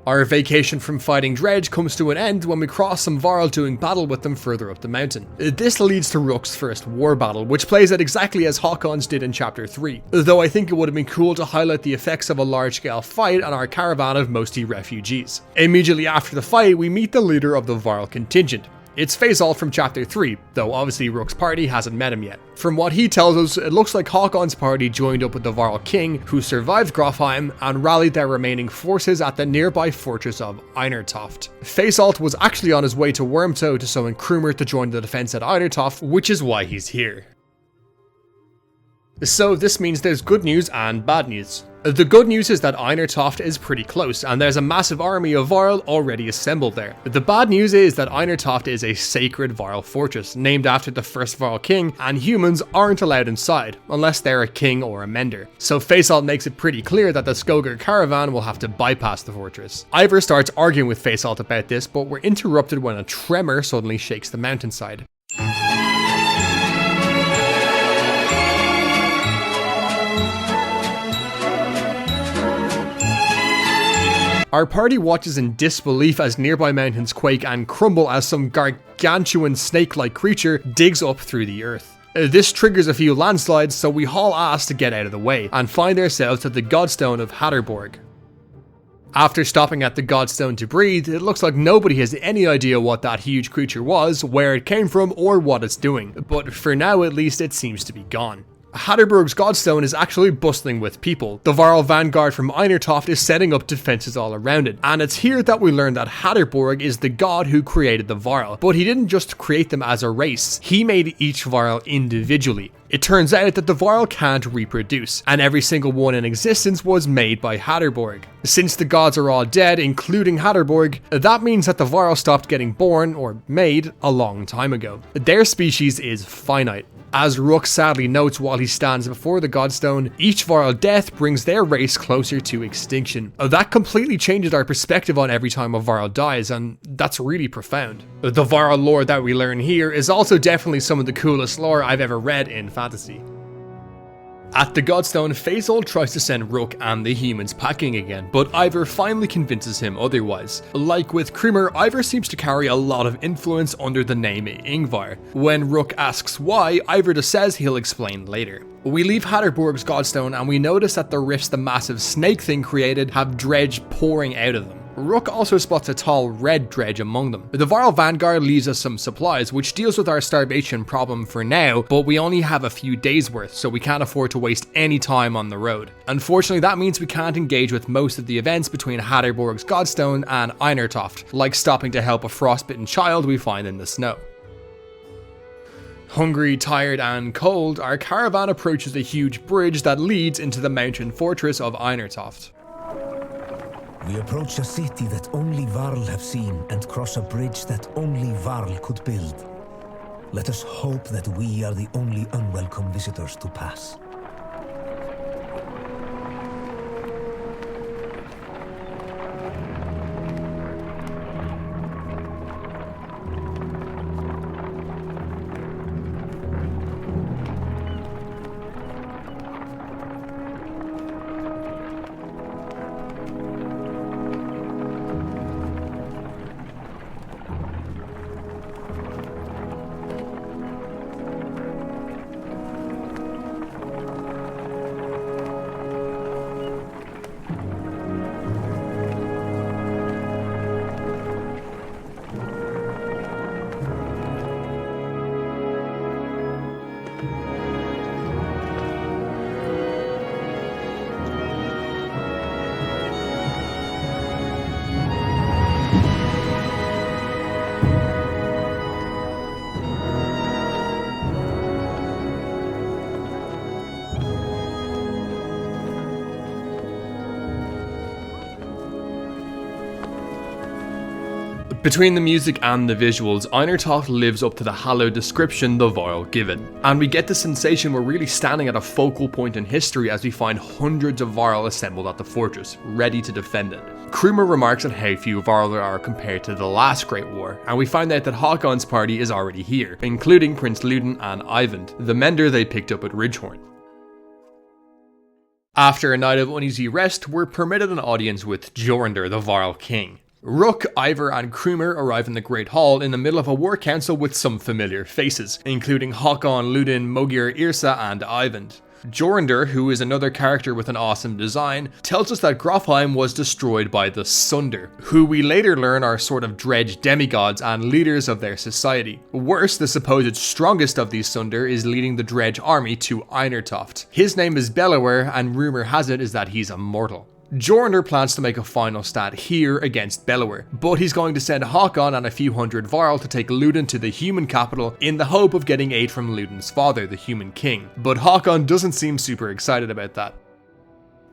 Our vacation from fighting Dredge comes to an end when we cross some Varl doing battle with them further up the mountain. This leads to Rook's first war battle, which plays out exactly as Hakon's did in chapter 3, though I think it would have been cool to highlight the effects of a large-scale fight on our caravan of mostly refugees. Immediately after the fight, we meet the leader of the Varl contingent. It's Faisal from chapter 3, though obviously Rook's party hasn't met him yet. From what he tells us, it looks like Hakon's party joined up with the Varl king, who survived Grofheim, and rallied their remaining forces at the nearby fortress of Einertoft. Faisal was actually on his way to Wormtow to summon Krumer to join the defense at Einertoft, which is why he's here. So this means there's good news and bad news. The good news is that Einertoft is pretty close, and there's a massive army of Varl already assembled there. The bad news is that Einertoft is a sacred Varl fortress, named after the first Varl king, and humans aren't allowed inside, unless they're a king or a mender. So Faisal makes it pretty clear that the Skogar caravan will have to bypass the fortress. Ivor starts arguing with Faisal about this, but we're interrupted when a tremor suddenly shakes the mountainside. Our party watches in disbelief as nearby mountains quake and crumble as some gargantuan snake-like creature digs up through the earth. This triggers a few landslides, so we haul ass to get out of the way, and find ourselves at the Godstone of Hatterborg. After stopping at the Godstone to breathe, it looks like nobody has any idea what that huge creature was, where it came from, or what it's doing, but for now at least it seems to be gone. Hatterborg's Godstone is actually bustling with people. The Varl vanguard from Einertoft is setting up defenses all around it, and it's here that we learn that Hatterborg is the god who created the Varl, but he didn't just create them as a race, he made each Varl individually. It turns out that the Varl can't reproduce, and every single one in existence was made by Hatterborg. Since the gods are all dead, including Hatterborg, that means that the Varl stopped getting born, or made, a long time ago. Their species is finite. As Rook sadly notes while he stands before the Godstone, each Varl death brings their race closer to extinction. That completely changes our perspective on every time a Varl dies, and that's really profound. The Varl lore that we learn here is also definitely some of the coolest lore I've ever read in fantasy. At the Godstone, Faisal tries to send Rook and the humans packing again, but Eivor finally convinces him otherwise. Like with Krumer, Eivor seems to carry a lot of influence under the name Ingvar. When Rook asks why, Eivor just says he'll explain later. We leave Hatterborg's Godstone and we notice that the rifts the massive snake thing created have Dredge pouring out of them. Rook also spots a tall red Dredge among them. The Viral Vanguard leaves us some supplies, which deals with our starvation problem for now, but we only have a few days worth, so we can't afford to waste any time on the road. Unfortunately, that means we can't engage with most of the events between Hatterborg's Godstone and Einertoft, like stopping to help a frostbitten child we find in the snow. Hungry, tired, and cold, our caravan approaches a huge bridge that leads into the mountain fortress of Einertoft. We approach a city that only Varl have seen and cross a bridge that only Varl could build. Let us hope that we are the only unwelcome visitors to pass. Between the music and the visuals, Einertoft lives up to the hallowed description the Viral give it, and we get the sensation we're really standing at a focal point in history as we find hundreds of Viral assembled at the fortress, ready to defend it. Krumer remarks on how few Viral there are compared to the last Great War, and we find out that Hakon's party is already here, including Prince Ludin and Eyvind, the mender they picked up at Ridgehorn. After a night of uneasy rest, we're permitted an audience with Jorundr, the Viral king. Rook, Eivor, and Krumer arrive in the Great Hall in the middle of a war council with some familiar faces, including Hakon, Ludin, Mogir, Yrsa, and Eyvind. Jorundr, who is another character with an awesome design, tells us that Grofheim was destroyed by the Sunder, who we later learn are sort of Dredge demigods and leaders of their society. Worse, the supposed strongest of these Sunder is leading the Dredge army to Einertoft. His name is Bioware, and rumour has it is that he's immortal. Jorundr plans to make a final stand here against Bioware, but he's going to send Hakon and a few hundred Viral to take Ludin to the human capital in the hope of getting aid from Ludin's father, the human king. But Hakon doesn't seem super excited about that.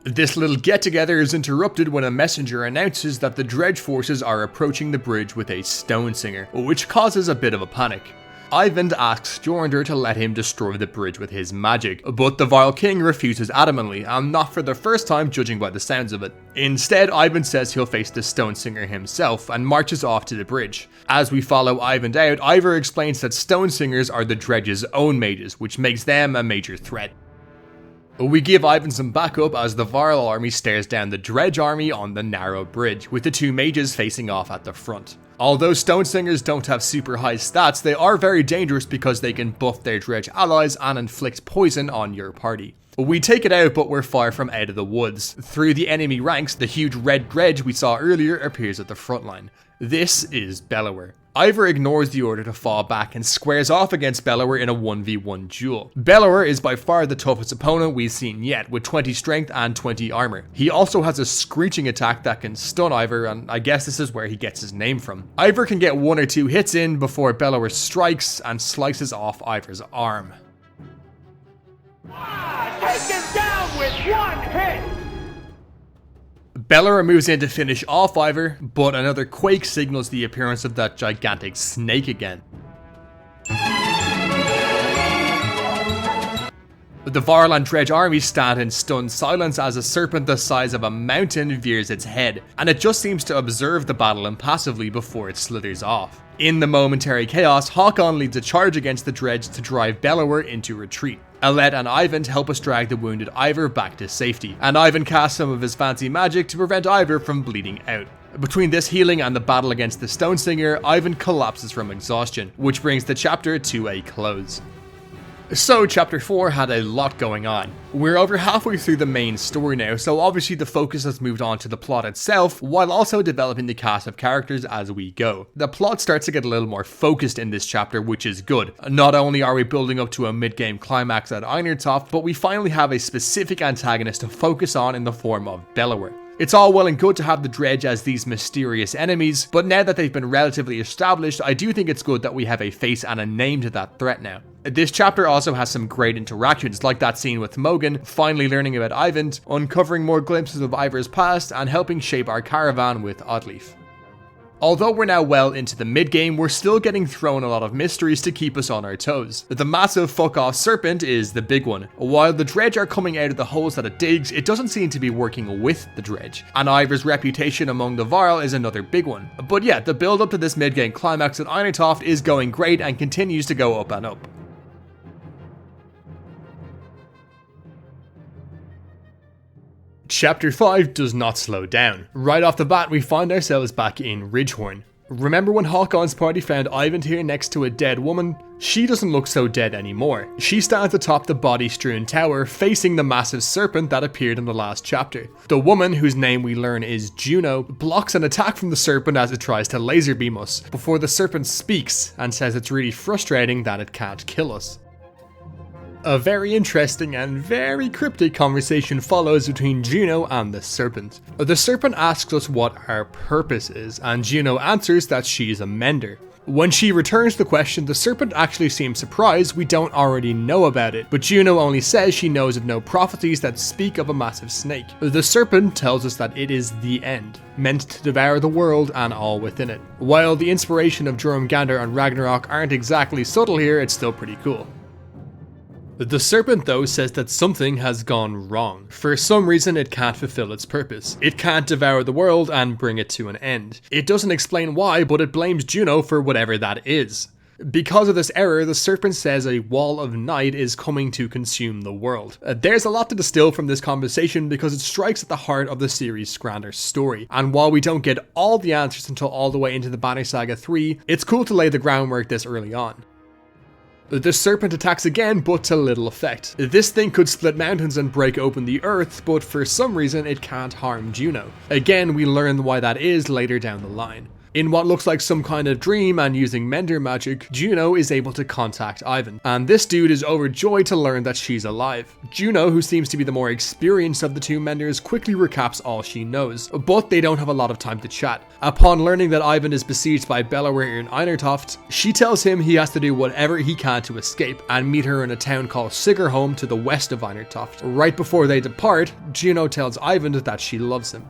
This little get-together is interrupted when a messenger announces that the Dredge forces are approaching the bridge with a stone singer, which causes a bit of a panic. Eyvind asks Jorundr to let him destroy the bridge with his magic, but the Viral King refuses adamantly, and not for the first time judging by the sounds of it. Instead, Eyvind says he'll face the Stone Singer himself, and marches off to the bridge. As we follow Eyvind out, Eivor explains that Stone Singers are the Dredge's own mages, which makes them a major threat. We give Eyvind some backup as the Viral army stares down the Dredge army on the narrow bridge, with the two mages facing off at the front. Although Stone Singers don't have super high stats, they are very dangerous because they can buff their Dredge allies and inflict poison on your party. We take it out, but we're far from out of the woods. Through the enemy ranks, the huge red Dredge we saw earlier appears at the front line. This is Bioware. Eivor ignores the order to fall back and squares off against Bioware in a 1v1 duel. Bioware is by far the toughest opponent we've seen yet, with 20 strength and 20 armor. He also has a screeching attack that can stun Eivor, and I guess this is where he gets his name from. Eivor can get 1 or 2 hits in before Bioware strikes and slices off Eivor's arm. Take him down with 1 hit! Bioware moves in to finish off Eivor, but another quake signals the appearance of that gigantic snake again. The Viral and Dredge armies stand in stunned silence as a serpent the size of a mountain veers its head, and it just seems to observe the battle impassively before it slithers off. In the momentary chaos, Hakon leads a charge against the Dredge to drive Bioware into retreat. Alette and Eyvind help us drag the wounded Ivor back to safety, and Eyvind casts some of his fancy magic to prevent Ivor from bleeding out. Between this healing and the battle against the Stone Singer, Eyvind collapses from exhaustion, which brings the chapter to a close. So chapter 4 had a lot going on. We're over halfway through the main story now, so obviously the focus has moved on to the plot itself, while also developing the cast of characters as we go. The plot starts to get a little more focused in this chapter, which is good. Not only are we building up to a mid-game climax at Einartoft, but we finally have a specific antagonist to focus on in the form of Bioware. It's all well and good to have the Dredge as these mysterious enemies, but now that they've been relatively established, I do think it's good that we have a face and a name to that threat now. This chapter also has some great interactions, like that scene with Mojang, finally learning about Eyvind, uncovering more glimpses of Ivor's past, and helping shape our caravan with Oddleif. Although we're now well into the mid-game, we're still getting thrown a lot of mysteries to keep us on our toes. The massive fuck-off serpent is the big one. While the Dredge are coming out of the holes that it digs, it doesn't seem to be working with the Dredge. And Ivor's reputation among the Varl is another big one. But yeah, the build up to this mid-game climax at Einartoft is going great and continues to go up and up. Chapter 5 does not slow down. Right off the bat, we find ourselves back in Ridgehorn. Remember when Hakon's party found Eyvind here next to a dead woman? She doesn't look so dead anymore. She stands atop the body-strewn tower, facing the massive serpent that appeared in the last chapter. The woman, whose name we learn is Juno, blocks an attack from the serpent as it tries to laser beam us, before the serpent speaks and says it's really frustrating that it can't kill us. A very interesting and very cryptic conversation follows between Juno and the serpent. The serpent asks us what our purpose is, and Juno answers that she's a mender. When she returns the question, the serpent actually seems surprised we don't already know about it, but Juno only says she knows of no prophecies that speak of a massive snake. The serpent tells us that it is the end, meant to devour the world and all within it. While the inspiration of Jormungandr and Ragnarok aren't exactly subtle here, it's still pretty cool. The serpent though says that something has gone wrong. For some reason it can't fulfill its purpose. It can't devour the world and bring it to an end. It doesn't explain why, but it blames Juno for whatever that is. Because of this error, the serpent says a wall of night is coming to consume the world. There's a lot to distill from this conversation because it strikes at the heart of the series' grander story. And while we don't get all the answers until all the way into the Banner Saga 3, it's cool to lay the groundwork this early on. The serpent attacks again, but to little effect. This thing could split mountains and break open the earth, but for some reason it can't harm Juno. Again, we learn why that is later down the line. In what looks like some kind of dream and using mender magic, Juno is able to contact Eyvind, and this dude is overjoyed to learn that she's alive. Juno, who seems to be the more experienced of the two menders, quickly recaps all she knows, but they don't have a lot of time to chat. Upon learning that Eyvind is besieged by Bioware in Einartoft, she tells him he has to do whatever he can to escape, and meet her in a town called Sigerholm to the west of Einartoft. Right before they depart, Juno tells Eyvind that she loves him.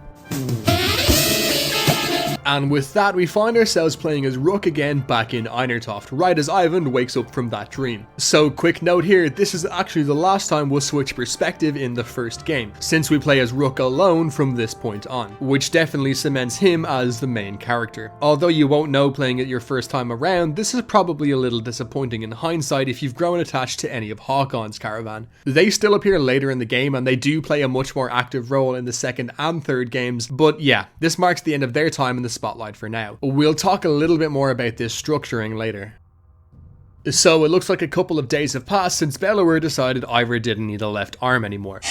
And with that, we find ourselves playing as Rook again back in Einartoft, right as Eyvind wakes up from that dream. So quick note here, this is actually the last time we'll switch perspective in the first game, since we play as Rook alone from this point on, which definitely cements him as the main character. Although you won't know playing it your first time around, this is probably a little disappointing in hindsight if you've grown attached to any of Hakon's caravan. They still appear later in the game and they do play a much more active role in the second and third games, but yeah, this marks the end of their time in the spotlight for now. We'll talk a little bit more about this structuring later. So it looks like a couple of days have passed since Bioware decided Ivor didn't need a left arm anymore.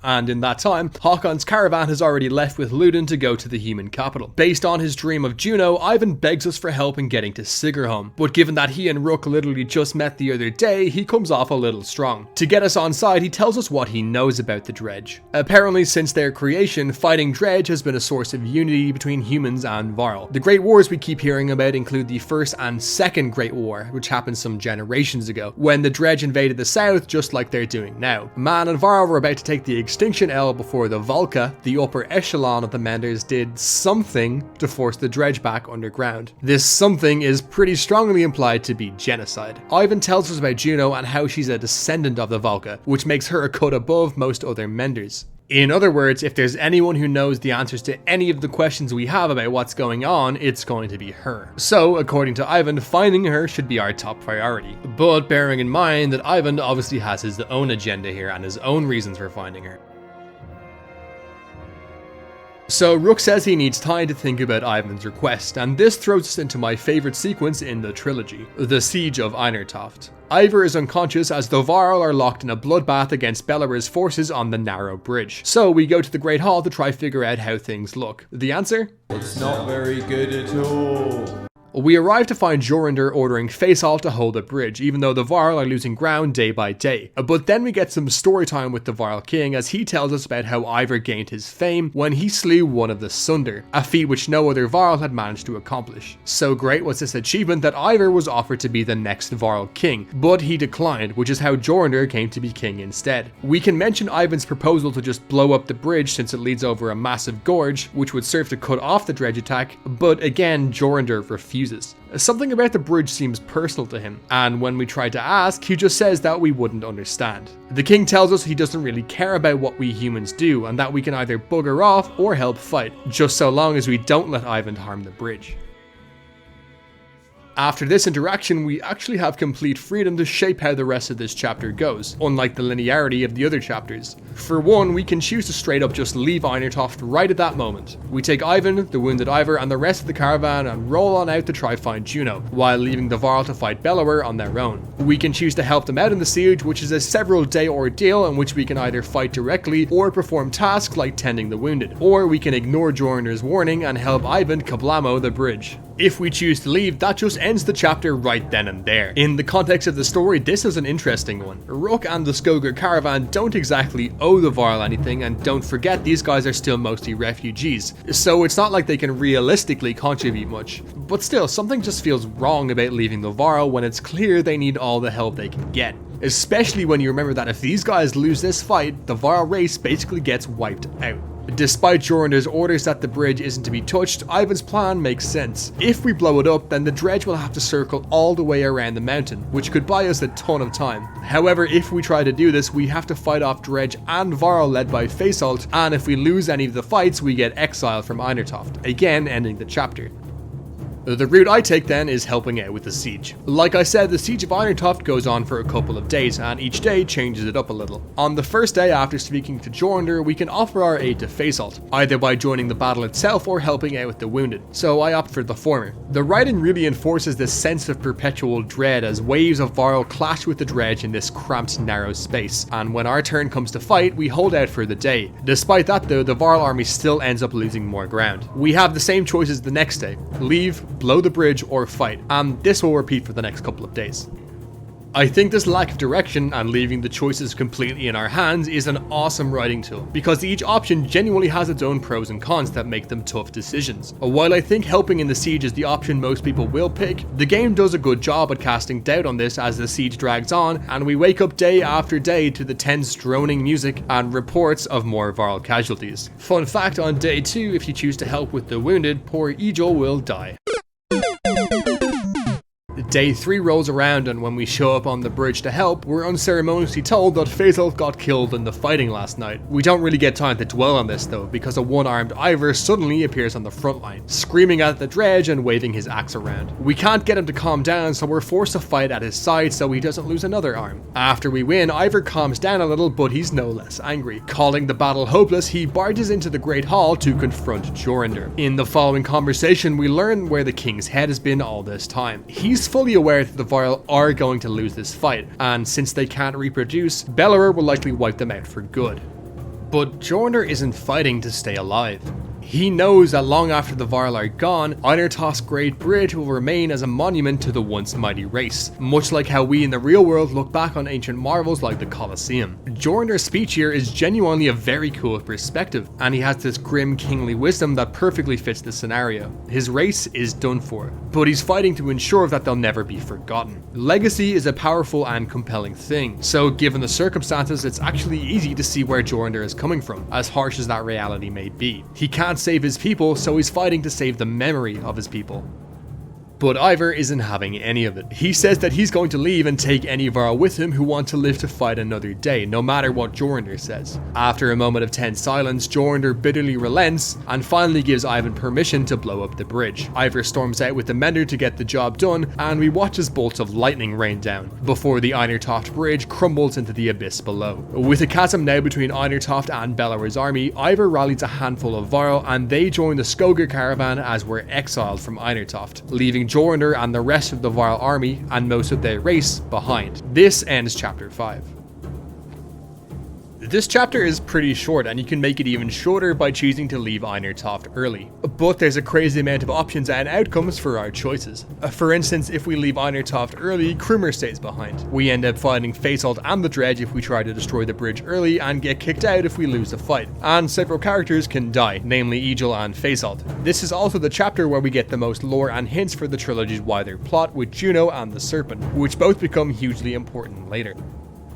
And in that time, Hakon's caravan has already left with Ludin to go to the human capital. Based on his dream of Juno, Eyvind begs us for help in getting to Sigerholm, but given that he and Rook literally just met the other day, he comes off a little strong. To get us on side, he tells us what he knows about the Dredge. Apparently, since their creation, fighting Dredge has been a source of unity between humans and Varl. The Great Wars we keep hearing about include the First and Second Great War, which happened some generations ago, when the Dredge invaded the south just like they're doing now. Man and Varl were about to take the Extinction L before the Valka, the upper echelon of the Menders, did something to force the Dredge back underground. This something is pretty strongly implied to be genocide. Eyvind tells us about Juno and how she's a descendant of the Valka, which makes her a cut above most other Menders. In other words, if there's anyone who knows the answers to any of the questions we have about what's going on, it's going to be her. So, according to Eyvind, finding her should be our top priority. But bearing in mind that Eyvind obviously has his own agenda here and his own reasons for finding her. So Rook says he needs time to think about Eyvind's request, and this throws us into my favourite sequence in the trilogy, the Siege of Einartoft. Ivar is unconscious as the Varl are locked in a bloodbath against Belaru's forces on the narrow bridge. So we go to the Great Hall to try figure out how things look. The answer? It's not very good at all. We arrive to find Jorundir ordering Faisal to hold the bridge, even though the Varl are losing ground day by day. But then we get some story time with the Varl King as he tells us about how Ivar gained his fame when he slew one of the Sunder, a feat which no other Varl had managed to accomplish. So great was this achievement that Ivar was offered to be the next Varl King, but he declined, which is how Jorundir came to be king instead. We can mention Eyvind's proposal to just blow up the bridge since it leads over a massive gorge, which would serve to cut off the Dredge attack, but again Jorundir refuses. Something about the bridge seems personal to him, and when we try to ask, he just says that we wouldn't understand. The king tells us he doesn't really care about what we humans do, and that we can either bugger off or help fight, just so long as we don't let Eyvind harm the bridge. After this interaction, we actually have complete freedom to shape how the rest of this chapter goes, unlike the linearity of the other chapters. For one, we can choose to straight up just leave Einartoft right at that moment. We take Eyvind, the wounded Ivar, and the rest of the caravan and roll on out to try find Juno, while leaving the Varl to fight Bellower on their own. We can choose to help them out in the siege, which is a several day ordeal in which we can either fight directly or perform tasks like tending the wounded, or we can ignore Jorundir's warning and help Eyvind kablamo the bridge. If we choose to leave, that just ends the chapter right then and there. In the context of the story, this is an interesting one. Rook and the Skogar caravan don't exactly owe the Varl anything, and don't forget these guys are still mostly refugees, so it's not like they can realistically contribute much. But still, something just feels wrong about leaving the Varl when it's clear they need all the help they can get. Especially when you remember that if these guys lose this fight, the Varl race basically gets wiped out. Despite Jorundir's orders that the bridge isn't to be touched, Eyvind's plan makes sense. If we blow it up, then the Dredge will have to circle all the way around the mountain, which could buy us a ton of time. However, if we try to do this, we have to fight off Dredge and Varl led by Faisal, and if we lose any of the fights, we get exiled from Einartoft, again ending the chapter. The route I take then is helping out with the siege. Like I said, the siege of Einartoft goes on for a couple of days, and each day changes it up a little. On the first day after speaking to Jorundir, we can offer our aid to Faisal, either by joining the battle itself or helping out with the wounded, so I opt for the former. The writing really enforces this sense of perpetual dread as waves of Varl clash with the Dredge in this cramped, narrow space, and when our turn comes to fight, we hold out for the day. Despite that though, the Varl army still ends up losing more ground. We have the same choices the next day: leave, blow the bridge, or fight, and this will repeat for the next couple of days. I think this lack of direction and leaving the choices completely in our hands is an awesome writing tool, because each option genuinely has its own pros and cons that make them tough decisions. While I think helping in the siege is the option most people will pick, the game does a good job at casting doubt on this as the siege drags on, and we wake up day after day to the tense droning music and reports of more Varl casualties. Fun fact, on day 2, if you choose to help with the wounded, poor Egil will die. Day 3 rolls around, and when we show up on the bridge to help, we're unceremoniously told that Faisal got killed in the fighting last night. We don't really get time to dwell on this though, because a one-armed Ivar suddenly appears on the front line, screaming at the Dredge and waving his axe around. We can't get him to calm down, so we're forced to fight at his side so he doesn't lose another arm. After we win, Ivar calms down a little, but he's no less angry. Calling the battle hopeless, he barges into the Great Hall to confront Jorundir. In the following conversation, we learn where the king's head has been all this time. He's fully aware that the Varl are going to lose this fight, and since they can't reproduce, Bellower will likely wipe them out for good. But Jorundir isn't fighting to stay alive. He knows that long after the Varl are gone, Einartoft's Great Bridge will remain as a monument to the once mighty race, much like how we in the real world look back on ancient marvels like the Colosseum. Jorundir's speech here is genuinely a very cool perspective, and he has this grim kingly wisdom that perfectly fits the scenario. His race is done for, but he's fighting to ensure that they'll never be forgotten. Legacy is a powerful and compelling thing, so given the circumstances, it's actually easy to see where Jorundir is coming from, as harsh as that reality may be. He can't save his people, so he's fighting to save the memory of his people. But Eivor isn't having any of it. He says that he's going to leave and take any Varl with him who want to live to fight another day, no matter what Jorundr says. After a moment of tense silence, Jorundr bitterly relents and finally gives Eyvind permission to blow up the bridge. Eivor storms out with the mender to get the job done, and we watch as bolts of lightning rain down, before the Einartoft bridge crumbles into the abyss below. With a chasm now between Einartoft and Belowar's army, Eivor rallies a handful of Varl and they join the Skogar caravan as we're exiled from Einartoft, leaving Jorundr and the rest of the Varl army and most of their race behind. This ends chapter 5. This chapter is pretty short, and you can make it even shorter by choosing to leave Einartoft early. But there's a crazy amount of options and outcomes for our choices. For instance, if we leave Einartoft early, Krumr stays behind. We end up fighting Fasolt and the Dredge if we try to destroy the bridge early, and get kicked out if we lose the fight. And several characters can die, namely Egil and Fasolt. This is also the chapter where we get the most lore and hints for the trilogy's wider plot with Juno and the Serpent, which both become hugely important later.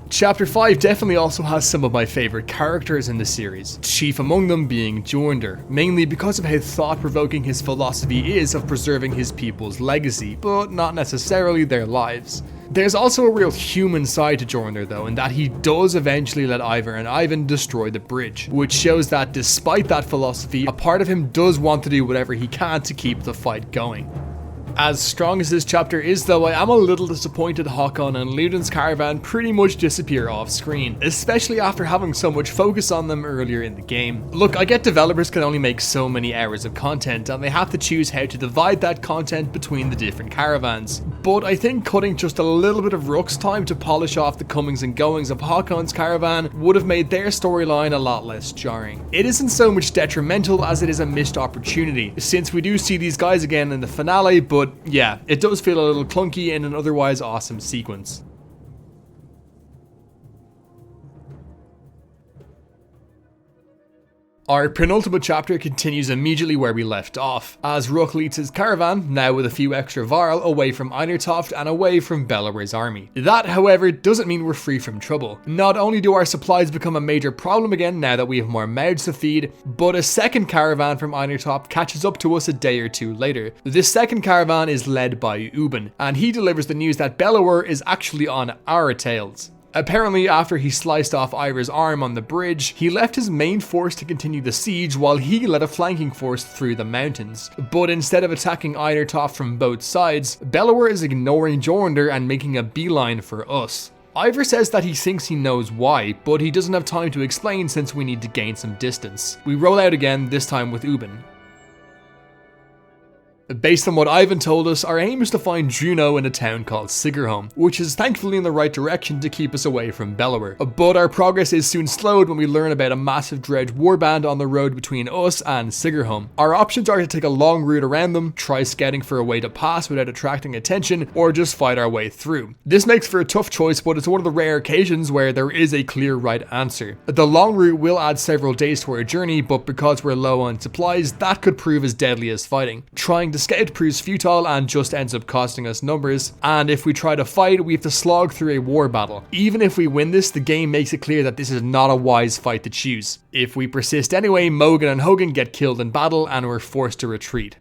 Chapter 5 definitely also has some of my favourite characters in the series, chief among them being Jorundr, mainly because of how thought-provoking his philosophy is of preserving his people's legacy, but not necessarily their lives. There's also a real human side to Jorundr though, in that he does eventually let Eivor and Eyvind destroy the bridge, which shows that despite that philosophy, a part of him does want to do whatever he can to keep the fight going. As strong as this chapter is though, I am a little disappointed Håkon and Ludin's caravan pretty much disappear off screen, especially after having so much focus on them earlier in the game. Look, I get developers can only make so many hours of content and they have to choose how to divide that content between the different caravans, but I think cutting just a little bit of Rook's time to polish off the comings and goings of Håkon's caravan would have made their storyline a lot less jarring. It isn't so much detrimental as it is a missed opportunity, since we do see these guys again in the finale, but yeah, it does feel a little clunky in an otherwise awesome sequence. Our penultimate chapter continues immediately where we left off, as Rook leads his caravan, now with a few extra Varl, away from Einartoft and away from Belowar's army. That, however, doesn't mean we're free from trouble. Not only do our supplies become a major problem again now that we have more mouths to feed, but a second caravan from Einartoft catches up to us a day or two later. This second caravan is led by Ubin, and he delivers the news that Belowar is actually on our tails. Apparently, after he sliced off Eivor's arm on the bridge, he left his main force to continue the siege while he led a flanking force through the mountains. But instead of attacking Einartoft from both sides, Belowar is ignoring Jorundr and making a beeline for us. Eivor says that he thinks he knows why, but he doesn't have time to explain since we need to gain some distance. We roll out again, this time with Ubin. Based on what Eyvind told us, our aim is to find Juno in a town called Sigrholm, which is thankfully in the right direction to keep us away from Belowar. But our progress is soon slowed when we learn about a massive Dredge warband on the road between us and Sigrholm. Our options are to take a long route around them, try scouting for a way to pass without attracting attention, or just fight our way through. This makes for a tough choice, but it's one of the rare occasions where there is a clear right answer. The long route will add several days to our journey, but because we're low on supplies, that could prove as deadly as fighting. Trying to scout proves futile and just ends up costing us numbers, and if we try to fight, we have to slog through a war battle. Even if we win this, the game makes it clear that this is not a wise fight to choose. If we persist anyway, Mogan and Hogan get killed in battle and we're forced to retreat.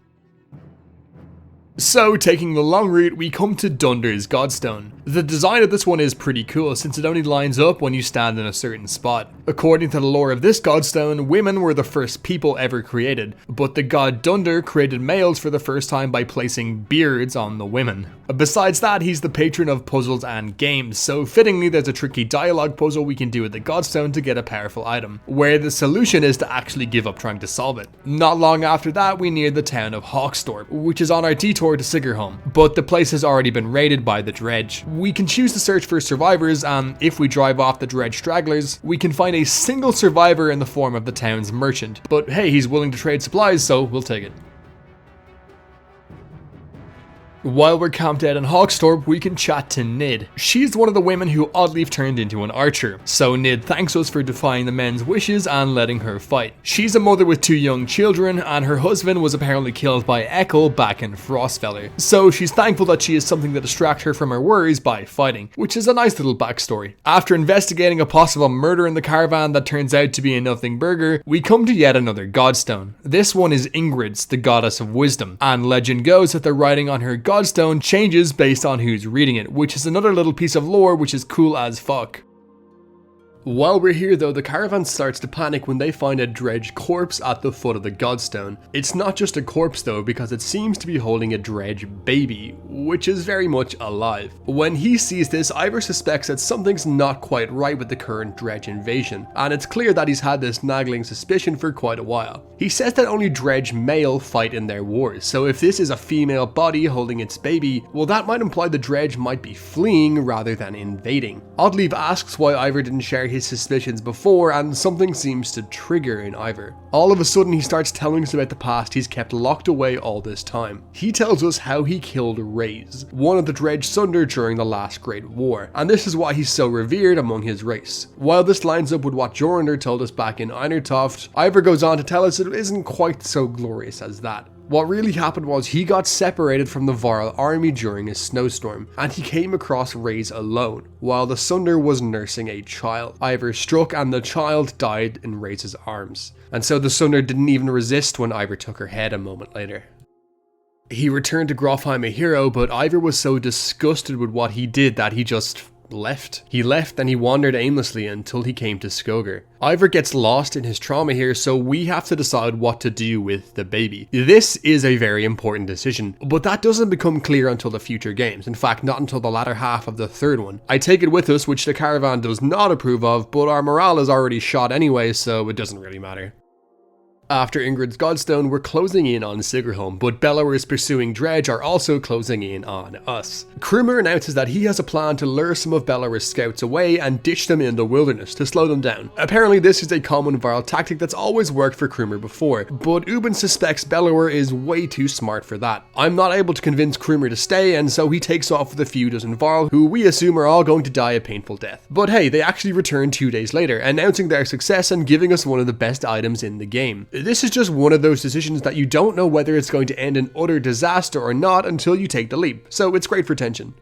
So, taking the long route, we come to Dundur's Godstone. The design of this one is pretty cool since it only lines up when you stand in a certain spot. According to the lore of this Godstone, women were the first people ever created, but the god Dundur created males for the first time by placing beards on the women. Besides that, he's the patron of puzzles and games, so fittingly there's a tricky dialogue puzzle we can do at the Godstone to get a powerful item, where the solution is to actually give up trying to solve it. Not long after that, we near the town of Hawkstorp, which is on our detour to Sigrholm, but the place has already been raided by the Dredge. We can choose to search for survivors, and if we drive off the Dredge stragglers, we can find a single survivor in the form of the town's merchant. But hey, he's willing to trade supplies, so we'll take it. While we're camped out in Hawkstorp, we can chat to Nid. She's one of the women who Oddleif turned into an archer, so Nid thanks us for defying the men's wishes and letting her fight. She's a mother with 2 young children, and her husband was apparently killed by Ekkel back in Frostfeller, so she's thankful that she has something to distract her from her worries by fighting, which is a nice little backstory. After investigating a possible murder in the caravan that turns out to be a nothing burger, we come to yet another godstone. This one is Ingrid's, the goddess of wisdom, and legend goes that the writing on her Godstone changes based on who's reading it, which is another little piece of lore which is cool as fuck. While we're here though, the caravan starts to panic when they find a Dredge corpse at the foot of the Godstone. It's not just a corpse though, because it seems to be holding a Dredge baby, which is very much alive. When he sees this, Ivor suspects that something's not quite right with the current Dredge invasion, and it's clear that he's had this nagging suspicion for quite a while. He says that only Dredge male fight in their wars, so if this is a female body holding its baby, well that might imply the Dredge might be fleeing rather than invading. Oddleave asks why Ivor didn't share his suspicions before, and something seems to trigger in Ivor. All of a sudden he starts telling us about the past he's kept locked away all this time. He tells us how he killed Raze, one of the Dredge Sunder during the last Great War, and this is why he's so revered among his race. While this lines up with what Jorundir told us back in Einartoft, Ivor goes on to tell us it isn't quite so glorious as that. What really happened was he got separated from the Varl army during a snowstorm, and he came across Raze alone, while the Sunder was nursing a child. Ivor struck and the child died in Raze's arms, and so the Sunder didn't even resist when Ivor took her head a moment later. He returned to Grofheim a hero, but Ivor was so disgusted with what he did that he just left. He left and he wandered aimlessly until he came to Skoger. Ivor gets lost in his trauma here, so we have to decide what to do with the baby. This is a very important decision, but that doesn't become clear until the future games. In fact, not until the latter half of the third one. I take it with us, which the caravan does not approve of, but our morale is already shot anyway, so it doesn't really matter. After Ingrid's Godstone, we're closing in on Sigrholm, but Bellower's pursuing Dredge are also closing in on us. Krumer announces that he has a plan to lure some of Bellower's scouts away and ditch them in the wilderness to slow them down. Apparently this is a common Varl tactic that's always worked for Krumer before, but Ubin suspects Bellower is way too smart for that. I'm not able to convince Krumer to stay, and so he takes off with a few dozen Varl, who we assume are all going to die a painful death. But hey, they actually return 2 days later, announcing their success and giving us one of the best items in the game. This is just one of those decisions that you don't know whether it's going to end in utter disaster or not until you take the leap, so it's great for tension.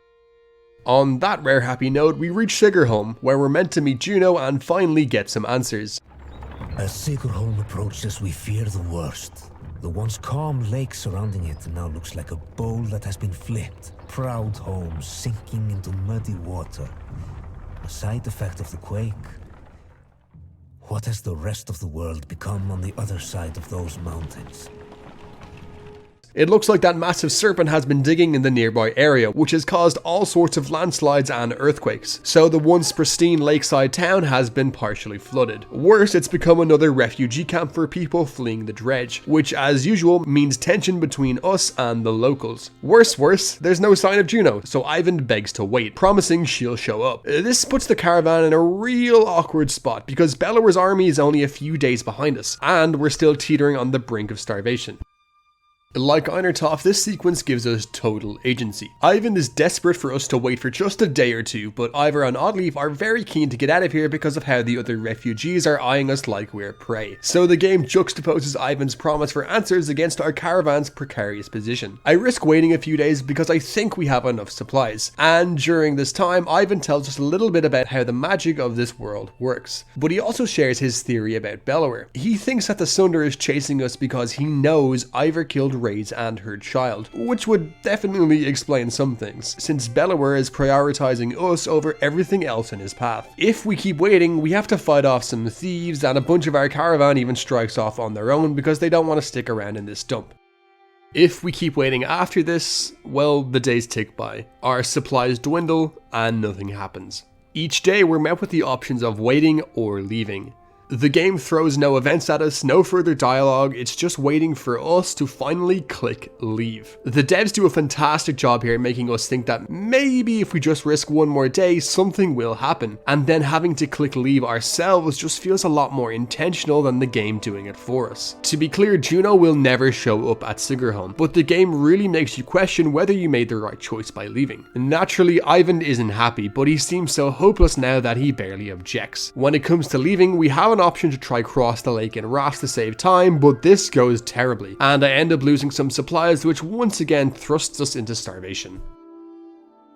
On that rare happy note, we reach Sigrholm, where we're meant to meet Juno and finally get some answers. As Sigrholm approaches, we fear the worst. The once calm lake surrounding it now looks like a bowl that has been flipped. Proud homes sinking into muddy water. A side effect of the quake. What has the rest of the world become on the other side of those mountains? It looks like that massive serpent has been digging in the nearby area, which has caused all sorts of landslides and earthquakes, so the once pristine lakeside town has been partially flooded. Worse, it's become another refugee camp for people fleeing the Dredge, which as usual means tension between us and the locals. Worse, there's no sign of Juno, so Eyvind begs to wait, promising she'll show up. This puts the caravan in a real awkward spot, because Bellower's army is only a few days behind us, and we're still teetering on the brink of starvation. Like Einartoft, this sequence gives us total agency. Eyvind is desperate for us to wait for just a day or two, but Ivor and Oddleave are very keen to get out of here because of how the other refugees are eyeing us like we're prey. So the game juxtaposes Eyvind's promise for answers against our caravan's precarious position. I risk waiting a few days because I think we have enough supplies, and during this time Eyvind tells us a little bit about how the magic of this world works. But he also shares his theory about Bellower. He thinks that the Sunder is chasing us because he knows Ivor killed Raze and her child, which would definitely explain some things, since Bellower is prioritizing us over everything else in his path. If we keep waiting, we have to fight off some thieves, and a bunch of our caravan even strikes off on their own because they don't want to stick around in this dump. If we keep waiting after this, well, the days tick by. Our supplies dwindle, and nothing happens. Each day we're met with the options of waiting or leaving. The game throws no events at us, no further dialogue, it's just waiting for us to finally click leave. The devs do a fantastic job here making us think that maybe if we just risk one more day, something will happen, and then having to click leave ourselves just feels a lot more intentional than the game doing it for us. To be clear, Juno will never show up at Sigrholm, but the game really makes you question whether you made the right choice by leaving. Naturally, Eyvind isn't happy, but he seems so hopeless now that he barely objects. When it comes to leaving, we have an option to try cross the lake in rafts to save time, but this goes terribly, and I end up losing some supplies, which once again thrusts us into starvation.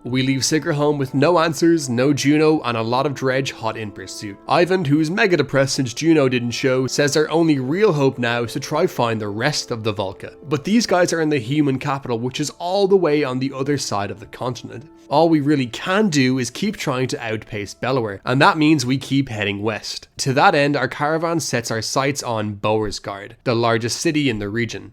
We leave Sigurd home with no answers, no Juno, and a lot of Dredge hot in pursuit. Eyvind, who's mega depressed since Juno didn't show, says our only real hope now is to try find the rest of the Volca. But these guys are in the human capital, which is all the way on the other side of the continent. All we really can do is keep trying to outpace Bioware, and that means we keep heading west. To that end, our caravan sets our sights on Boersgard, the largest city in the region.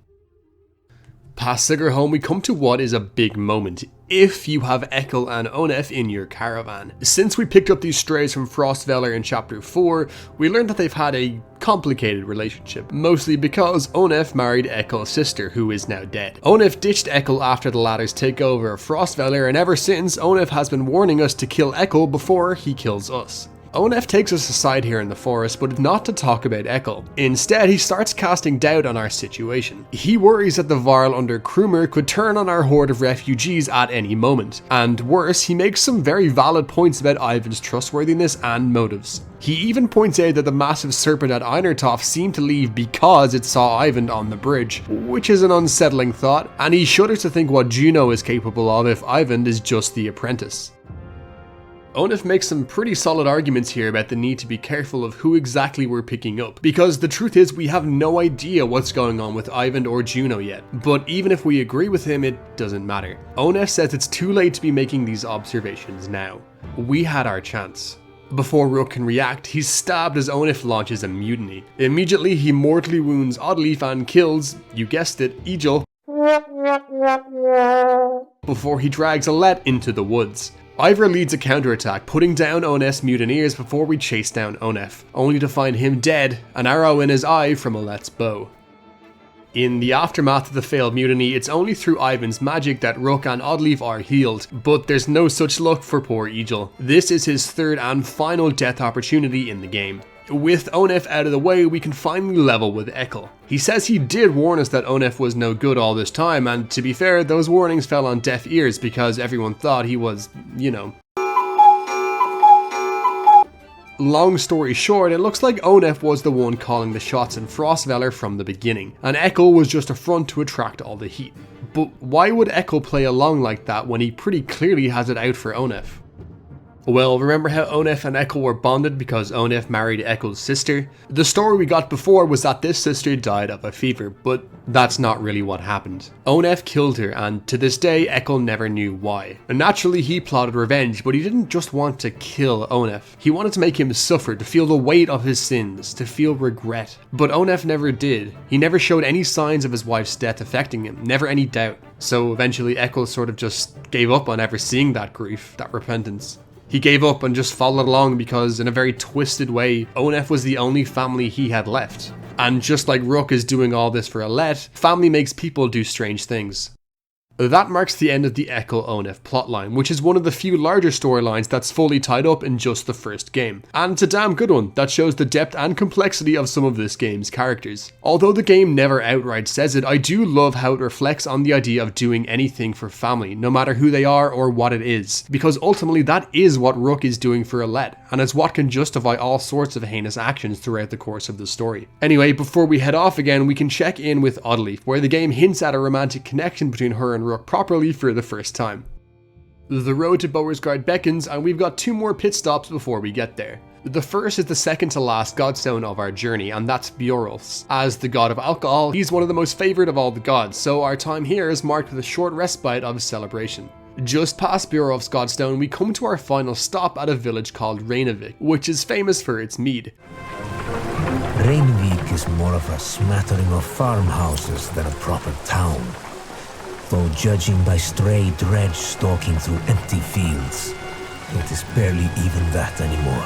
Past Sigurd home, we come to what is a big moment, if you have Ekel and Onef in your caravan. Since we picked up these strays from Frostvelar in chapter 4, we learned that they've had a complicated relationship, mostly because Onef married Ekel's sister, who is now dead. Onef ditched Ekel after the latter's takeover of Frostvelar, and ever since, Onef has been warning us to kill Ekel before he kills us. Onef takes us aside here in the forest, but not to talk about Ekel. Instead, he starts casting doubt on our situation. He worries that the Varl under Krumer could turn on our horde of refugees at any moment. And worse, he makes some very valid points about Eyvind's trustworthiness and motives. He even points out that the massive serpent at Einertoft seemed to leave because it saw Eyvind on the bridge, which is an unsettling thought, and he shudders to think what Juno is capable of if Eyvind is just the apprentice. Onef makes some pretty solid arguments here about the need to be careful of who exactly we're picking up, because the truth is we have no idea what's going on with Eyvind or Juno yet, but even if we agree with him, it doesn't matter. Onef says it's too late to be making these observations now. We had our chance. Before Rook can react, he's stabbed as Onef launches a mutiny. Immediately, he mortally wounds Oddleaf and kills, you guessed it, Ejil, before he drags Alet into the woods. Ivor leads a counterattack, putting down Onef's mutineers before we chase down Onef, only to find him dead, an arrow in his eye from Alet's bow. In the aftermath of the failed mutiny, it's only through Eyvind's magic that Rook and Oddleaf are healed, but there's no such luck for poor Ejil. This is his third and final death opportunity in the game. With Onef out of the way, we can finally level with Ekel. He says he did warn us that Onef was no good all this time, and to be fair, those warnings fell on deaf ears because everyone thought he was, you know. Long story short, it looks like Onef was the one calling the shots in Frostvelar from the beginning, and Ekel was just a front to attract all the heat. But why would Ekel play along like that when he pretty clearly has it out for Onef? Well, remember how Onef and Ekel were bonded because Onef married Ekel's sister? The story we got before was that this sister died of a fever, but that's not really what happened. Onef killed her, and to this day, Ekel never knew why. And naturally, he plotted revenge, but he didn't just want to kill Onef. He wanted to make him suffer, to feel the weight of his sins, to feel regret. But Onef never did. He never showed any signs of his wife's death affecting him, never any doubt. So eventually, Ekel sort of just gave up on ever seeing that grief, that repentance. He gave up and just followed along because, in a very twisted way, Onef was the only family he had left. And just like Rook is doing all this for Alet, family makes people do strange things. That marks the end of the Ekel-Onef plotline, which is one of the few larger storylines that's fully tied up in just the first game. And it's a damn good one that shows the depth and complexity of some of this game's characters. Although the game never outright says it, I do love how it reflects on the idea of doing anything for family, no matter who they are or what it is. Because ultimately that is what Rook is doing for Alet, and it's what can justify all sorts of heinous actions throughout the course of the story. Anyway, before we head off again, we can check in with Oddleaf, where the game hints at a romantic connection between her and Rook properly for the first time. The road to Boersgard beckons, and we've got 2 more pit stops before we get there. The first is the second to last godstone of our journey, and that's Bjorulf's. As the god of alcohol, he's one of the most favoured of all the gods, so our time here is marked with a short respite of celebration. Just past Bjorulf's godstone, we come to our final stop at a village called Reinavik, which is famous for its mead. Reinavik is more of a smattering of farmhouses than a proper town. Though judging by stray Dredge stalking through empty fields, it is barely even that anymore.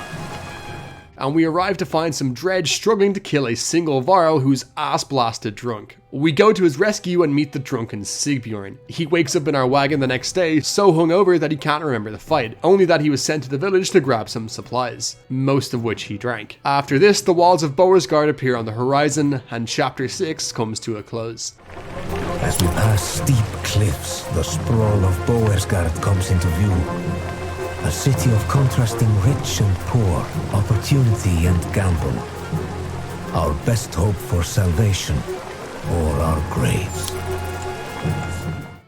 And we arrive to find some Dredge struggling to kill a single Varl who's ass-blasted drunk. We go to his rescue and meet the drunken Sigbjorn. He wakes up in our wagon the next day, so hungover that he can't remember the fight, only that he was sent to the village to grab some supplies, most of which he drank. After this, the walls of Boersgard appear on the horizon, and Chapter 6 comes to a close. As we pass steep cliffs, the sprawl of Boersgard comes into view. A city of contrasting rich and poor, opportunity and gamble. Our best hope for salvation, or our graves.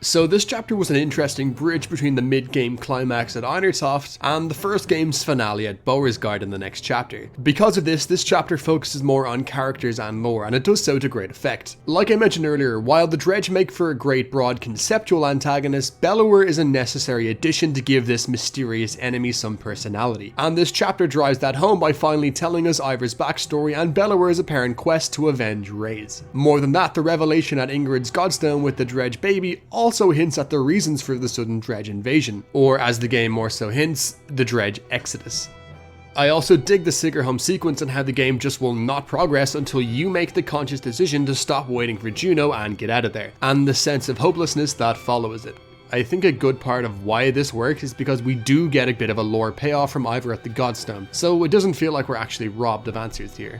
So this chapter was an interesting bridge between the mid-game climax at Einertoft and the first game's finale at Beauregard in the next chapter. Because of this chapter focuses more on characters and lore, and it does so to great effect. Like I mentioned earlier, while the Dredge make for a great broad conceptual antagonist, Baldur is a necessary addition to give this mysterious enemy some personality. And this chapter drives that home by finally telling us Ivor's backstory and Balur's apparent quest to avenge Ray's. More than that, the revelation at Ingrid's Godstone with the Dredge baby also hints at the reasons for the sudden Dredge invasion, or as the game more so hints, the Dredge exodus. I also dig the Sigurd home sequence and how the game just will not progress until you make the conscious decision to stop waiting for Juno and get out of there, and the sense of hopelessness that follows it. I think a good part of why this works is because we do get a bit of a lore payoff from Ivor at the Godstone, so it doesn't feel like we're actually robbed of answers here.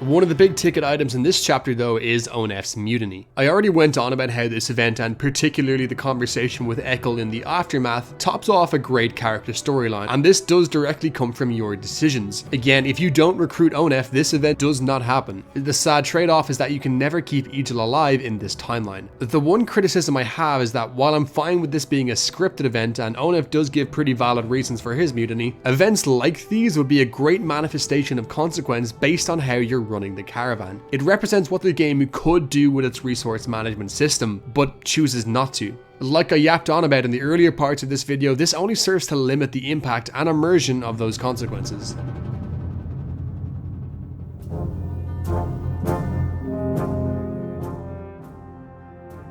One of the big ticket items in this chapter though is Onef's mutiny. I already went on about how this event, and particularly the conversation with Ekkel in the aftermath, tops off a great character storyline, and this does directly come from your decisions. Again, if you don't recruit Onef, this event does not happen. The sad trade-off is that you can never keep Egil alive in this timeline. The one criticism I have is that while I'm fine with this being a scripted event and Onef does give pretty valid reasons for his mutiny, events like these would be a great manifestation of consequence based on how you're running the caravan. It represents what the game could do with its resource management system, but chooses not to. Like I yapped on about in the earlier parts of this video, this only serves to limit the impact and immersion of those consequences.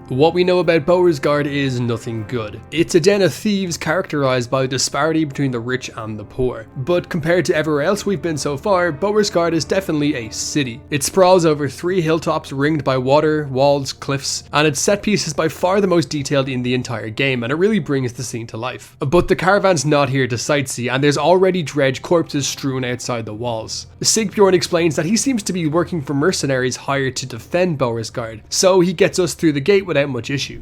What we know about Beauregard is nothing good. It's a den of thieves characterized by the disparity between the rich and the poor. But compared to everywhere else we've been so far, Beauregard is definitely a city. It sprawls over 3 hilltops ringed by water, walls, cliffs, and its set piece is by far the most detailed in the entire game, and it really brings the scene to life. But the caravan's not here to sightsee, and there's already Dredge corpses strewn outside the walls. Sigbjorn explains that he seems to be working for mercenaries hired to defend Beauregard, so he gets us through the gate without much issue.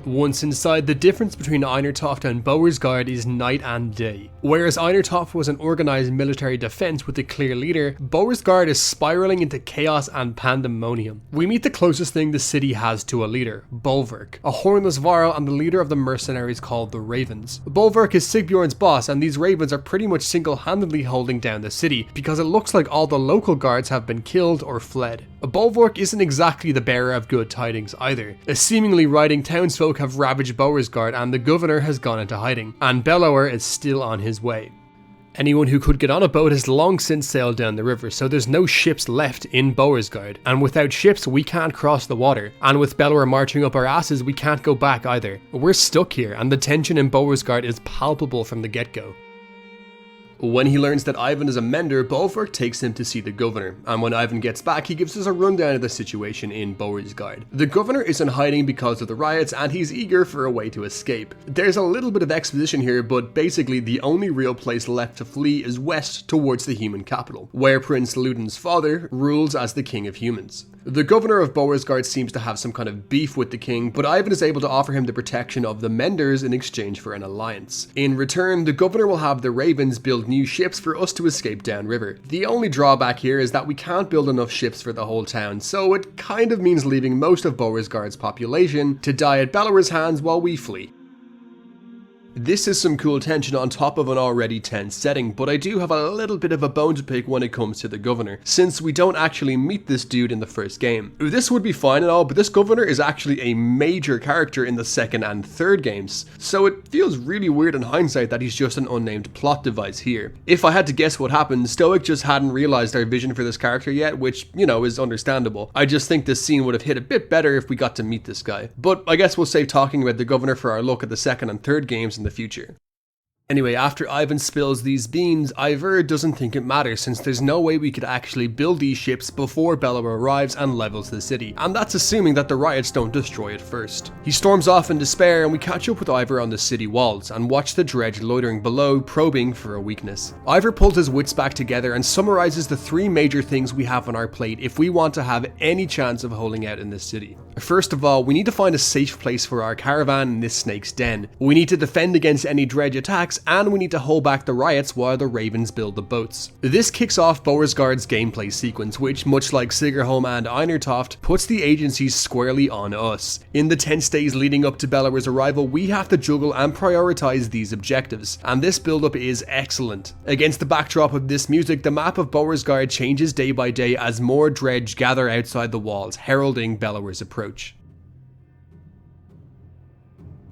Once inside, the difference between Einertoft and Beauregard is night and day. Whereas Einertoft was an organised military defence with a clear leader, Beauregard is spiralling into chaos and pandemonium. We meet the closest thing the city has to a leader, Bolverk, a hornless varl and the leader of the mercenaries called the Ravens. Bolverk is Sigbjorn's boss, and these Ravens are pretty much single-handedly holding down the city, because it looks like all the local guards have been killed or fled. Bolverk isn't exactly the bearer of good tidings either. Seemingly riding townsfolk have ravaged Beauregard and the governor has gone into hiding, and Bellower is still on his way. Anyone who could get on a boat has long since sailed down the river, so there's no ships left in Beauregard, and without ships we can't cross the water, and with Bellower marching up our asses we can't go back either. We're stuck here, and the tension in Beauregard is palpable from the get-go. When he learns that Eyvind is a mender, Bolverk takes him to see the governor, and when Eyvind gets back he gives us a rundown of the situation in Beauregard. The governor is in hiding because of the riots and he's eager for a way to escape. There's a little bit of exposition here, but basically the only real place left to flee is west towards the human capital, where Prince Ludin's father rules as the king of humans. The governor of Beauregard seems to have some kind of beef with the king, but Eyvind is able to offer him the protection of the Menders in exchange for an alliance. In return, the governor will have the Ravens build new ships for us to escape downriver. The only drawback here is that we can't build enough ships for the whole town, so it kind of means leaving most of Beauregard's population to die at Bellower's hands while we flee. This is some cool tension on top of an already tense setting, but I do have a little bit of a bone to pick when it comes to the governor, since we don't actually meet this dude in the first game. This would be fine and all, but this governor is actually a major character in the second and third games, so it feels really weird in hindsight that he's just an unnamed plot device here. If I had to guess what happened, Stoic just hadn't realised our vision for this character yet, which, you know, is understandable. I just think this scene would have hit a bit better if we got to meet this guy. But I guess we'll save talking about the governor for our look at the second and third games in the future. Anyway, after Eyvind spills these beans, Eivor doesn't think it matters since there's no way we could actually build these ships before Bellower arrives and levels the city, and that's assuming that the riots don't destroy it first. He storms off in despair and we catch up with Eivor on the city walls and watch the Dredge loitering below, probing for a weakness. Eivor pulls his wits back together and summarizes the 3 major things we have on our plate if we want to have any chance of holding out in this city. First of all, we need to find a safe place for our caravan in this snake's den. We need to defend against any Dredge attacks, and we need to hold back the riots while the ravens build the boats. This kicks off Beauregard's gameplay sequence, which, much like Sigerholm and Einertoft, puts the agencies squarely on us. In the tense days leading up to Belower's arrival, we have to juggle and prioritize these objectives, and this build-up is excellent. Against the backdrop of this music, the map of Beauregard changes day by day as more Dredge gather outside the walls, heralding Belower's approach.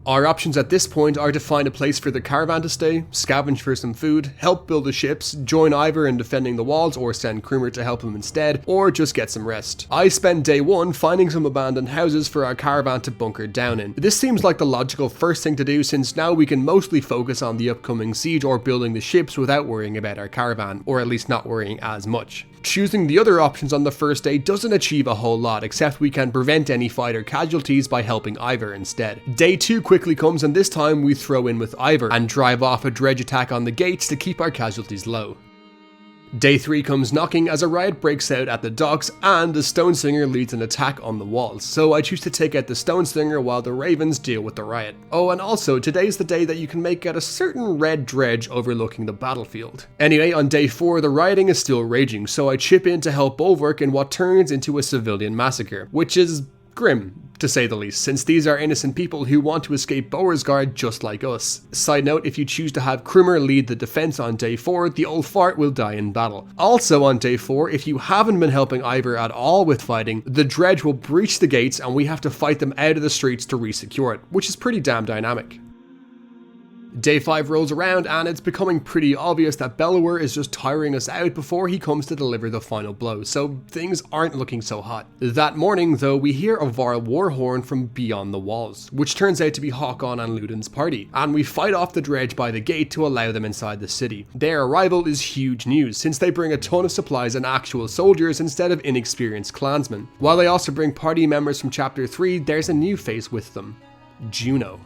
Our options at this point are to find a place for the caravan to stay, scavenge for some food, help build the ships, join Ivor in defending the walls or send Krumer to help him instead, or just get some rest. I spend day 1 finding some abandoned houses for our caravan to bunker down in. This seems like the logical first thing to do, since now we can mostly focus on the upcoming siege or building the ships without worrying about our caravan, or at least not worrying as much. Choosing the other options on the first day doesn't achieve a whole lot, except we can prevent any fighter casualties by helping Ivor instead. Day 2 quickly comes, and this time we throw in with Ivor and drive off a Dredge attack on the gates to keep our casualties low. Day 3 comes knocking as a riot breaks out at the docks and the Stone Singer leads an attack on the walls, so I choose to take out the Stone Singer while the Ravens deal with the riot. Oh, and also, today's the day that you can make out a certain red Dredge overlooking the battlefield. Anyway, on day 4 the rioting is still raging, so I chip in to help Bulwark in what turns into a civilian massacre, which is grim, to say the least, since these are innocent people who want to escape Beauregard just like us. Side note, if you choose to have Krumer lead the defense on day 4, the old fart will die in battle. Also on day 4, if you haven't been helping Ivor at all with fighting, the Dredge will breach the gates and we have to fight them out of the streets to re-secure it, which is pretty damn dynamic. Day 5 rolls around and it's becoming pretty obvious that Bellower is just tiring us out before he comes to deliver the final blow, so things aren't looking so hot. That morning though, we hear a Varl war horn from beyond the walls, which turns out to be Håkon and Ludin's party, and we fight off the Dredge by the gate to allow them inside the city. Their arrival is huge news, since they bring a ton of supplies and actual soldiers instead of inexperienced clansmen. While they also bring party members from chapter 3, there's a new face with them: Juno.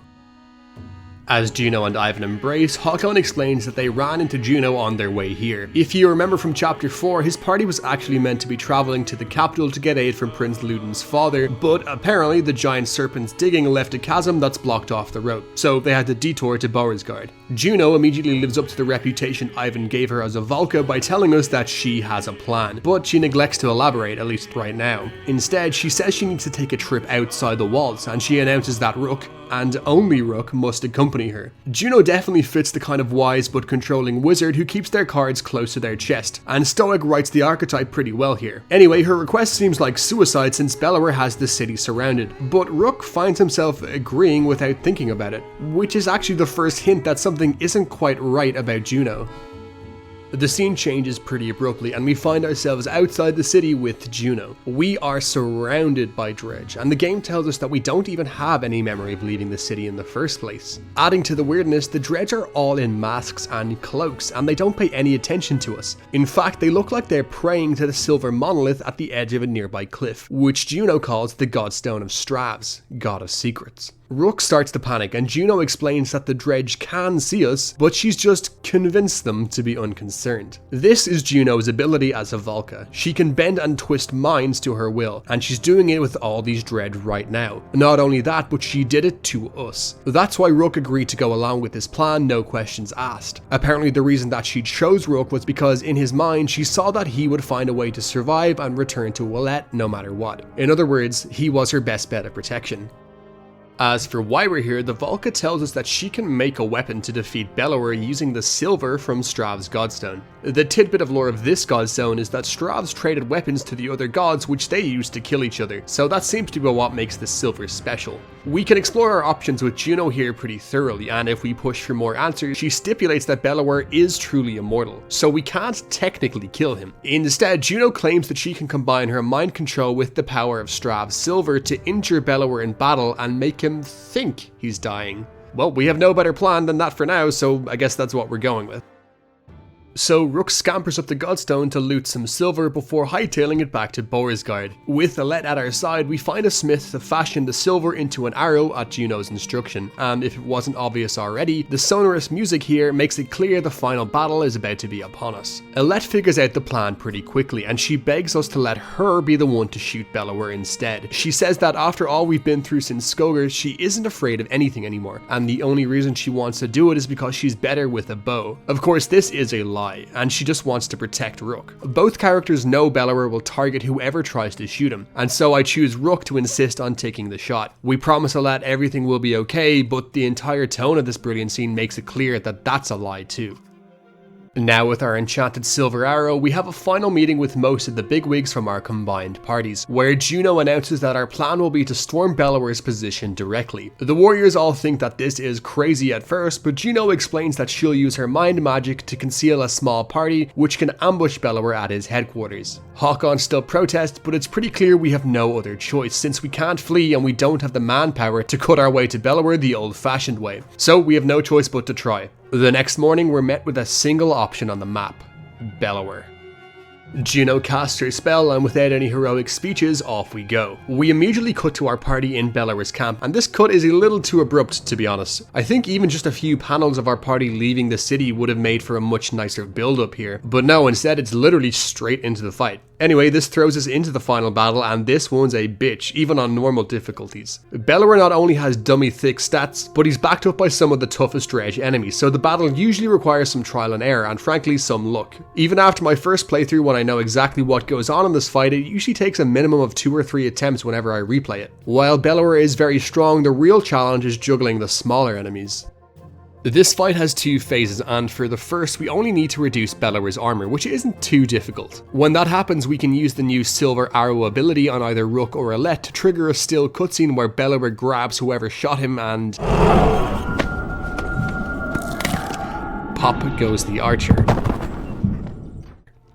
As Juno and Eyvind embrace, Håkon explains that they ran into Juno on their way here. If you remember from chapter 4, his party was actually meant to be travelling to the capital to get aid from Prince Ludin's father, but apparently the giant serpent's digging left a chasm that's blocked off the road, so they had to detour to Beauregard. Juno immediately lives up to the reputation Eyvind gave her as a Valka by telling us that she has a plan, but she neglects to elaborate, at least right now. Instead, she says she needs to take a trip outside the walls, and she announces that Rook, and only Rook, must accompany her. Juno definitely fits the kind of wise but controlling wizard who keeps their cards close to their chest, and Stoic writes the archetype pretty well here. Anyway, her request seems like suicide since Bellower has the city surrounded, but Rook finds himself agreeing without thinking about it, which is actually the first hint that something isn't quite right about Juno. The scene changes pretty abruptly and we find ourselves outside the city with Juno. We are surrounded by Dredge, and the game tells us that we don't even have any memory of leaving the city in the first place. Adding to the weirdness, the Dredge are all in masks and cloaks, and they don't pay any attention to us. In fact, they look like they're praying to the silver monolith at the edge of a nearby cliff, which Juno calls the Godstone of Stravs, God of Secrets. Rook starts to panic, and Juno explains that the Dredge can see us, but she's just convinced them to be unconcerned. This is Juno's ability as a Valka. She can bend and twist minds to her will, and she's doing it with all these Dredge right now. Not only that, but she did it to us. That's why Rook agreed to go along with this plan, no questions asked. Apparently the reason that she chose Rook was because in his mind she saw that he would find a way to survive and return to Willette no matter what. In other words, he was her best bet of protection. As for why we're here, the Valka tells us that she can make a weapon to defeat Bellower using the silver from Strav's Godstone. The tidbit of lore of this Godstone is that Stravs traded weapons to the other gods which they used to kill each other, so that seems to be what makes the silver special. We can explore our options with Juno here pretty thoroughly, and if we push for more answers, she stipulates that Bellower is truly immortal, so we can't technically kill him. Instead, Juno claims that she can combine her mind control with the power of Strav's silver to injure Bellower in battle and make him think he's dying. Well, we have no better plan than that for now, so I guess that's what we're going with. So Rook scampers up the Godstone to loot some silver before hightailing it back to Beauregard. With Alette at our side, we find a smith to fashion the silver into an arrow at Juno's instruction, and if it wasn't obvious already, the sonorous music here makes it clear the final battle is about to be upon us. Alette figures out the plan pretty quickly, and she begs us to let her be the one to shoot Bellower instead. She says that after all we've been through since Skogar, she isn't afraid of anything anymore, and the only reason she wants to do it is because she's better with a bow. Of course, this is a lie, and she just wants to protect Rook. Both characters know Bellower will target whoever tries to shoot him, and so I choose Rook to insist on taking the shot. We promise Alette everything will be okay, but the entire tone of this brilliant scene makes it clear that that's a lie too. Now with our enchanted silver arrow, we have a final meeting with most of the bigwigs from our combined parties, where Juno announces that our plan will be to storm Bellower's position directly. The warriors all think that this is crazy at first, but Juno explains that she'll use her mind magic to conceal a small party which can ambush Bellower at his headquarters. Hakon still protests, but it's pretty clear we have no other choice since we can't flee and we don't have the manpower to cut our way to Bellower the old-fashioned way. So we have no choice but to try. The next morning, we're met with a single option on the map: Bellower. Juno casts her spell, and without any heroic speeches, off we go. We immediately cut to our party in Bellower's camp, and this cut is a little too abrupt, to be honest. I think even just a few panels of our party leaving the city would have made for a much nicer build up here, but no, instead it's literally straight into the fight. Anyway, this throws us into the final battle, and this one's a bitch, even on normal difficulties. Bellower not only has dummy thick stats, but he's backed up by some of the toughest Dredge enemies, so the battle usually requires some trial and error, and frankly some luck. Even after my first playthrough, when I know exactly what goes on in this fight, it usually takes a minimum of 2 or 3 attempts whenever I replay it. While Bellower is very strong, the real challenge is juggling the smaller enemies. This fight has 2 phases, and for the first we only need to reduce Bellower's armor, which isn't too difficult. When that happens, we can use the new silver arrow ability on either Rook or Alette to trigger a still cutscene where Bellower grabs whoever shot him and pop goes the archer.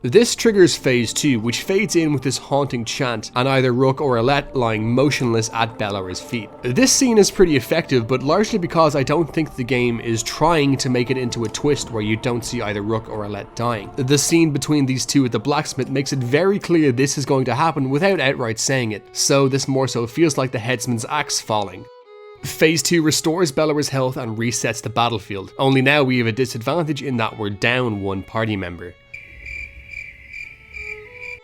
This triggers phase 2, which fades in with this haunting chant and either Rook or Alette lying motionless at Bellower's feet. This scene is pretty effective, but largely because I don't think the game is trying to make it into a twist where you don't see either Rook or Alette dying. The scene between these two at the blacksmith makes it very clear this is going to happen without outright saying it, so this more so feels like the headsman's axe falling. Phase 2 restores Bellower's health and resets the battlefield, only now we have a disadvantage in that we're down 1 party member.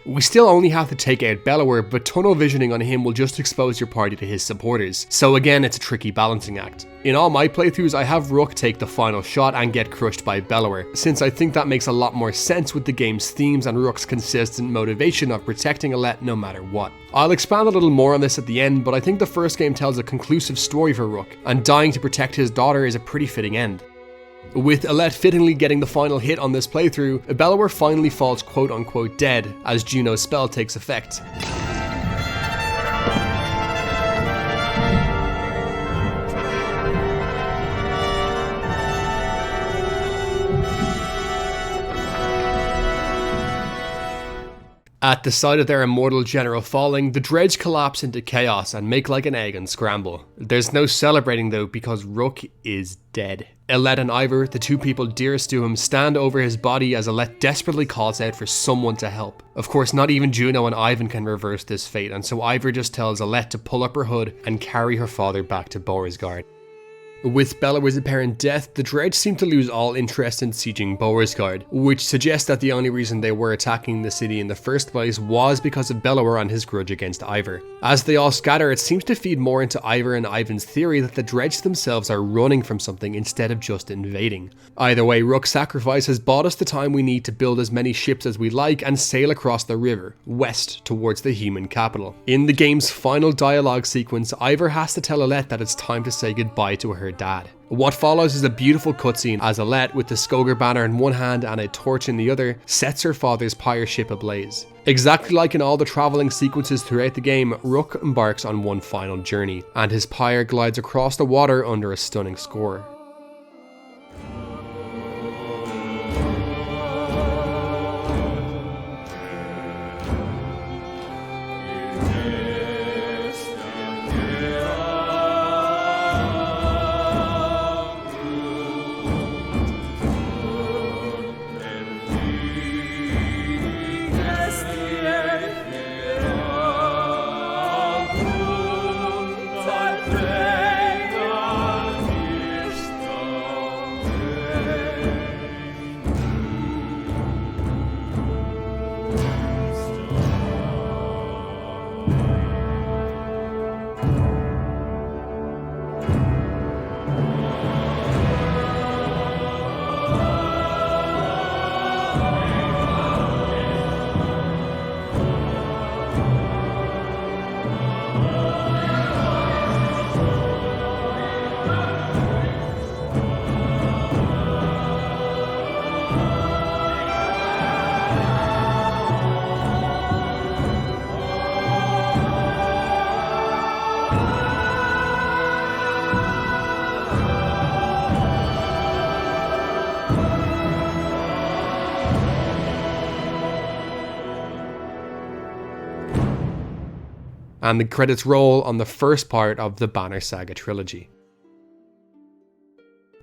We still only have to take out Bellower, but tunnel visioning on him will just expose your party to his supporters, so again it's a tricky balancing act. In all my playthroughs, I have Rook take the final shot and get crushed by Bellower, since I think that makes a lot more sense with the game's themes and Rook's consistent motivation of protecting Alette no matter what. I'll expand a little more on this at the end, but I think the first game tells a conclusive story for Rook, and dying to protect his daughter is a pretty fitting end. With Alette fittingly getting the final hit on this playthrough, Bellower finally falls quote-unquote dead as Juno's spell takes effect. At the sight of their immortal general falling, the Dredge collapse into chaos and make like an egg and scramble. There's no celebrating though, because Rook is dead. Alette and Ivor, the 2 people dearest to him, stand over his body as Alette desperately calls out for someone to help. Of course, not even Juno and Eyvind can reverse this fate, and so Ivor just tells Alette to pull up her hood and carry her father back to Beauregard. With Bellower's apparent death, the Dredge seem to lose all interest in sieging Beauregard, which suggests that the only reason they were attacking the city in the first place was because of Bellower and his grudge against Ivor. As they all scatter, it seems to feed more into Ivor and Eyvind's theory that the Dredge themselves are running from something instead of just invading. Either way, Rook's sacrifice has bought us the time we need to build as many ships as we like and sail across the river, west towards the human capital. In the game's final dialogue sequence, Ivor has to tell Alette that it's time to say goodbye to her dad. What follows is a beautiful cutscene as Alette, with the Skogar banner in one hand and a torch in the other, sets her father's pyre ship ablaze. Exactly like in all the travelling sequences throughout the game, Rook embarks on one final journey, and his pyre glides across the water under a stunning score. and the credits roll on the first part of the Banner Saga trilogy.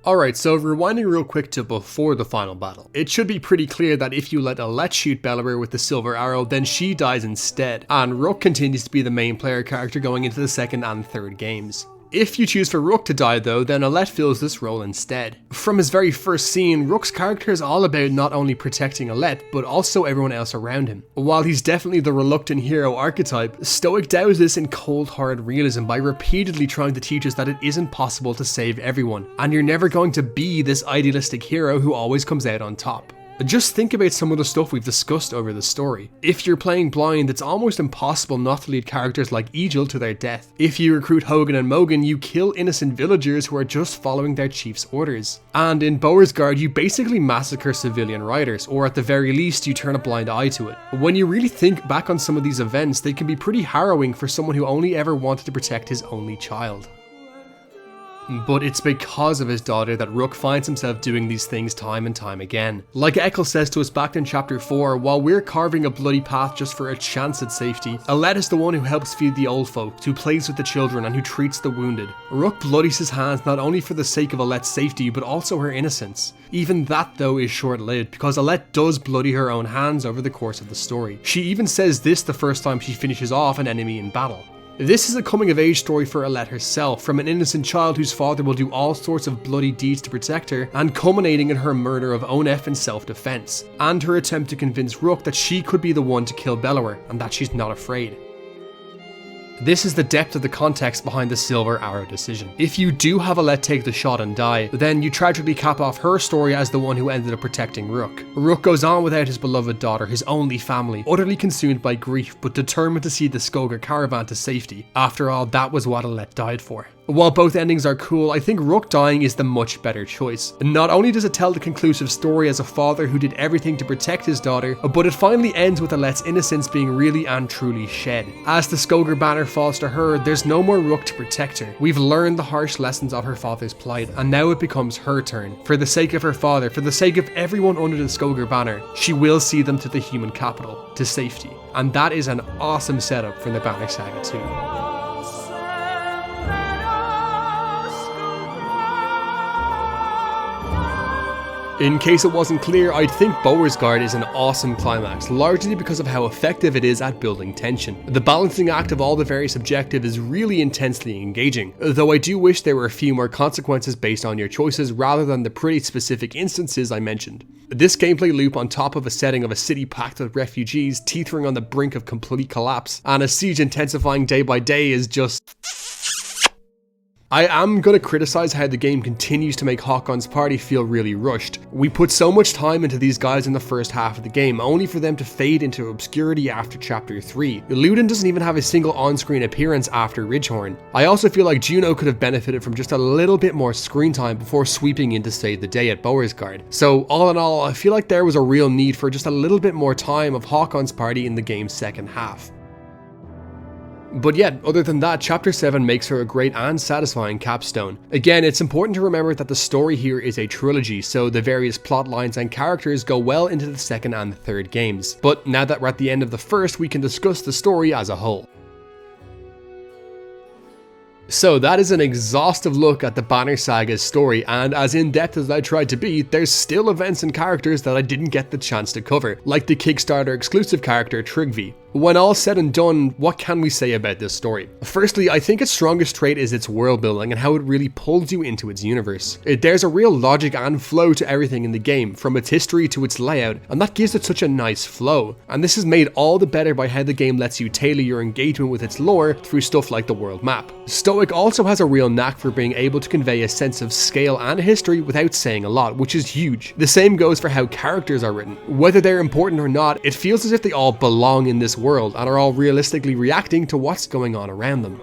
Alright, so rewinding real quick to before the final battle. It should be pretty clear that if you let Alette shoot Belvoir with the silver arrow, then she dies instead, and Rook continues to be the main player character going into the second and third games. If you choose for Rook to die though, then Alette fills this role instead. From his very first scene, Rook's character is all about not only protecting Alette, but also everyone else around him. While he's definitely the reluctant hero archetype, Stoic does this in cold-hard realism by repeatedly trying to teach us that it isn't possible to save everyone, and you're never going to be this idealistic hero who always comes out on top. Just think about some of the stuff we've discussed over the story. If you're playing blind, it's almost impossible not to lead characters like Egil to their death. If you recruit Hogan and Mogan, you kill innocent villagers who are just following their chief's orders. And in Beauregard, you basically massacre civilian riders, or at the very least, you turn a blind eye to it. When you really think back on some of these events, they can be pretty harrowing for someone who only ever wanted to protect his only child. But it's because of his daughter that Rook finds himself doing these things time and time again. Like Ekkel says to us back in chapter 4, while we're carving a bloody path just for a chance at safety, Alette is the one who helps feed the old folks, who plays with the children and who treats the wounded. Rook bloodies his hands not only for the sake of Alette's safety, but also her innocence. Even that though is short-lived, because Alette does bloody her own hands over the course of the story. She even says this the first time she finishes off an enemy in battle. This is a coming-of-age story for Alette herself, from an innocent child whose father will do all sorts of bloody deeds to protect her, and culminating in her murder of Onef in self-defense, and her attempt to convince Rook that she could be the one to kill Belvoir, and that she's not afraid. This is the depth of the context behind the Silver Arrow decision. If you do have Alette take the shot and die, then you tragically cap off her story as the one who ended up protecting Rook. Rook goes on without his beloved daughter, his only family, utterly consumed by grief but determined to see the Skogar caravan to safety. After all, that was what Alette died for. While both endings are cool, I think Rook dying is the much better choice. Not only does it tell the conclusive story as a father who did everything to protect his daughter, but it finally ends with Alette's innocence being really and truly shed. As the Skogar banner falls to her, there's no more Rook to protect her. We've learned the harsh lessons of her father's plight, and now it becomes her turn. For the sake of her father, for the sake of everyone under the Skogar banner, she will see them to the human capital, to safety. And that is an awesome setup for the Banner Saga 2. In case it wasn't clear, I'd think Beauregard is an awesome climax, largely because of how effective it is at building tension. The balancing act of all the various objectives is really intensely engaging, though I do wish there were a few more consequences based on your choices rather than the pretty specific instances I mentioned. This gameplay loop on top of a setting of a city packed with refugees teetering on the brink of complete collapse, and a siege intensifying day by day is just... I am going to criticize how the game continues to make Hakon's party feel really rushed. We put so much time into these guys in the first half of the game, only for them to fade into obscurity after chapter 3. Luden doesn't even have a single on-screen appearance after Ridgehorn. I also feel like Juno could have benefited from just a little bit more screen time before sweeping in to save the day at Beauregard. So all in all, I feel like there was a real need for just a little bit more time of Hakon's party in the game's second half. But yet, other than that, Chapter 7 makes for a great and satisfying capstone. Again, it's important to remember that the story here is a trilogy, so the various plot lines and characters go well into the second and the third games. But now that we're at the end of the first, we can discuss the story as a whole. So that is an exhaustive look at the Banner Saga's story, and as in-depth as I tried to be, there's still events and characters that I didn't get the chance to cover, like the Kickstarter exclusive character Trygvi. When all said and done, what can we say about this story? Firstly, I think its strongest trait is its world building and how it really pulls you into its universe. There's a real logic and flow to everything in the game, from its history to its layout, and that gives it such a nice flow. And this is made all the better by how the game lets you tailor your engagement with its lore through stuff like the world map. Stoic also has a real knack for being able to convey a sense of scale and history without saying a lot, which is huge. The same goes for how characters are written. Whether they're important or not, it feels as if they all belong in this world and are all realistically reacting to what's going on around them.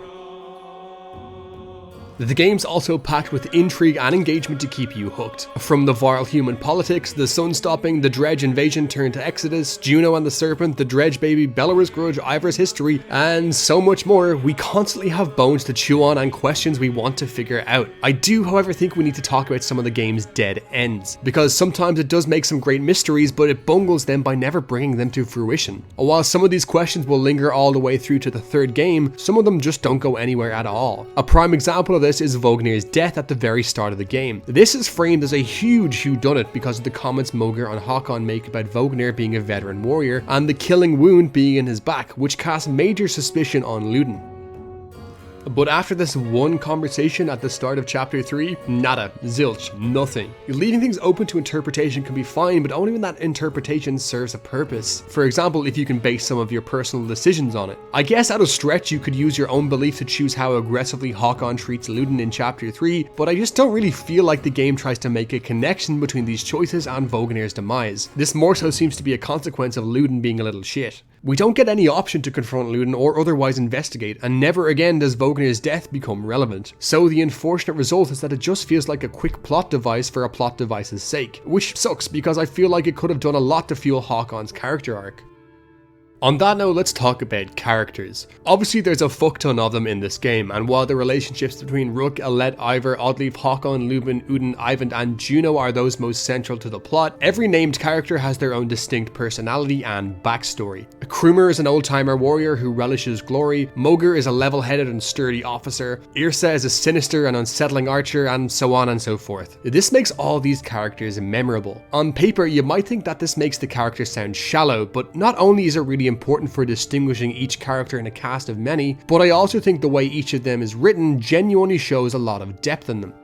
The game's also packed with intrigue and engagement to keep you hooked. From the vile human politics, the sun stopping, the Dredge invasion turned to Exodus, Juno and the Serpent, the Dredge baby, Bellora's grudge, Ivor's history, and so much more, we constantly have bones to chew on and questions we want to figure out. I do, however, think we need to talk about some of the game's dead ends, because sometimes it does make some great mysteries, but it bungles them by never bringing them to fruition. While some of these questions will linger all the way through to the third game, some of them just don't go anywhere at all. A prime example of this is Vognir's death at the very start of the game. This is framed as a huge whodunit because of the comments Mogr and Hakon make about Vognir being a veteran warrior and the killing wound being in his back, which casts major suspicion on Ludin. But after this one conversation at the start of chapter 3, nada, zilch, nothing. Leaving things open to interpretation can be fine, but only when that interpretation serves a purpose. For example, if you can base some of your personal decisions on it. I guess at a stretch you could use your own belief to choose how aggressively Hakon treats Ludin in chapter 3, but I just don't really feel like the game tries to make a connection between these choices and Vognir's demise. This more so seems to be a consequence of Ludin being a little shit. We don't get any option to confront Ludin or otherwise investigate, and never again does Vognir's death become relevant. So the unfortunate result is that it just feels like a quick plot device for a plot device's sake, which sucks because I feel like it could have done a lot to fuel Hakon's character arc. On that note, let's talk about characters. Obviously there's a fuck ton of them in this game, and while the relationships between Rook, Alet, Ivor, Oddleif, Hakon, Lubin, Udin, Eyvind and Juno are those most central to the plot, every named character has their own distinct personality and backstory. Krumer is an old-timer warrior who relishes glory, Mogr is a level-headed and sturdy officer, Yrsa is a sinister and unsettling archer, and so on and so forth. This makes all these characters memorable. On paper, you might think that this makes the characters sound shallow, but not only is it really important for distinguishing each character in a cast of many, but I also think the way each of them is written genuinely shows a lot of depth in them.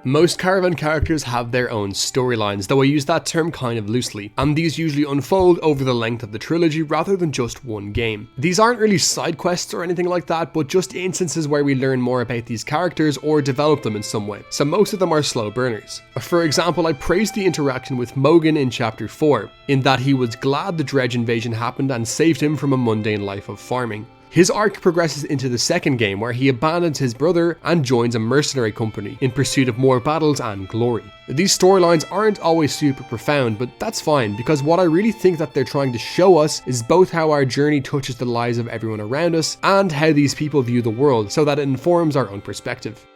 Most Caravan characters have their own storylines, though I use that term kind of loosely, and these usually unfold over the length of the trilogy rather than just one game. These aren't really side quests or anything like that, but just instances where we learn more about these characters or develop them in some way, so most of them are slow burners. For example, I praised the interaction with Mogan in chapter 4, in that he was glad the Dredge invasion happened and saved him from a mundane life of farming. His arc progresses into the second game where he abandons his brother and joins a mercenary company in pursuit of more battles and glory. These storylines aren't always super profound, but that's fine because what I really think that they're trying to show us is both how our journey touches the lives of everyone around us and how these people view the world so that it informs our own perspective.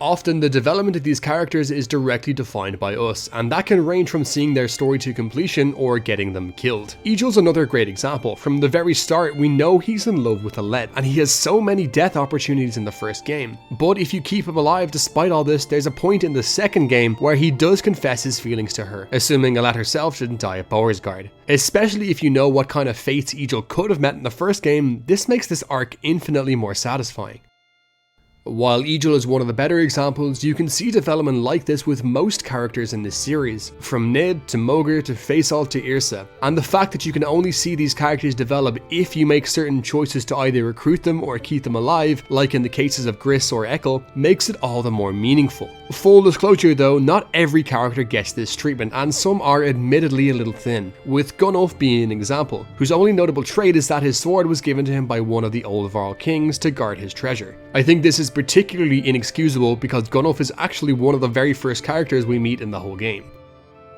Often the development of these characters is directly defined by us, and that can range from seeing their story to completion or getting them killed. Egel's another great example. From the very start, we know he's in love with Alet, and he has so many death opportunities in the first game. But if you keep him alive despite all this, there's a point in the second game where he does confess his feelings to her, assuming Alet herself didn't die at Bowersgard. Especially if you know what kind of fates Egel could have met in the first game, this makes this arc infinitely more satisfying. While Egel is one of the better examples, you can see development like this with most characters in this series, from Nid to Mogr to Faisal to Yrsa, and the fact that you can only see these characters develop if you make certain choices to either recruit them or keep them alive, like in the cases of Gris or Ekkel, makes it all the more meaningful. Full disclosure though, not every character gets this treatment, and some are admittedly a little thin, with Gunnulf being an example, whose only notable trait is that his sword was given to him by one of the old Varl kings to guard his treasure. I think this is particularly inexcusable because Gunnulf is actually one of the very first characters we meet in the whole game.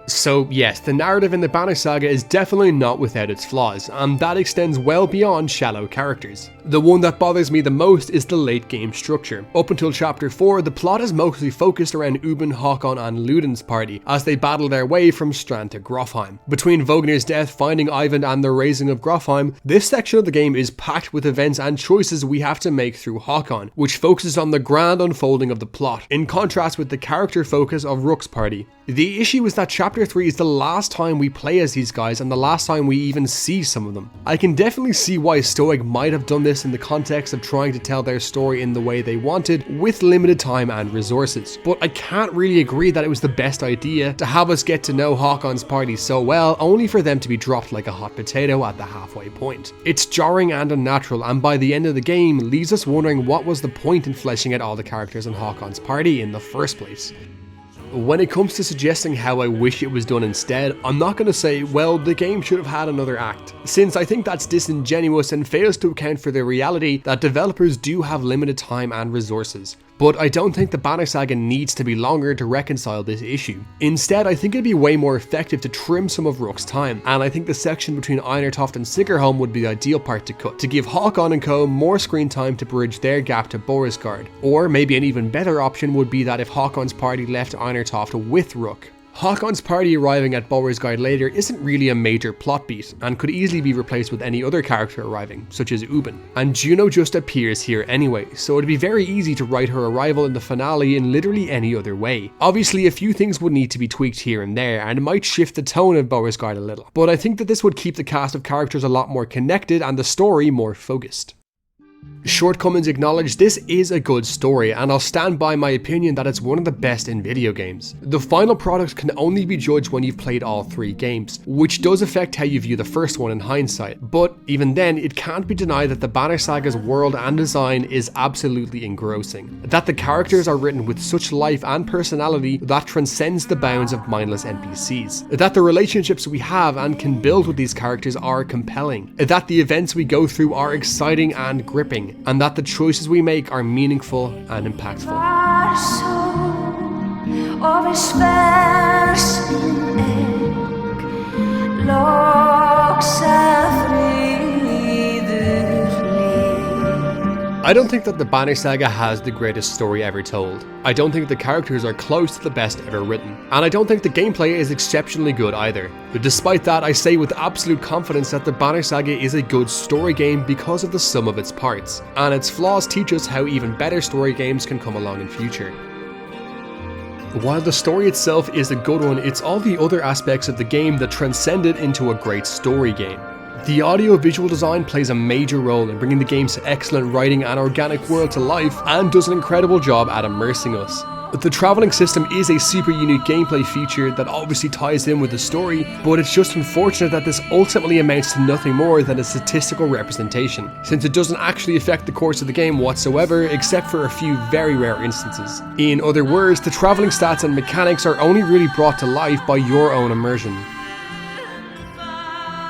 So yes, the narrative in the Banner Saga is definitely not without its flaws, and that extends well beyond shallow characters. The one that bothers me the most is the late game structure. Up until chapter 4, the plot is mostly focused around Ubin, Hakon and Ludin's party as they battle their way from Strand to Grofheim. Between Vognir's death, finding Eyvind and the raising of Grofheim, this section of the game is packed with events and choices we have to make through Hakon, which focuses on the grand unfolding of the plot, in contrast with the character focus of Rook's party. The issue is that chapter 3 is the last time we play as these guys and the last time we even see some of them. I can definitely see why Stoic might have done this in the context of trying to tell their story in the way they wanted with limited time and resources, but I can't really agree that it was the best idea to have us get to know Hakon's party so well only for them to be dropped like a hot potato at the halfway point. It's jarring and unnatural, and by the end of the game leaves us wondering what was the point in fleshing out all the characters in Hakon's party in the first place. When it comes to suggesting how I wish it was done instead, I'm not going to say, well, the game should have had another act, since I think that's disingenuous and fails to account for the reality that developers do have limited time and resources. But I don't think the Banner Saga needs to be longer to reconcile this issue. Instead, I think it'd be way more effective to trim some of Rook's time, and I think the section between Einartoft and Sikkerholm would be the ideal part to cut, to give Håkon and co more screen time to bridge their gap to Borisgard. Or maybe an even better option would be that if Håkon's party left Einartoft with Rook. Håkon's party arriving at Borisgard later isn't really a major plot beat, and could easily be replaced with any other character arriving, such as Ubin. And Juno just appears here anyway, so it'd be very easy to write her arrival in the finale in literally any other way. Obviously, a few things would need to be tweaked here and there, and it might shift the tone of Borisgard a little, but I think that this would keep the cast of characters a lot more connected and the story more focused. Shortcomings acknowledged, this is a good story, and I'll stand by my opinion that it's one of the best in video games. The final product can only be judged when you've played all 3 games, which does affect how you view the first one in hindsight, but even then it can't be denied that the Banner Saga's world and design is absolutely engrossing, that the characters are written with such life and personality that transcends the bounds of mindless NPCs, that the relationships we have and can build with these characters are compelling, that the events we go through are exciting and gripping, and that the choices we make are meaningful and impactful. I don't think that the Banner Saga has the greatest story ever told. I don't think the characters are close to the best ever written. And I don't think the gameplay is exceptionally good either. But despite that, I say with absolute confidence that the Banner Saga is a good story game because of the sum of its parts. And its flaws teach us how even better story games can come along in future. While the story itself is a good one, it's all the other aspects of the game that transcend it into a great story game. The audio-visual design plays a major role in bringing the game's excellent writing and organic world to life, and does an incredible job at immersing us. The travelling system is a super unique gameplay feature that obviously ties in with the story, but it's just unfortunate that this ultimately amounts to nothing more than a statistical representation, since it doesn't actually affect the course of the game whatsoever, except for a few very rare instances. In other words, the travelling stats and mechanics are only really brought to life by your own immersion.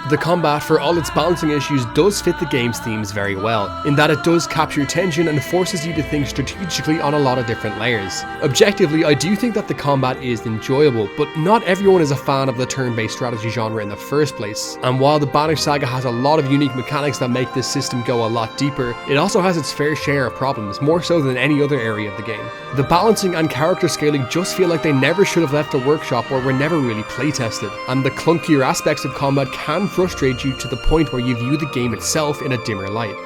The combat, for all its balancing issues, does fit the game's themes very well, in that it does capture tension and forces you to think strategically on a lot of different layers. Objectively, I do think that the combat is enjoyable, but not everyone is a fan of the turn-based strategy genre in the first place, and while the Banner Saga has a lot of unique mechanics that make this system go a lot deeper, it also has its fair share of problems, more so than any other area of the game. The balancing and character scaling just feel like they never should have left the workshop or were never really playtested, and the clunkier aspects of combat can frustrate you to the point where you view the game itself in a dimmer light.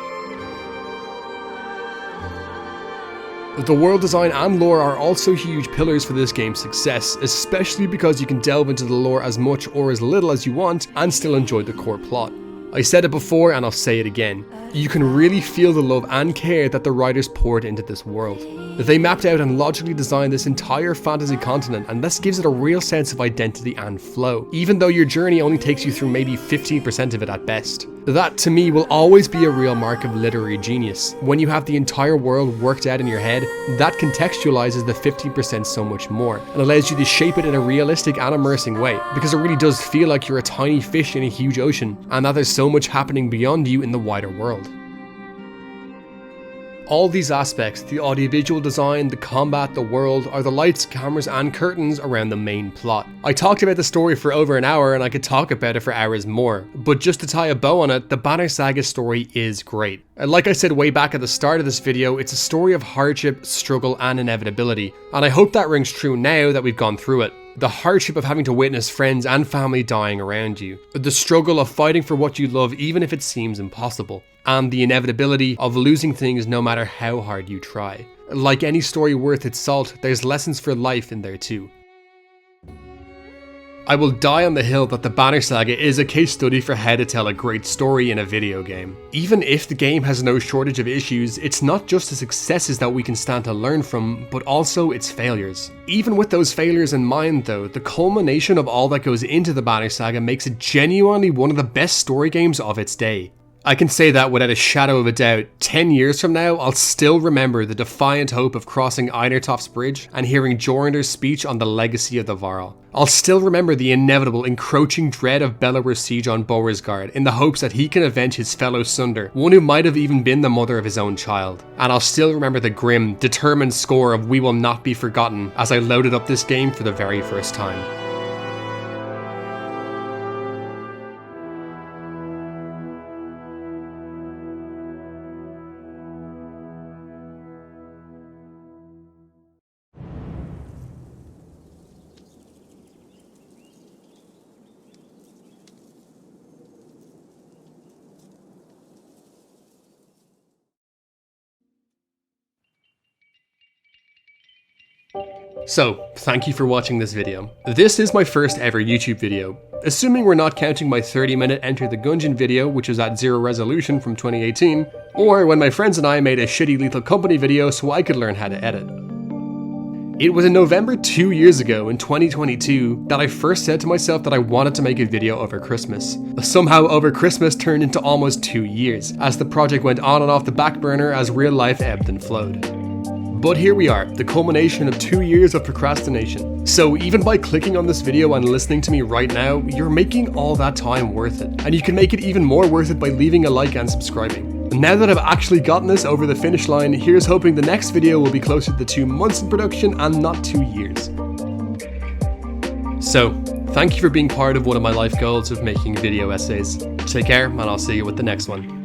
The world design and lore are also huge pillars for this game's success, especially because you can delve into the lore as much or as little as you want and still enjoy the core plot. I said it before and I'll say it again. You can really feel the love and care that the writers poured into this world. They mapped out and logically designed this entire fantasy continent, and this gives it a real sense of identity and flow, even though your journey only takes you through maybe 15% of it at best. That, to me, will always be a real mark of literary genius. When you have the entire world worked out in your head, that contextualizes the 15% so much more, and allows you to shape it in a realistic and immersing way, because it really does feel like you're a tiny fish in a huge ocean, and that there's so much happening beyond you in the wider world. All these aspects, the audiovisual design, the combat, the world, are the lights, cameras and curtains around the main plot. I talked about the story for over an hour and I could talk about it for hours more, but just to tie a bow on it, the Banner Saga story is great. And like I said way back at the start of this video, it's a story of hardship, struggle and inevitability, and I hope that rings true now that we've gone through it. The hardship of having to witness friends and family dying around you, the struggle of fighting for what you love even if it seems impossible, and the inevitability of losing things no matter how hard you try. Like any story worth its salt, there's lessons for life in there too. I will die on the hill that the Banner Saga is a case study for how to tell a great story in a video game. Even if the game has no shortage of issues, it's not just the successes that we can stand to learn from, but also its failures. Even with those failures in mind though, the culmination of all that goes into the Banner Saga makes it genuinely one of the best story games of its day. I can say that without a shadow of a doubt. 10 years from now, I'll still remember the defiant hope of crossing Einartoft's bridge and hearing Jorinder's speech on the legacy of the Varl. I'll still remember the inevitable encroaching dread of Belower's siege on Borisgard in the hopes that he can avenge his fellow Sunder, one who might have even been the mother of his own child. And I'll still remember the grim, determined score of We Will Not Be Forgotten as I loaded up this game for the very first time. So, thank you for watching this video. This is my first ever YouTube video, assuming we're not counting my 30-minute Enter the Gungeon video, which was at 0 resolution from 2018, or when my friends and I made a shitty Lethal Company video so I could learn how to edit. It was in November 2 years ago, in 2022, that I first said to myself that I wanted to make a video over Christmas. Somehow over Christmas turned into almost 2 years, as the project went on and off the back burner as real life ebbed and flowed. But here we are, the culmination of 2 years of procrastination. So even by clicking on this video and listening to me right now, you're making all that time worth it. And you can make it even more worth it by leaving a like and subscribing. And now that I've actually gotten this over the finish line, here's hoping the next video will be closer to 2 months in production and not 2 years. So, thank you for being part of one of my life goals of making video essays. Take care, and I'll see you with the next one.